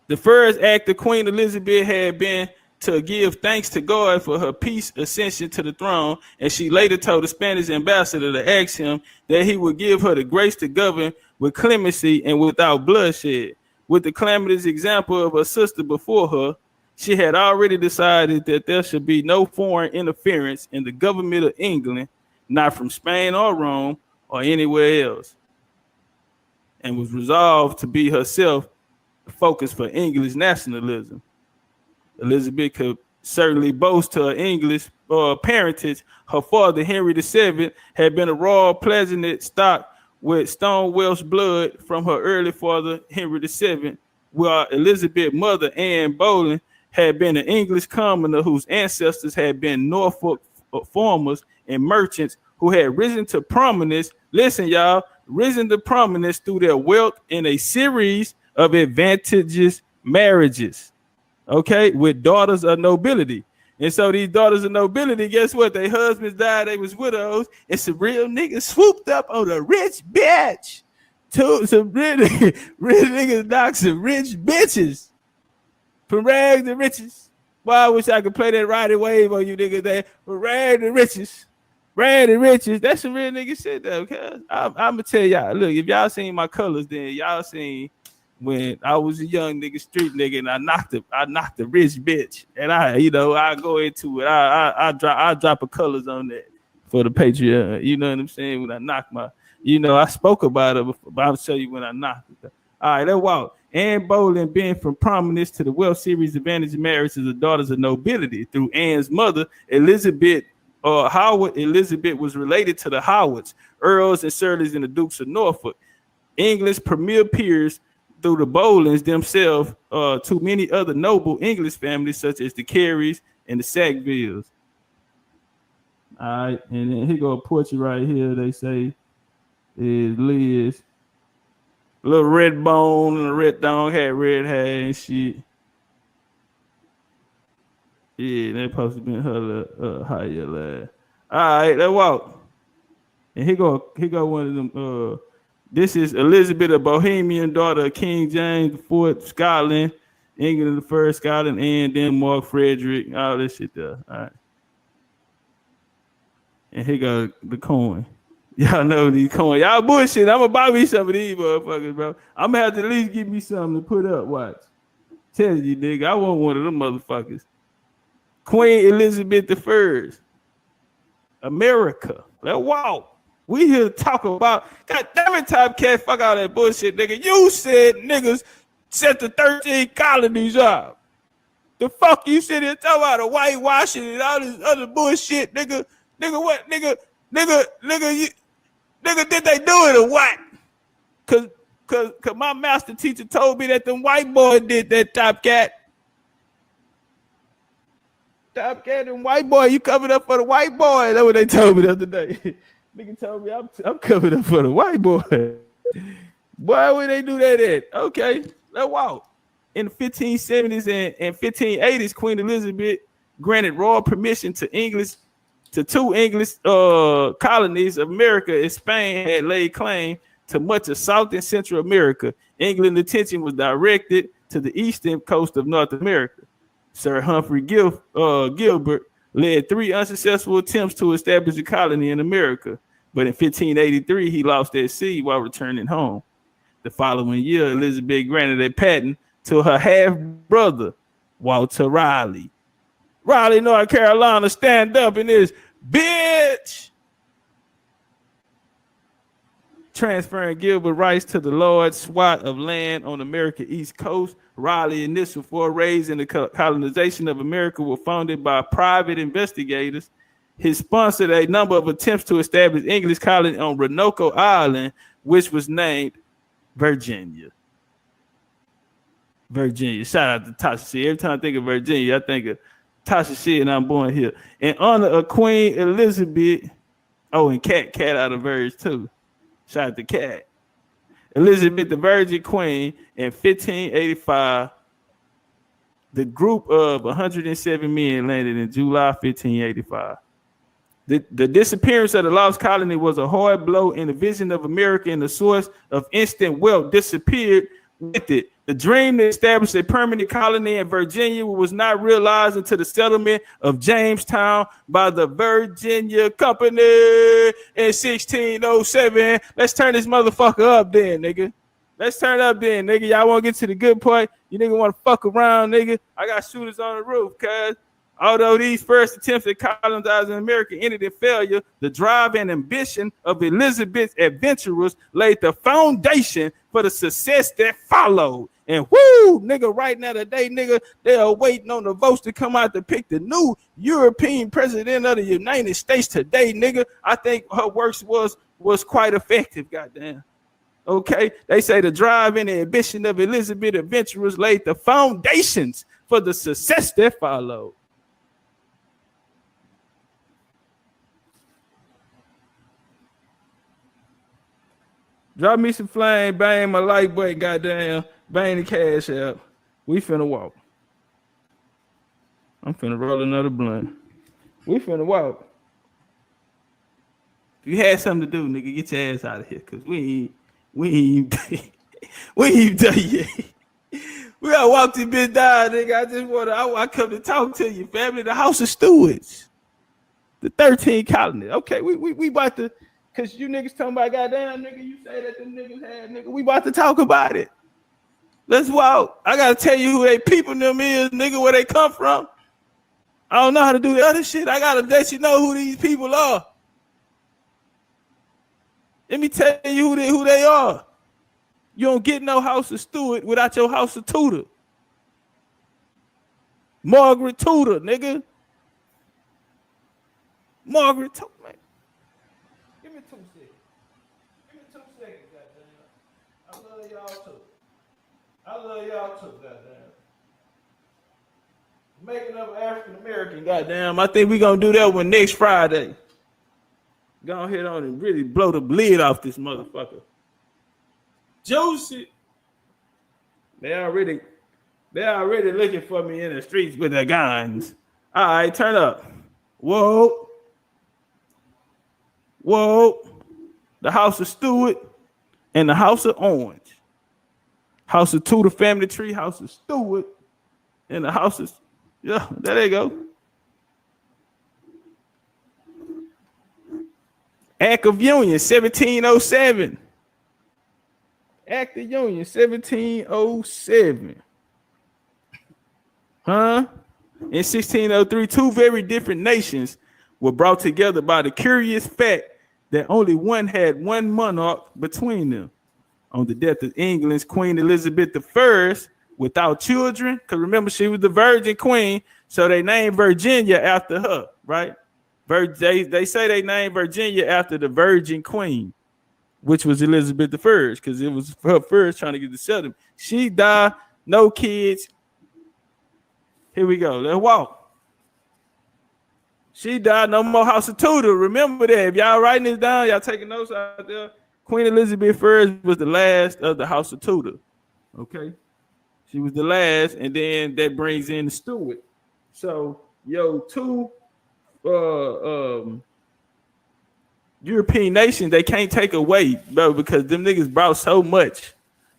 The first act of Queen Elizabeth had been to give thanks to God for her peace ascension to the throne, and she later told the Spanish ambassador to ask him that he would give her the grace to govern with clemency and without bloodshed. With the calamitous example of her sister before her, she had already decided that there should be no foreign interference in the government of England, not from Spain or Rome or anywhere else, and was resolved to be herself the focus for English nationalism. Elizabeth could certainly boast her English parentage. Her father, Henry VII, had been a royal Pleasant stock with stone Welsh blood from her early father, Henry VII, while Elizabeth's mother, Anne Boleyn, had been an English commoner whose ancestors had been Norfolk farmers and merchants who had risen to prominence. Listen, y'all, risen to prominence through their wealth in a series of advantageous marriages, okay, with daughters of nobility. And so these daughters of nobility, guess what? Their husbands died, they was widows, and some real niggas swooped up on a rich bitch. Some real niggas knocked some rich bitches. From rags to riches. Boy, I wish I could play that riding wave on you niggas there. From rags to riches. Rags to riches. That's some real nigga shit though. Cause I'm gonna tell y'all, look, if y'all seen my colors, then y'all seen when I was a young nigga, street nigga, and I knocked a rich bitch. And I go into it. I drop a colors on that for the Patreon. You know what I'm saying? When I knock my, I spoke about it before, but I'll show you when I knock it. All right, let's walk. Anne Boleyn, being from prominence to the Wealth Series advantage marriage to the daughters of nobility through Anne's mother, Elizabeth Howard. Elizabeth was related to the Howards, Earls and Surleys, and the Dukes of Norfolk. English premier peers through the Boleyns themselves to many other noble English families such as the Careys and the Sackvilles. All right, and then here go a portrait right here. They say is Liz. A little red bone and a red dog, had red hair and shit. Yeah, that supposed to be her higher lad. All right, let's walk. And here go one of them. This is Elizabeth, a Bohemian, daughter of King James IV, Scotland, England the first, Scotland, and Denmark, Frederick, all this shit there. All right. And here go the coin. Y'all know these coins. Y'all bullshit. I'm gonna buy me some of these motherfuckers, bro. I'm gonna have to at least give me something to put up. Watch. Tell you, nigga, I want one of them motherfuckers. Queen Elizabeth I. America. Wow. We here to talk about, God damn it, Topcatz, fuck all that bullshit, nigga. You said niggas set the 13 colonies up. The fuck you sit here talking about the whitewashing and all this other bullshit, nigga. Nigga, what? Nigga, did they do it or what? Cause my master teacher told me that them white boys did that, Topcatz. Topcatz and white boy, you covered up for the white boy. That's what they told me the other day. Nigga told me I'm covered up for the white boy. Why would they do that at? Okay, let's walk. In the 1570s and 1580s, Queen Elizabeth granted royal permission to two English colonies of America, and Spain had laid claim to much of South and Central America. England's attention was directed to the eastern coast of North America. Sir Humphrey Gilbert led 3 unsuccessful attempts to establish a colony in America, but in 1583 he lost at sea while returning home. The following year, Elizabeth granted a patent to her half-brother, Walter Raleigh. Raleigh, North Carolina, stand up in this bitch. Transferring Gilbert rights to the large swath of land on America's East Coast. Raleigh's initial forays in the colonization of America were funded by private investigators. He sponsored a number of attempts to establish English colony on Roanoke Island, which was named Virginia. Virginia. Shout out to Tasha C. Every time I think of Virginia, I think of Tasha C. and I'm born here. In honor of Queen Elizabeth. Oh, and Cat out of Verge too. Shout out to Cat. Elizabeth, the Virgin Queen, in 1585. The group of 107 men landed in July 1585. The disappearance of the lost colony was a hard blow, and the vision of America and the source of instant wealth disappeared with it. The dream to establish a permanent colony in Virginia was not realized until the settlement of Jamestown by the Virginia Company in 1607. Let's turn this motherfucker up then, nigga. Let's turn it up then, nigga. Y'all want to get to the good part? You nigga want to fuck around, nigga? I got shooters on the roof, cuz. Although these first attempts at colonizing America ended in failure, the drive and ambition of Elizabeth's adventurers laid the foundation for the success that followed. And whoo, nigga, right now today, nigga, they are waiting on the votes to come out to pick the new European president of the United States today, nigga. I think her works was quite effective, goddamn. Okay, they say the drive and the ambition of Elizabeth adventurers laid the foundations for the success that followed. Drop me some flame, bang my light button, goddamn, bang the cash out. We finna walk. I'm finna roll another blunt. We finna walk. If you had something to do, nigga, get your ass out of here, cause we ain't done yet. We gotta walk this bitch down, nigga. I come to talk to you, family. The House of Stewards, the 13 colonies. Okay, we about to. Cause you niggas talking about goddamn nigga, you say that them niggas had nigga. We about to talk about it. Let's walk. I gotta tell you who they people them is, nigga, where they come from. I don't know how to do the other shit. I gotta let you know who these people are. Let me tell you who they are. You don't get no House of Stewart without your House of Tudor. Margaret Tudor, nigga. Margaret Tudor, man. Give me 2 seconds. Give me 2 seconds, goddamn. I love y'all too. I love y'all too, goddamn. Making up African American, goddamn. I think we gonna do that one next Friday. Go ahead on and really blow the lid off this motherfucker. Juicy. They already looking for me in the streets with their guns. All right, turn up. Whoa. The House of Stewart and the House of Orange. House of Tudor family tree, House of Stewart, and the House of, yeah, there they go. Act of Union, 1707. Act of Union, 1707. Huh? In 1603, 2 very different nations were brought together by the curious fact that only one had one monarch between them. On the death of England's Queen Elizabeth I, without children, because remember, she was the Virgin Queen, so they named Virginia after her, right? They say they named Virginia after the Virgin Queen, which was Elizabeth I, because it was her first trying to get the settlement. She died, no kids. Here we go. Let's walk. She died, no more House of Tudor. Remember that. If y'all writing this down, y'all taking notes out there. Queen Elizabeth I was the last of the House of Tudor. Okay. She was the last, and then that brings in the Stuart. So, 2 European nations, they can't take away, bro, because them niggas brought so much.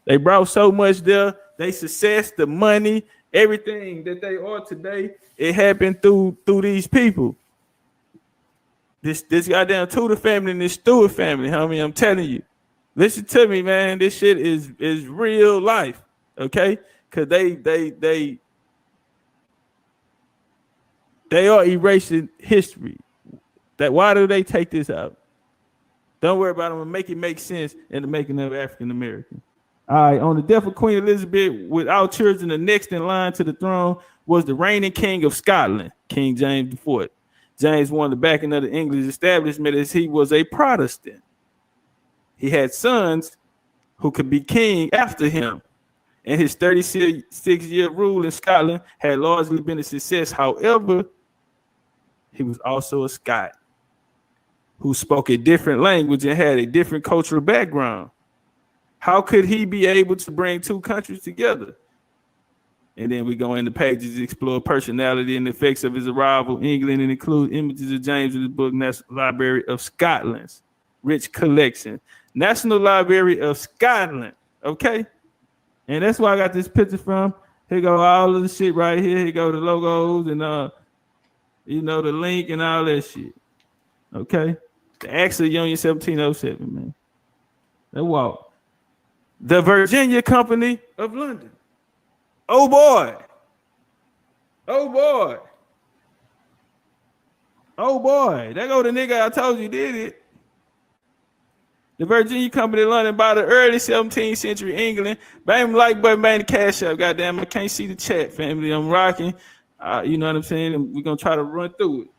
They brought so much there. They success, the money, everything that they are today, it happened through these people. This goddamn Tudor family and this Stewart family, homie, I'm telling you. Listen to me, man. This shit is real life, okay? Because they are erasing history. That why do they take this out? Don't worry about them. Make it make sense in the making of African American. All right, on the death of Queen Elizabeth, without children, the next in line to the throne was the reigning king of Scotland, King James IV. James won the backing of the English establishment as he was a Protestant. He had sons who could be king after him, and his 36-year rule in Scotland had largely been a success. However, he was also a Scot who spoke a different language and had a different cultural background. How could he be able to bring 2 countries together? And then we go into pages to explore personality and effects of his arrival in England and include images of James in the book National Library of Scotland's rich collection. National Library of Scotland, okay? And that's where I got this picture from. Here go all of the shit right here. Here go the logos and the link and all that shit. Okay? The Acts of Union 1707, man. That walk. The Virginia Company of London. Oh boy. Oh boy. Oh boy. There go the nigga I told you did it. The Virginia Company of London by the early 17th century England. Bang like button, bang the cash up. Goddamn, I can't see the chat, family. I'm rocking. You know what I'm saying? We're gonna try to run through it.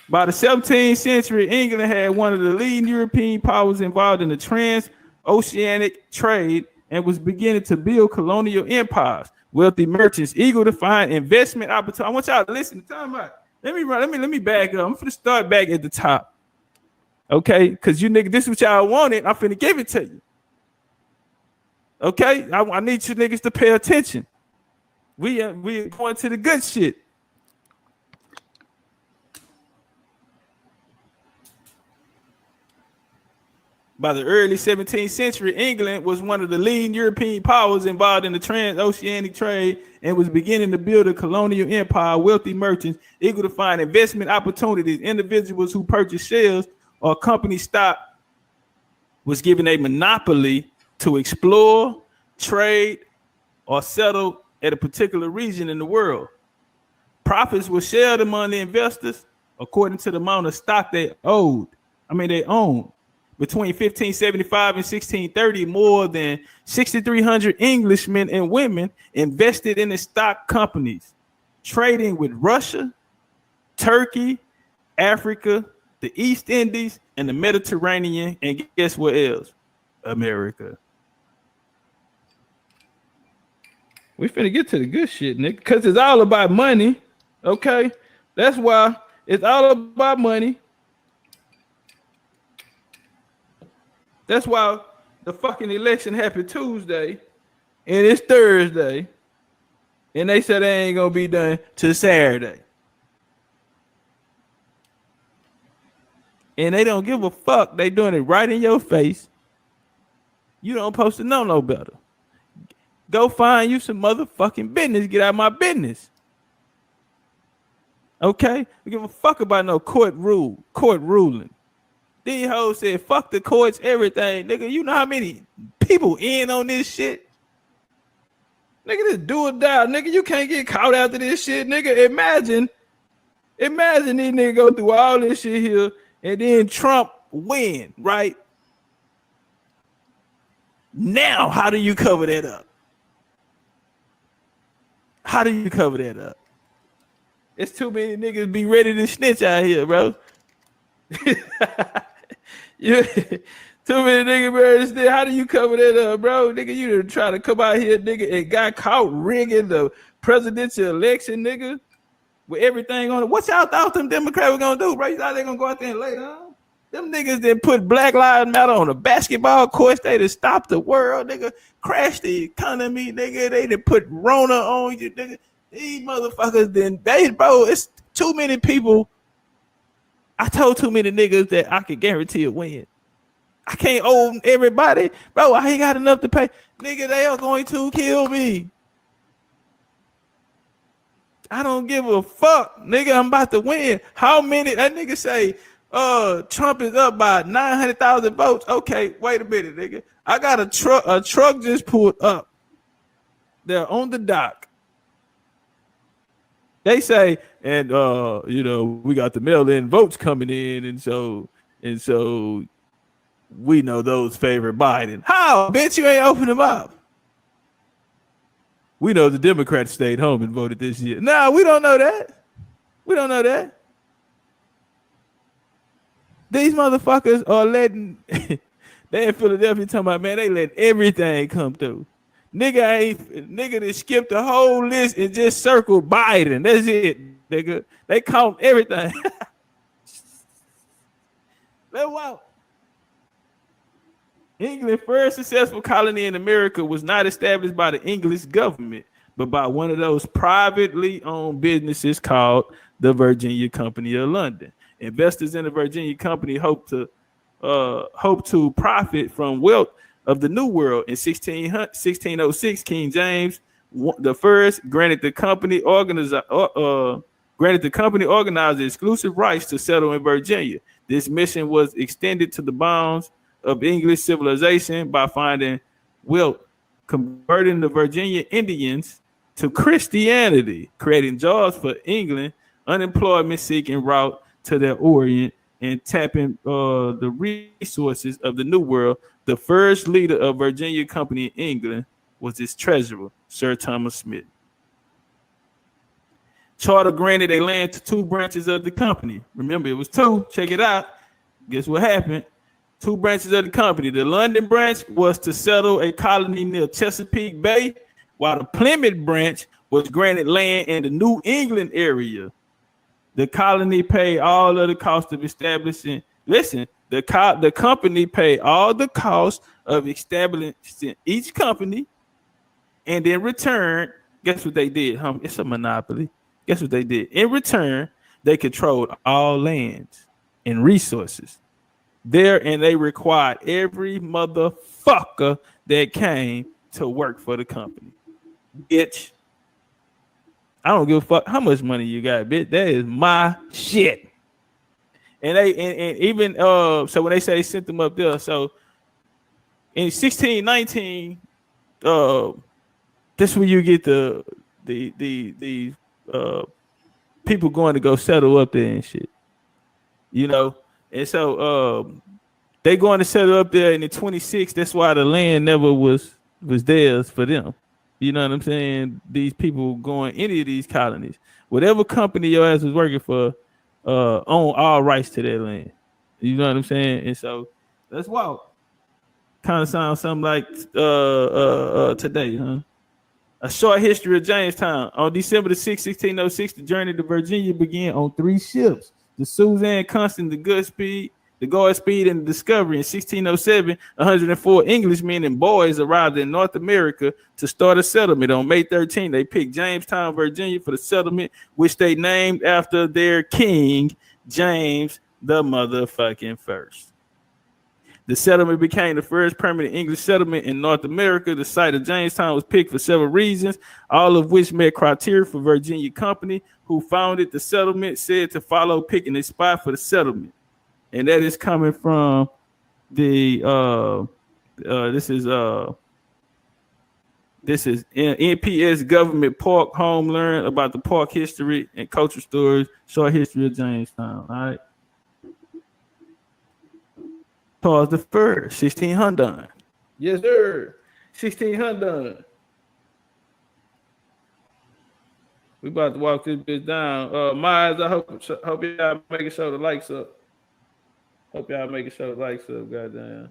By the 17th century, England had one of the leading European powers involved in the trans-oceanic trade and was beginning to build colonial empires. Wealthy merchants eager to find investment opportunities. I want y'all to listen to time out. Let me back up. I'm finna start back at the top. Okay, because you niggas, this is what y'all wanted. I'm finna give it to you. Okay, I need you niggas to pay attention. We going to the good shit. By the early 17th century, England was one of the leading European powers involved in the transoceanic trade and was beginning to build a colonial empire. Wealthy merchants eager to find investment opportunities, individuals who purchased shares or company stock was given a monopoly to explore, trade, or settle at a particular region in the world. Profits were shared among the investors according to the amount of stock they owed. They owned between 1575 and 1630, more than 6,300 Englishmen and women invested in the stock companies, trading with Russia, Turkey, Africa, the East Indies, and the Mediterranean. And guess what else? America. We finna get to the good shit, nigga, because it's all about money. Okay? That's why it's all about money. That's why the fucking election happened Tuesday and it's Thursday. And they said they ain't gonna be done till Saturday. And they don't give a fuck. They doing it right in your face. You don't supposed to know no better. Go find you some motherfucking business. Get out of my business. Okay? We give a fuck about no court ruling. These hoes said, fuck the courts, everything. Nigga, you know how many people in on this shit? Nigga, this do or die. Nigga, you can't get caught after this shit. Nigga, imagine these niggas go through all this shit here and then Trump win, right? Now, how do you cover that up? How do you cover that up? It's too many niggas be ready to snitch out here, bro. Too many niggas be ready to snitch. How do you cover that up, bro? Nigga, you done try to come out here, nigga, and got caught rigging the presidential election, nigga, with everything on it. What y'all thought them Democrats were gonna do, bro? You thought they gonna go out there and lay down? Them niggas that put Black Lives Matter on a basketball court, they to stop the world, nigga, crash the economy, nigga. They done put Rona on you, nigga. These motherfuckers bro, it's too many people. I told too many niggas that I could guarantee a win. I can't owe everybody, bro. I ain't got enough to pay. Nigga, they are going to kill me. I don't give a fuck, nigga. I'm about to win. How many? That nigga say, Trump is up by 900,000 votes. Okay, wait a minute, nigga. I got a truck just pulled up. They're on the dock. They say, and we got the mail-in votes coming in, and so we know those favor Biden. How? Bitch, you ain't open them up. We know the Democrats stayed home and voted this year. No, we don't know that. We don't know that. These motherfuckers are letting they in Philadelphia talking about, man, they let everything come through. Nigga they skipped the whole list and just circled Biden. That's it, nigga. They count everything. Let's walk. England's first successful colony in America was not established by the English government, but by one of those privately owned businesses called the Virginia Company of London. Investors in the Virginia Company hope to profit from wealth of the New World. In 1606, King James the First granted the company organized exclusive rights to settle in Virginia. This mission was extended to the bounds of English civilization by finding wealth, converting the Virginia Indians to Christianity, creating jobs for England, unemployment seeking route to their Orient, and tapping the resources of the New World. The first leader of Virginia Company in England was its treasurer, Sir Thomas Smith. Charter granted a land to two branches of the company. Remember, it was two. Check it out. Guess what happened? Two branches of the company. The London branch was to settle a colony near Chesapeake Bay, while the Plymouth branch was granted land in the New England area. The colony paid all of the cost of establishing. Listen, the company paid all the cost of establishing each company, and in return, guess what they did? It's a monopoly. Guess what they did? In return, they controlled all lands and resources there, and they required every motherfucker that came to work for the company. Bitch, I don't give a fuck how much money you got, bitch. That is my shit. And even so when they say they sent them up there, so in 1619, this is where you get the people going to go settle up there and shit, and And so they going to set it up there in the 26. That's why the land never was theirs for them. You know what I'm saying? These people going any of these colonies, whatever company your ass was working for, own all rights to that land. You know what I'm saying? And so let's walk. Kind of sounds something like today, huh? A short history of Jamestown. On December the 6th, 1606, the journey to Virginia began on 3 ships: the Suzanne, Constant, the Goodspeed, the Godspeed, and the Discovery. In 1607, 104 Englishmen and boys arrived in North America to start a settlement. On May 13, they picked Jamestown, Virginia for the settlement, which they named after their king, James the motherfucking first. The settlement became the first permanent English settlement in North America. The site of Jamestown was picked for several reasons, all of which met criteria for Virginia Company, who founded the settlement, said to follow picking a spot for the settlement. And that is coming from the this is NPS Government Park Home. Learn about the park history and cultural stories. Short history of Jamestown. All right. Charles the First, 1600. Yes, sir. 1600. We about to walk this bitch down. Miles, I hope y'all making sure the likes up. Goddamn.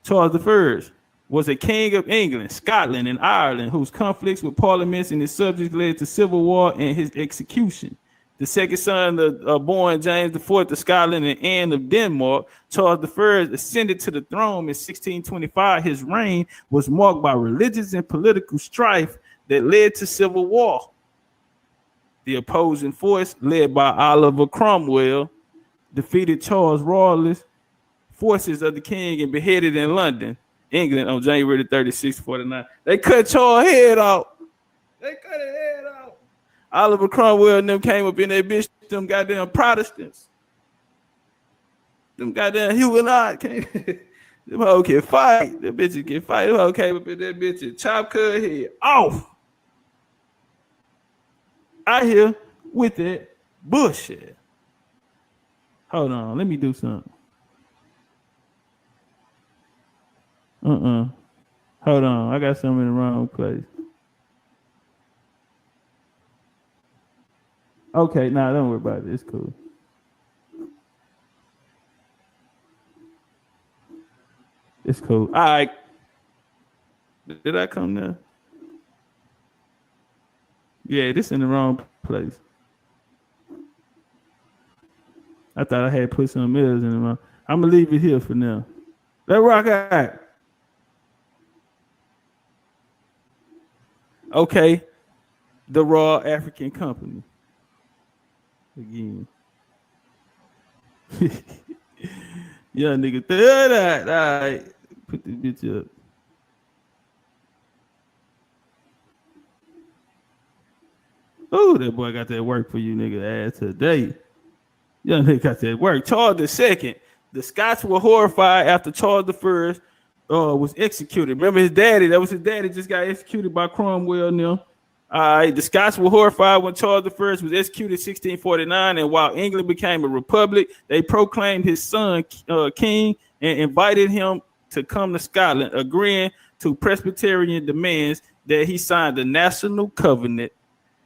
Charles the First was a king of England, Scotland, and Ireland, whose conflicts with parliaments and his subjects led to civil war and his execution. The second son of born James IV of Scotland and Anne of Denmark, Charles I ascended to the throne in 1625. His reign was marked by religious and political strife that led to civil war. The opposing force, led by Oliver Cromwell, defeated Charles' royalist forces of the king and beheaded in London, England, on January 30, 1649. They cut Charles' head off. Oliver Cromwell and them came up in that bitch, them goddamn Protestants. Them goddamn Huguenot came. Them hoes can fight. Them bitches can fight. Them hoes came up in that bitch and chop cut head off. I here with that bullshit. Hold on, let me do something. Hold on, I got something in the wrong place. Okay, nah, don't worry about it. It's cool. It's cool. All right. Did I come there? Yeah, this in the wrong place. I thought I had put some else in the wrong. I'm gonna leave it here for now. Let rock out. Okay. The Raw African Company. Again. Young nigga, that. All right. Put this bitch up. Oh, that boy got that work for you, nigga, ass today. Young nigga got that work. Charles II. The Scots were horrified after Charles I was executed. Remember his daddy? That was his daddy. Just got executed by Cromwell now. The Scots were horrified when Charles I was executed in 1649, and while England became a republic, they proclaimed his son king and invited him to come to Scotland, agreeing to Presbyterian demands that he signed the National Covenant.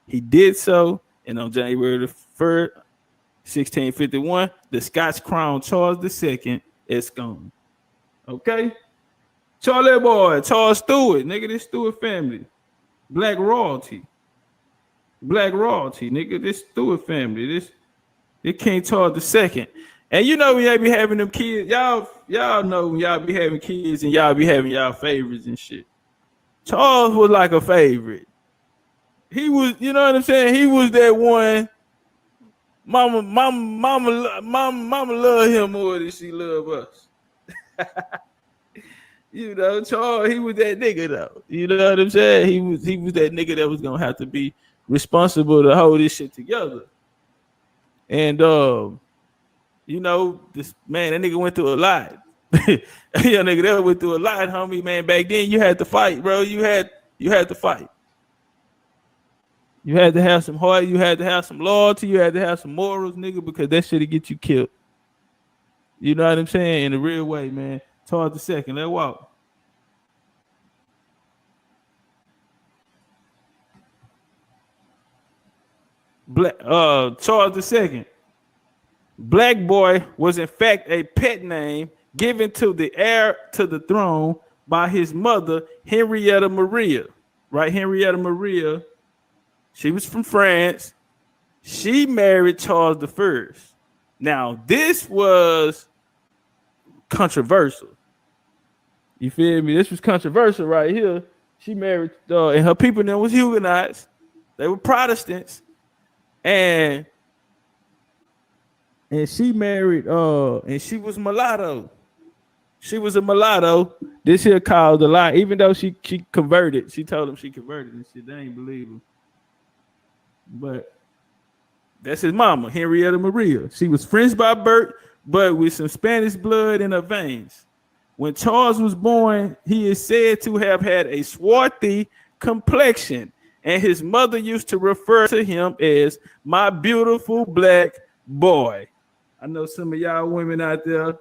He did so, and on January the 1st, 1651, the Scots crowned Charles II as scone. Okay? Charlie boy, Charles Stewart, nigga, this Stewart family. Black royalty, nigga. This Stewart family, this King Charles II. And you know when y'all be having them kids, y'all know when y'all be having kids and y'all be having y'all favorites and shit. Charles was like a favorite. He was, you know what I'm saying? He was that one. Mama love him more than she love us. You know, Charles, he was that nigga though. You know what I'm saying? He was that nigga that was gonna have to be responsible to hold this shit together. And you know, this man, that nigga went through a lot. Yeah, nigga, that went through a lot, homie. Man, back then you had to fight, bro. You had to fight. You had to have some heart. You had to have some loyalty. You had to have some morals, nigga, because that shit'll get you killed. You know what I'm saying? In a real way, man. Charles the second. Let's walk. Charles the second. Black Boy was in fact a pet name given to the heir to the throne by his mother, Henrietta Maria. Right? Henrietta Maria. She was from France. She married Charles I. Now, this was controversial. You feel me? This was controversial right here. She married, and her people then was Huguenots. They were Protestants. And she married, and she was mulatto. She was a mulatto. This here caused a lot. Even though she converted, she told him she converted and shit. They ain't believe him. But that's his mama, Henrietta Maria. She was French by birth, but with some Spanish blood in her veins. When Charles was born, he is said to have had a swarthy complexion, and his mother used to refer to him as my beautiful black boy. I know some of y'all women out there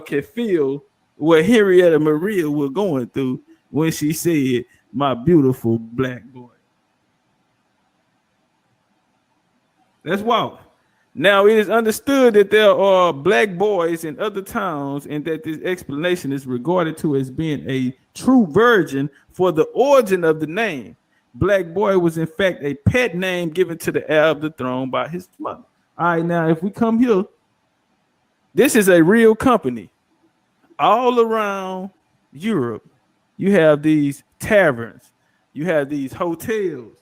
can feel what Henrietta Maria was going through when she said my beautiful black boy. Let's walk. Now, it is understood that there are black boys in other towns and that this explanation is regarded to as being a true virgin for the origin of the name. Black Boy was in fact a pet name given to the heir of the throne by his mother. All right, now if we come here, this is a real company. All around Europe, you have these taverns, you have these hotels,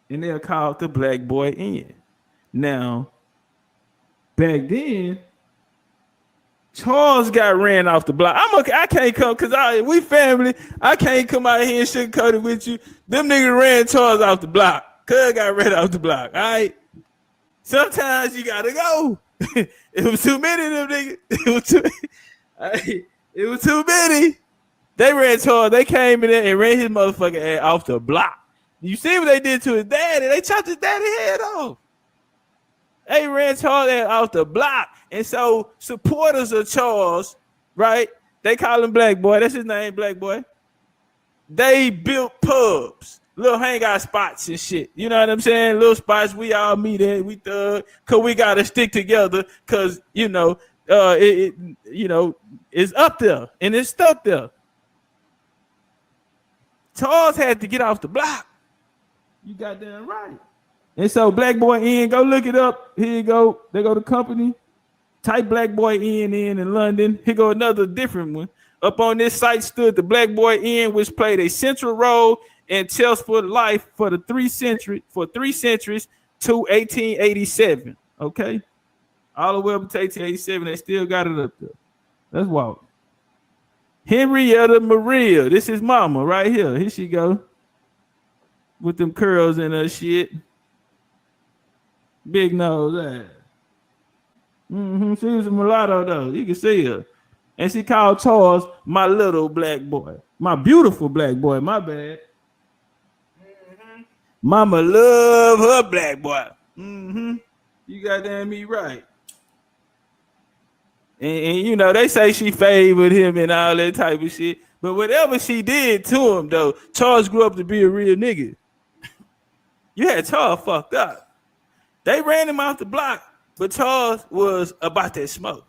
and they're called the Black Boy Inn. Now, back then, Charles got ran off the block. I can't come because we family. I can't come out here and sugarcoat it with you. Them niggas ran Charles off the block. Cuz got ran off the block. All right. Sometimes you gotta go. It was too many of them niggas. It was too many. They ran Charles. They came in there and ran his motherfucking ass off the block. You see what they did to his daddy? They chopped his daddy head off. They ran Charles off the block. And so supporters of Charles, right? They call him Black Boy. That's his name, Black Boy. They built pubs, little hangout spots and shit. You know what I'm saying? Little spots we all meet at. We thug, cause we gotta stick together. Cause it's up there and it's stuck there. Charles had to get off the block. You goddamn right. And so Black Boy Inn, go look it up. Here you go. There go the company. Type Black Boy Inn in London. Here go another different one. Up on this site stood the Black Boy Inn, which played a central role in Chelmsford life for 3 centuries to 1887. Okay? All the way up to 1887, they still got it up there. Let's walk. Henrietta Maria. This is mama right here. Here she go. With them curls and her shit. Big nose ass. She was a mulatto though. You can see her. And she called Charles my little black boy. My beautiful black boy. My bad. Mama love her black boy. You goddamn me right. And they say she favored him and all that type of shit. But whatever she did to him though, Charles grew up to be a real nigga. You had Charles fucked up. They ran him off the block, but Charles was about that smoke.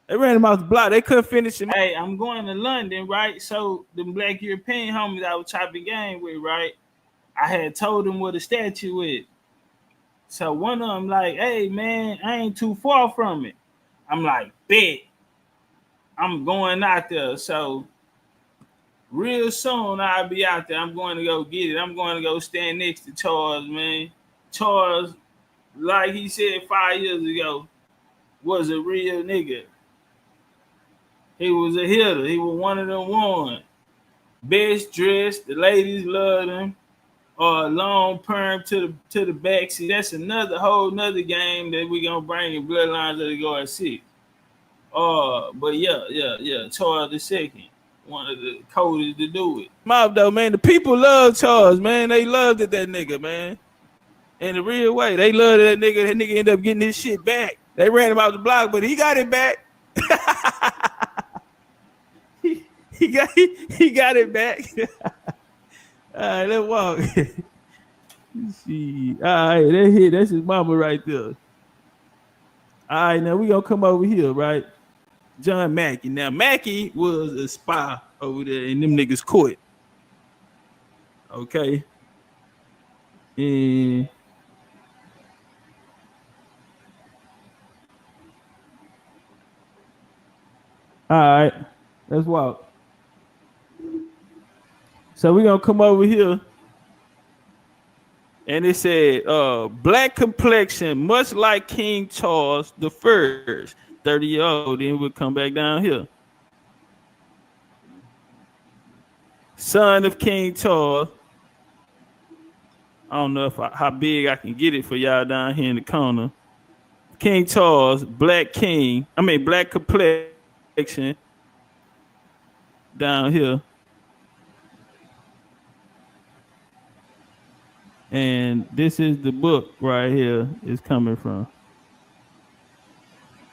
They ran him off the block. They couldn't finish him. Hey, I'm going to London, right? So the black European homies I was chopping game with, right? I had told them what a statue is. So one of them like, hey, man, I ain't too far from it. I'm like, bet. I'm going out there. So real soon I'll be out there. I'm going to go get it. I'm going to go stand next to Charles, man. Charles, like he said 5 years ago, was a real nigga. He was a hitter. He was one of them ones. Best dressed. The ladies loved him. Long perm to the back. See, that's whole nother game that we gonna bring in Bloodlines of the Guard 6. But yeah. Charles II one of the coldest to do it. Mob though, man, the people love Charles, man. They loved it, that nigga, man. In the real way, they loved that nigga. That nigga ended up getting his shit back. They ran him out the block, but he got it back. he got it back. All right, let's walk. Let's see. All right, that's it. That's his mama right there. All right, now we gonna come over here, right? John Mackey. Now Mackey was a spy over there in them niggas' court. Okay. And all right, let's walk. So we're gonna come over here. And it said, black complexion, much like King Charles the First, 30-year-old. Then we'll come back down here. Son of King Charles. I don't know how big I can get it for y'all down here in the corner. King Charles, black complexion down here. And this is the book right here is coming from.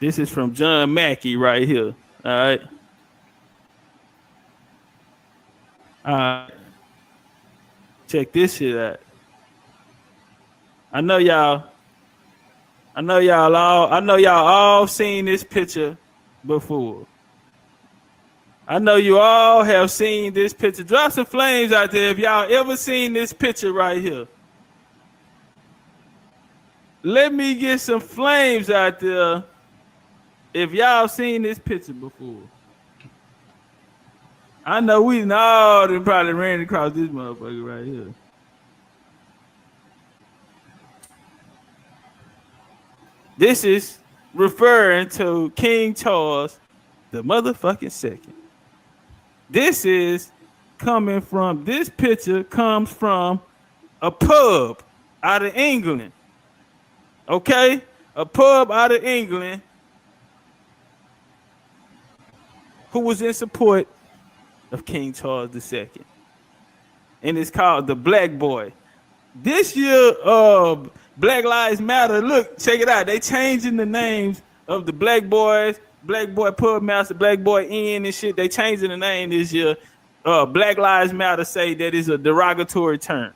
This is from John Mackey right here. All right. Check this shit out. I know y'all all seen this picture before. I know you all have seen this picture. Drop some flames out there if y'all ever seen this picture right here. Let me get some flames out there if y'all seen this picture before. I know we all done probably ran across this motherfucker right here. This is referring to King Charles the motherfucking second. This picture comes from a pub out of England. Okay? A pub out of England who was in support of King Charles II. And it's called the Black Boy. This year, Black Lives Matter. Look, check it out. They changing the names of the Black Boys, Black Boy Pub Master, Black Boy Inn and shit. They changing the name this year. Black Lives Matter say that is a derogatory term.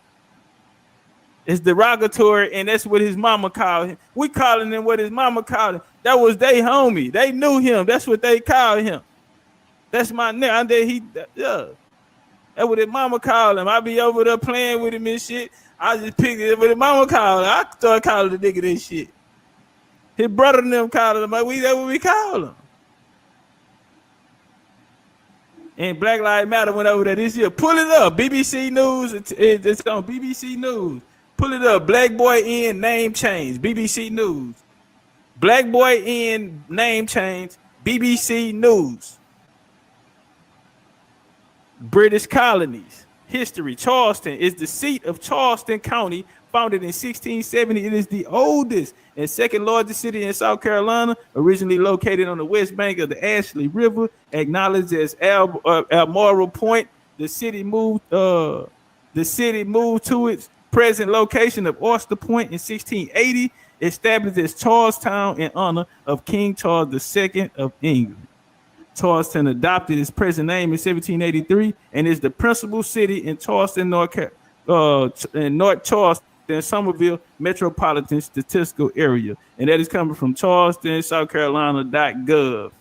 It's derogatory, and that's what his mama called him. We calling him what his mama called him. That was they homie. They knew him. That's what they called him. That's my nigga. That's what his mama called him. I be over there playing with him and shit. I just picked it up what his mama called him. I started calling the nigga this shit. His brother and them called him. That's what we call him. And Black Lives Matter went over there this year. Pull it up. BBC News. It's on BBC News. Pull it up. Black Boy Inn name change. BBC News. Black Boy Inn name change. BBC News. British colonies. History. Charleston is the seat of Charleston County, founded in 1670. It is the oldest and second largest city in South Carolina, originally located on the west bank of the Ashley River, acknowledged as Almoral Point. The city moved to its present location of Oyster Point in 1680, established as Charlestown in honor of King Charles II of England. Charleston adopted its present name in 1783 and is the principal city in Charleston, North Charleston, Somerville Metropolitan Statistical Area. And that is coming from Charleston, South Carolina.gov.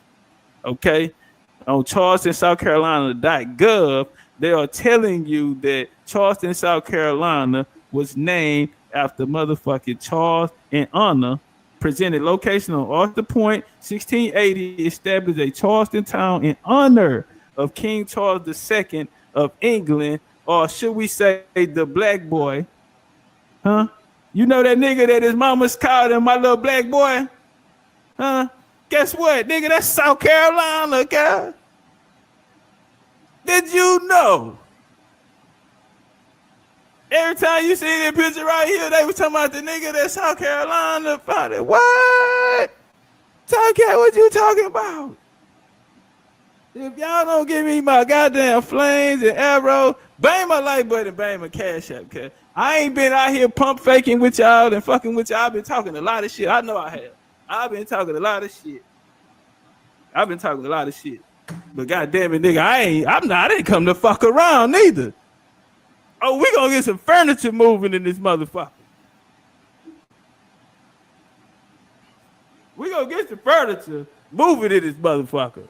Okay? On Charleston, South Carolina.gov, they are telling you that Charleston, South Carolina was named after motherfucking Charles in honor. Presented location on Arthur Point, 1680, established a Charleston town in honor of King Charles II of England, or should we say the Black Boy? Huh? You know that nigga that his mama's called him my little black boy? Huh? Guess what, nigga? That's South Carolina, guy. Did you know? Every time you see that picture right here, they was talking about the nigga that South Carolina found it. What? Topcatz, what you talking about? If y'all don't give me my goddamn flames and arrow, bang my like button, bang my cash app, cuz I ain't been out here pump faking with y'all and fucking with y'all. I've been talking a lot of shit. I know I have. I've been talking a lot of shit. But goddamn it, nigga, I didn't come to fuck around neither. Oh, we gonna get some furniture moving in this motherfucker. We gonna get some furniture moving in this motherfucker.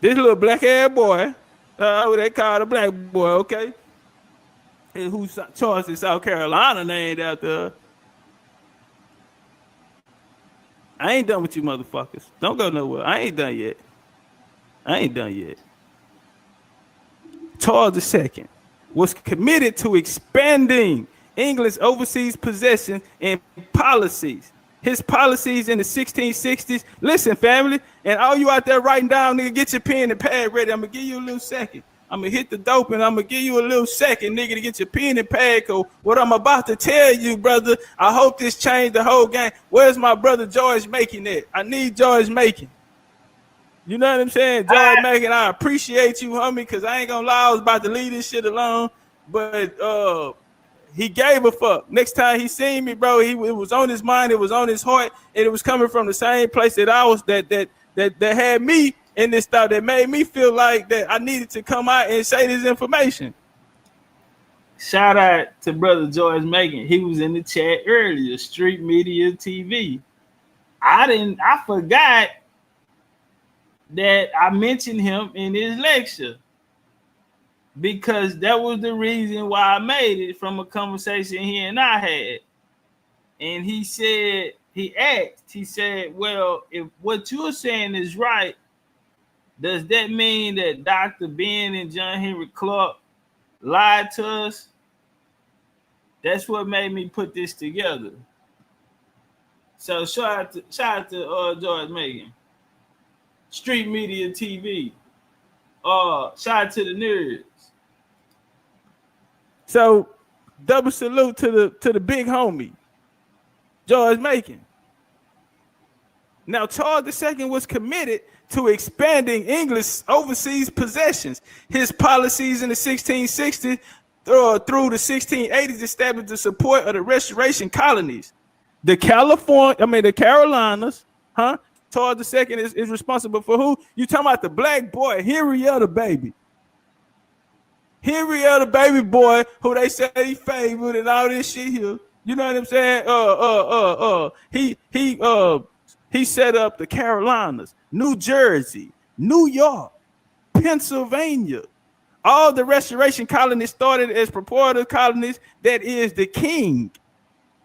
This little black haired boy, what they call the black boy, okay? And who's charged in South Carolina named after. I ain't done with you motherfuckers. Don't go nowhere. I ain't done yet. Charles II was committed to expanding England's overseas possessions and policies. His policies in the 1660s. Listen, family, and all you out there writing down, nigga, get your pen and pad ready. I'm gonna give you a little second. I'm gonna hit the dope and I'm gonna give you a little second, nigga, to get your pen and pad. Cause what I'm about to tell you, brother, I hope this changed the whole game. Where's my brother George Making at? I need George Making. You know what I'm saying? George Making, I appreciate you, homie, because I ain't gonna lie, I was about to leave this shit alone. But he gave a fuck. Next time he seen me, bro, it was on his mind, it was on his heart, and it was coming from the same place that I was that had me in this thought, that made me feel like that I needed to come out and say this information. Shout out to brother George Making. He was in the chat earlier, Street Media TV. I forgot that I mentioned him in his lecture, because that was the reason why I made it from a conversation he and I had. And he said, well, if what you're saying is right, does that mean that Dr. Ben and John Henry Clark lied to us? That's what made me put this together. So shout out to George Making. Street Media TV. Shout out to the nerds. So double salute to the big homie, George Making. Now, Charles II was committed to expanding English overseas possessions. His policies in the 1660s through the 1680s established the support of the restoration colonies. The Carolinas, huh? Charles II is responsible for who? You talking about the black boy, Henrietta baby. Henrietta baby boy, who they say he favored and all this shit here. You know what I'm saying? He set up the Carolinas, New Jersey, New York, Pennsylvania. All the restoration colonies started as purported colonies. That is, the king,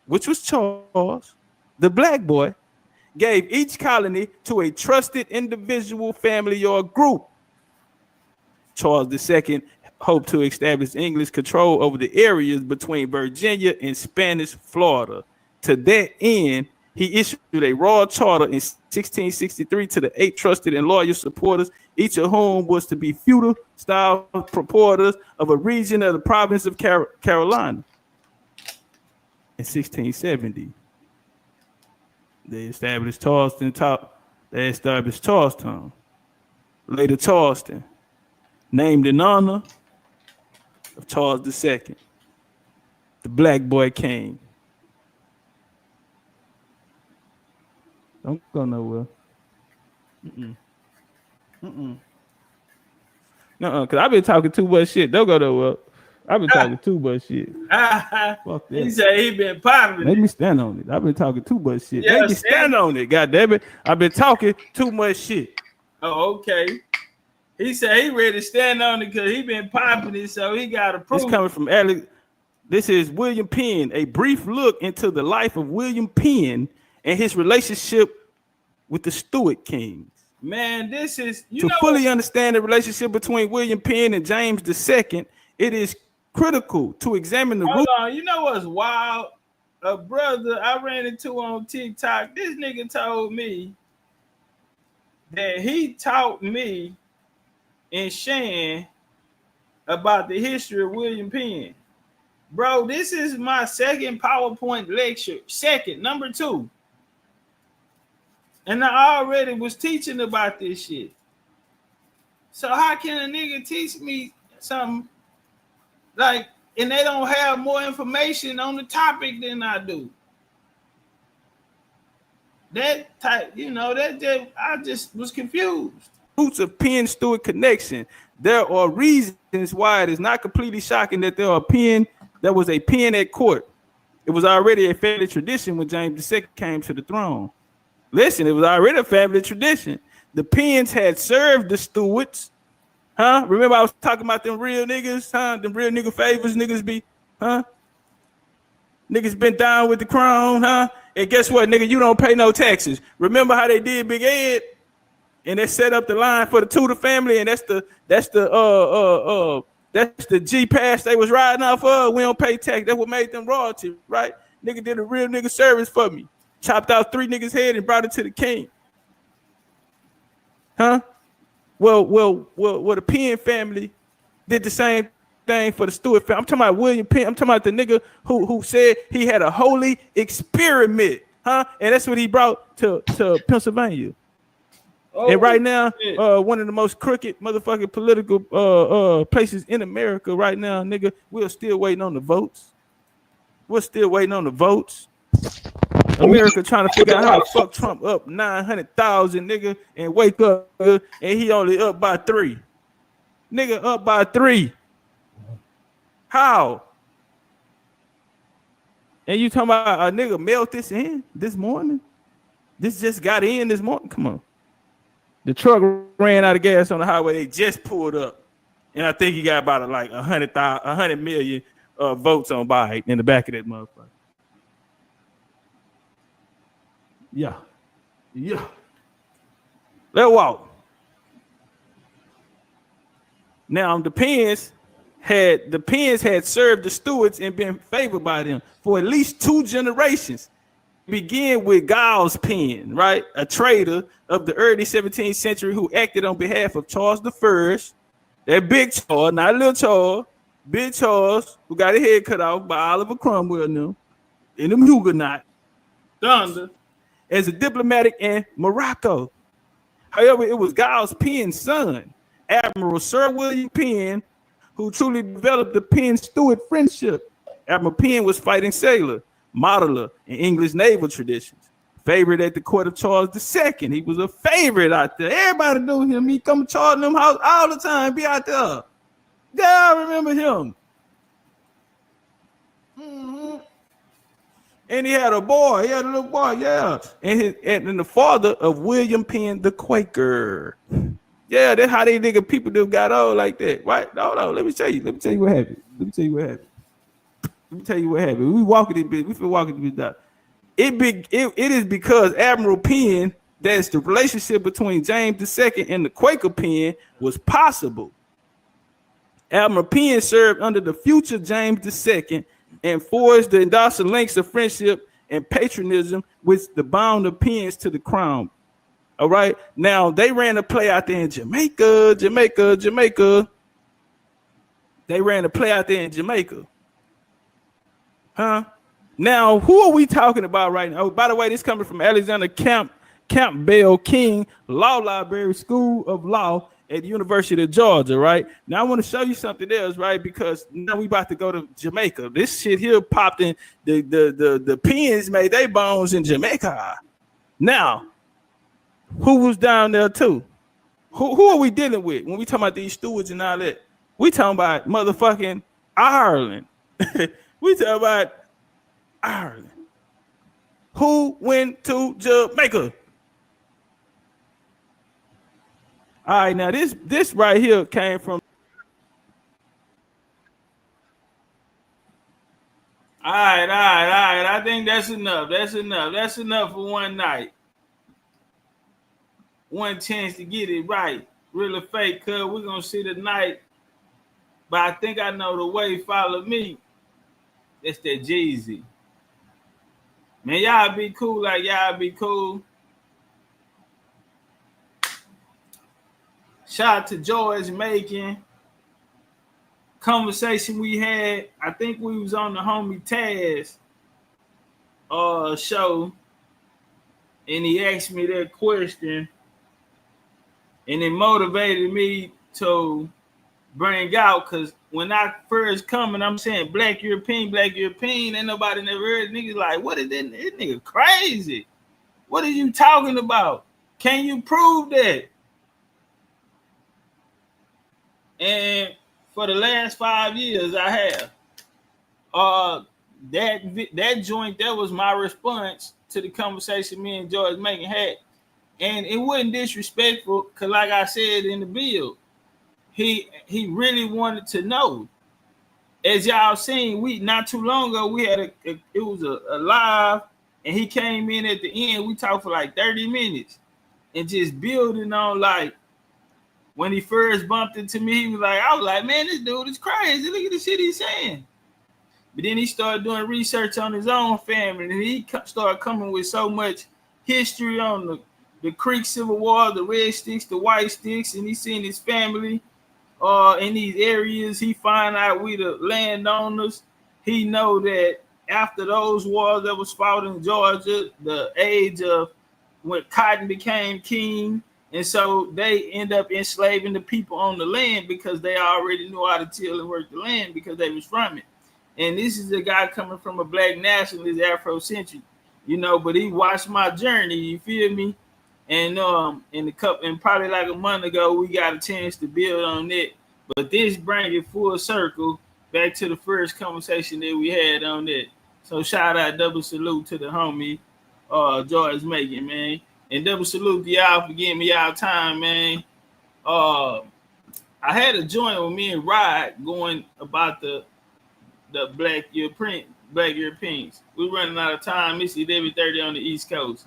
which was Charles, the black boy, gave each colony to a trusted individual, family, or group. Charles II hoped to establish English control over the areas between Virginia and Spanish Florida. To that end, he issued a royal charter in 1663 to the 8 trusted and loyal supporters, each of whom was to be feudal-style proprietors of a region of the province of Carolina. In 1670, they established Charlestown, later Charleston, named in honor of Charles II, the black boy king. Don't go nowhere. Because I've been talking too much shit. Don't go nowhere. I've been talking too much shit. Fuck that. He said he been popping. Let me stand on it. I've been talking too much shit. Let me stand on it. God damn it. I've been talking too much shit. Oh, okay. He said he ready to stand on it because he been popping it, so he got to prove. This coming from Alex. This is William Penn. A brief look into the life of William Penn and his relationship with the Stuart kings. Man, this is fully understand the relationship between William Penn and James II. It is critical to examine the Hold on, you know what's wild? A brother I ran into on TikTok. This nigga told me that he taught me and Shan about the history of William Penn. Bro, this is my second PowerPoint lecture. Number 2. And I already was teaching about this shit. So how can a nigga teach me something like, and they don't have more information on the topic than I do? That type, I just was confused. Roots of Penn-Stewart connection. There are reasons why it is not completely shocking that there was a pen at court. It was already a family tradition when James II came to the throne. Listen, it was already a family tradition. The Penns had served the Stewarts. Huh? Remember I was talking about them real niggas, huh? Them real nigga favors niggas be, huh? Niggas been down with the crown, huh? And guess what, nigga? You don't pay no taxes. Remember how they did Big Ed? And they set up the line for the Tudor family, and that's the G pass they was riding off of. We don't pay tax. That's what made them royalty, right? Nigga did a real nigga service for me. Chopped out 3 niggas' head and brought it to the king. Huh? Well, the Penn family did the same thing for the Stewart family. I'm talking about William Penn. I'm talking about the nigga who said he had a holy experiment, huh? And that's what he brought to Pennsylvania. Oh, and right now, one of the most crooked motherfucking political places in America right now, nigga, we're still waiting on the votes. We're still waiting on the votes. America trying to figure out how to fuck Trump up 900,000, nigga, and wake up, and he only up by 3. Nigga, up by 3. How? And you talking about a nigga mailed this in this morning? This just got in this morning? Come on. The truck ran out of gas on the highway. They just pulled up. And I think he got about 100 million votes on Biden in the back of that motherfucker. Yeah. Let's walk. Now the Penns had served the Stewarts and been favored by them for at least 2 generations. Begin with Giles Penn, right? A trader of the early 17th century who acted on behalf of Charles I, that big Charles, not little Charles, big Charles, who got his head cut off by Oliver Cromwell now, in them Huguenot thunder, as a diplomatic in Morocco. However, it was Giles Penn's son, Admiral Sir William Penn, who truly developed the Penn-Stewart friendship. Admiral Penn was fighting sailor, modeler in English naval traditions. Favorite at the court of Charles II. He was a favorite out there. Everybody knew him. He come to Charles them house all the time, be out there. Yeah, I remember him. Mm-hmm. And he had a boy. He had a little boy, yeah. And the father of William Penn the Quaker. Yeah, that's how they nigga people do got old like that. Right? No, let me tell you what happened. We walking this bitch. We feel walking this bitch out. It is because Admiral Penn, that's the relationship between James II and the Quaker Penn was possible. Admiral Penn served under the future James II and forged the endorsed links of friendship and patriotism with the bound of Penns to the crown. All right. Now they ran a play out there in Jamaica. They ran a play out there in Jamaica. Huh? Now, who are we talking about right now? Oh, by the way, this coming from Alexander Campbell King Law Library School of Law at the University of Georgia, right? Now I want to show you something else, right? Because now we about to go to Jamaica. This shit here popped in. The Penns made their bones in Jamaica. Now, who was down there too? Who are we dealing with when we talking about these stewards and all that? We talking about motherfucking Ireland. We talking about Ireland. Who went to Jamaica? All right, now this right here came from. All right. I think that's enough. That's enough for one night. One chance to get it right. Real or fake, cuz we're gonna see tonight. But I think I know the way. Follow me. That's that Jeezy. Man, y'all be cool like y'all be cool. Shout out to George Macon. Conversation we had. I think we was on the homie Taz show. and he asked me that question, and it motivated me to bring out, because when I first come and I'm saying black European, ain't nobody never heard. Niggas like, what is that? This nigga crazy. What are you talking about? Can you prove that? And for the last 5 years, I have. That joint, that was my response to the conversation me and George Macon had. And it wasn't disrespectful, because like I said in the bill, he really wanted to know. As y'all seen, we not too long ago, we had it was a live, and he came in at the end. We talked for like 30 minutes and just building on, like, when he first bumped into me, he was like, I was like, man, this dude is crazy. Look at the shit he's saying. But then he started doing research on his own family, and he started coming with so much history on the Creek Civil War, the Red Sticks, the White Sticks, and he seen his family in these areas. He find out we the landowners. He know that after those wars that was fought in Georgia, the age of when cotton became king, and so they end up enslaving the people on the land because they already knew how to till and work the land because they was from it. And this is a guy coming from a black nationalist, Afrocentric, but he watched my journey, you feel me? And and probably like a month ago, we got a chance to build on it. But this brings it full circle back to the first conversation that we had on that. So shout out, double salute to the homie, George Macon, man. And double salute to y'all for giving me y'all time, man. I had a joint with me and Rod going about the black Europeans. We're running out of time. It's 11:30 on the East Coast.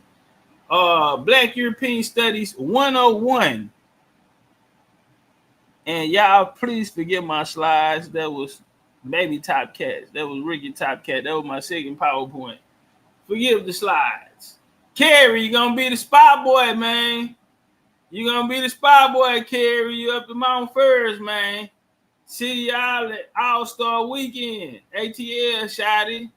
Black European Studies 101. And y'all, please forgive my slides. That was maybe Topcatz. That was Ricky Topcatz. That was my second PowerPoint. Forgive the slides. Kerry, you gonna be the spy boy, man. You gonna be the spy boy, Kerry. You up to Mount First, man. City Island All-Star Weekend. ATL, shotty.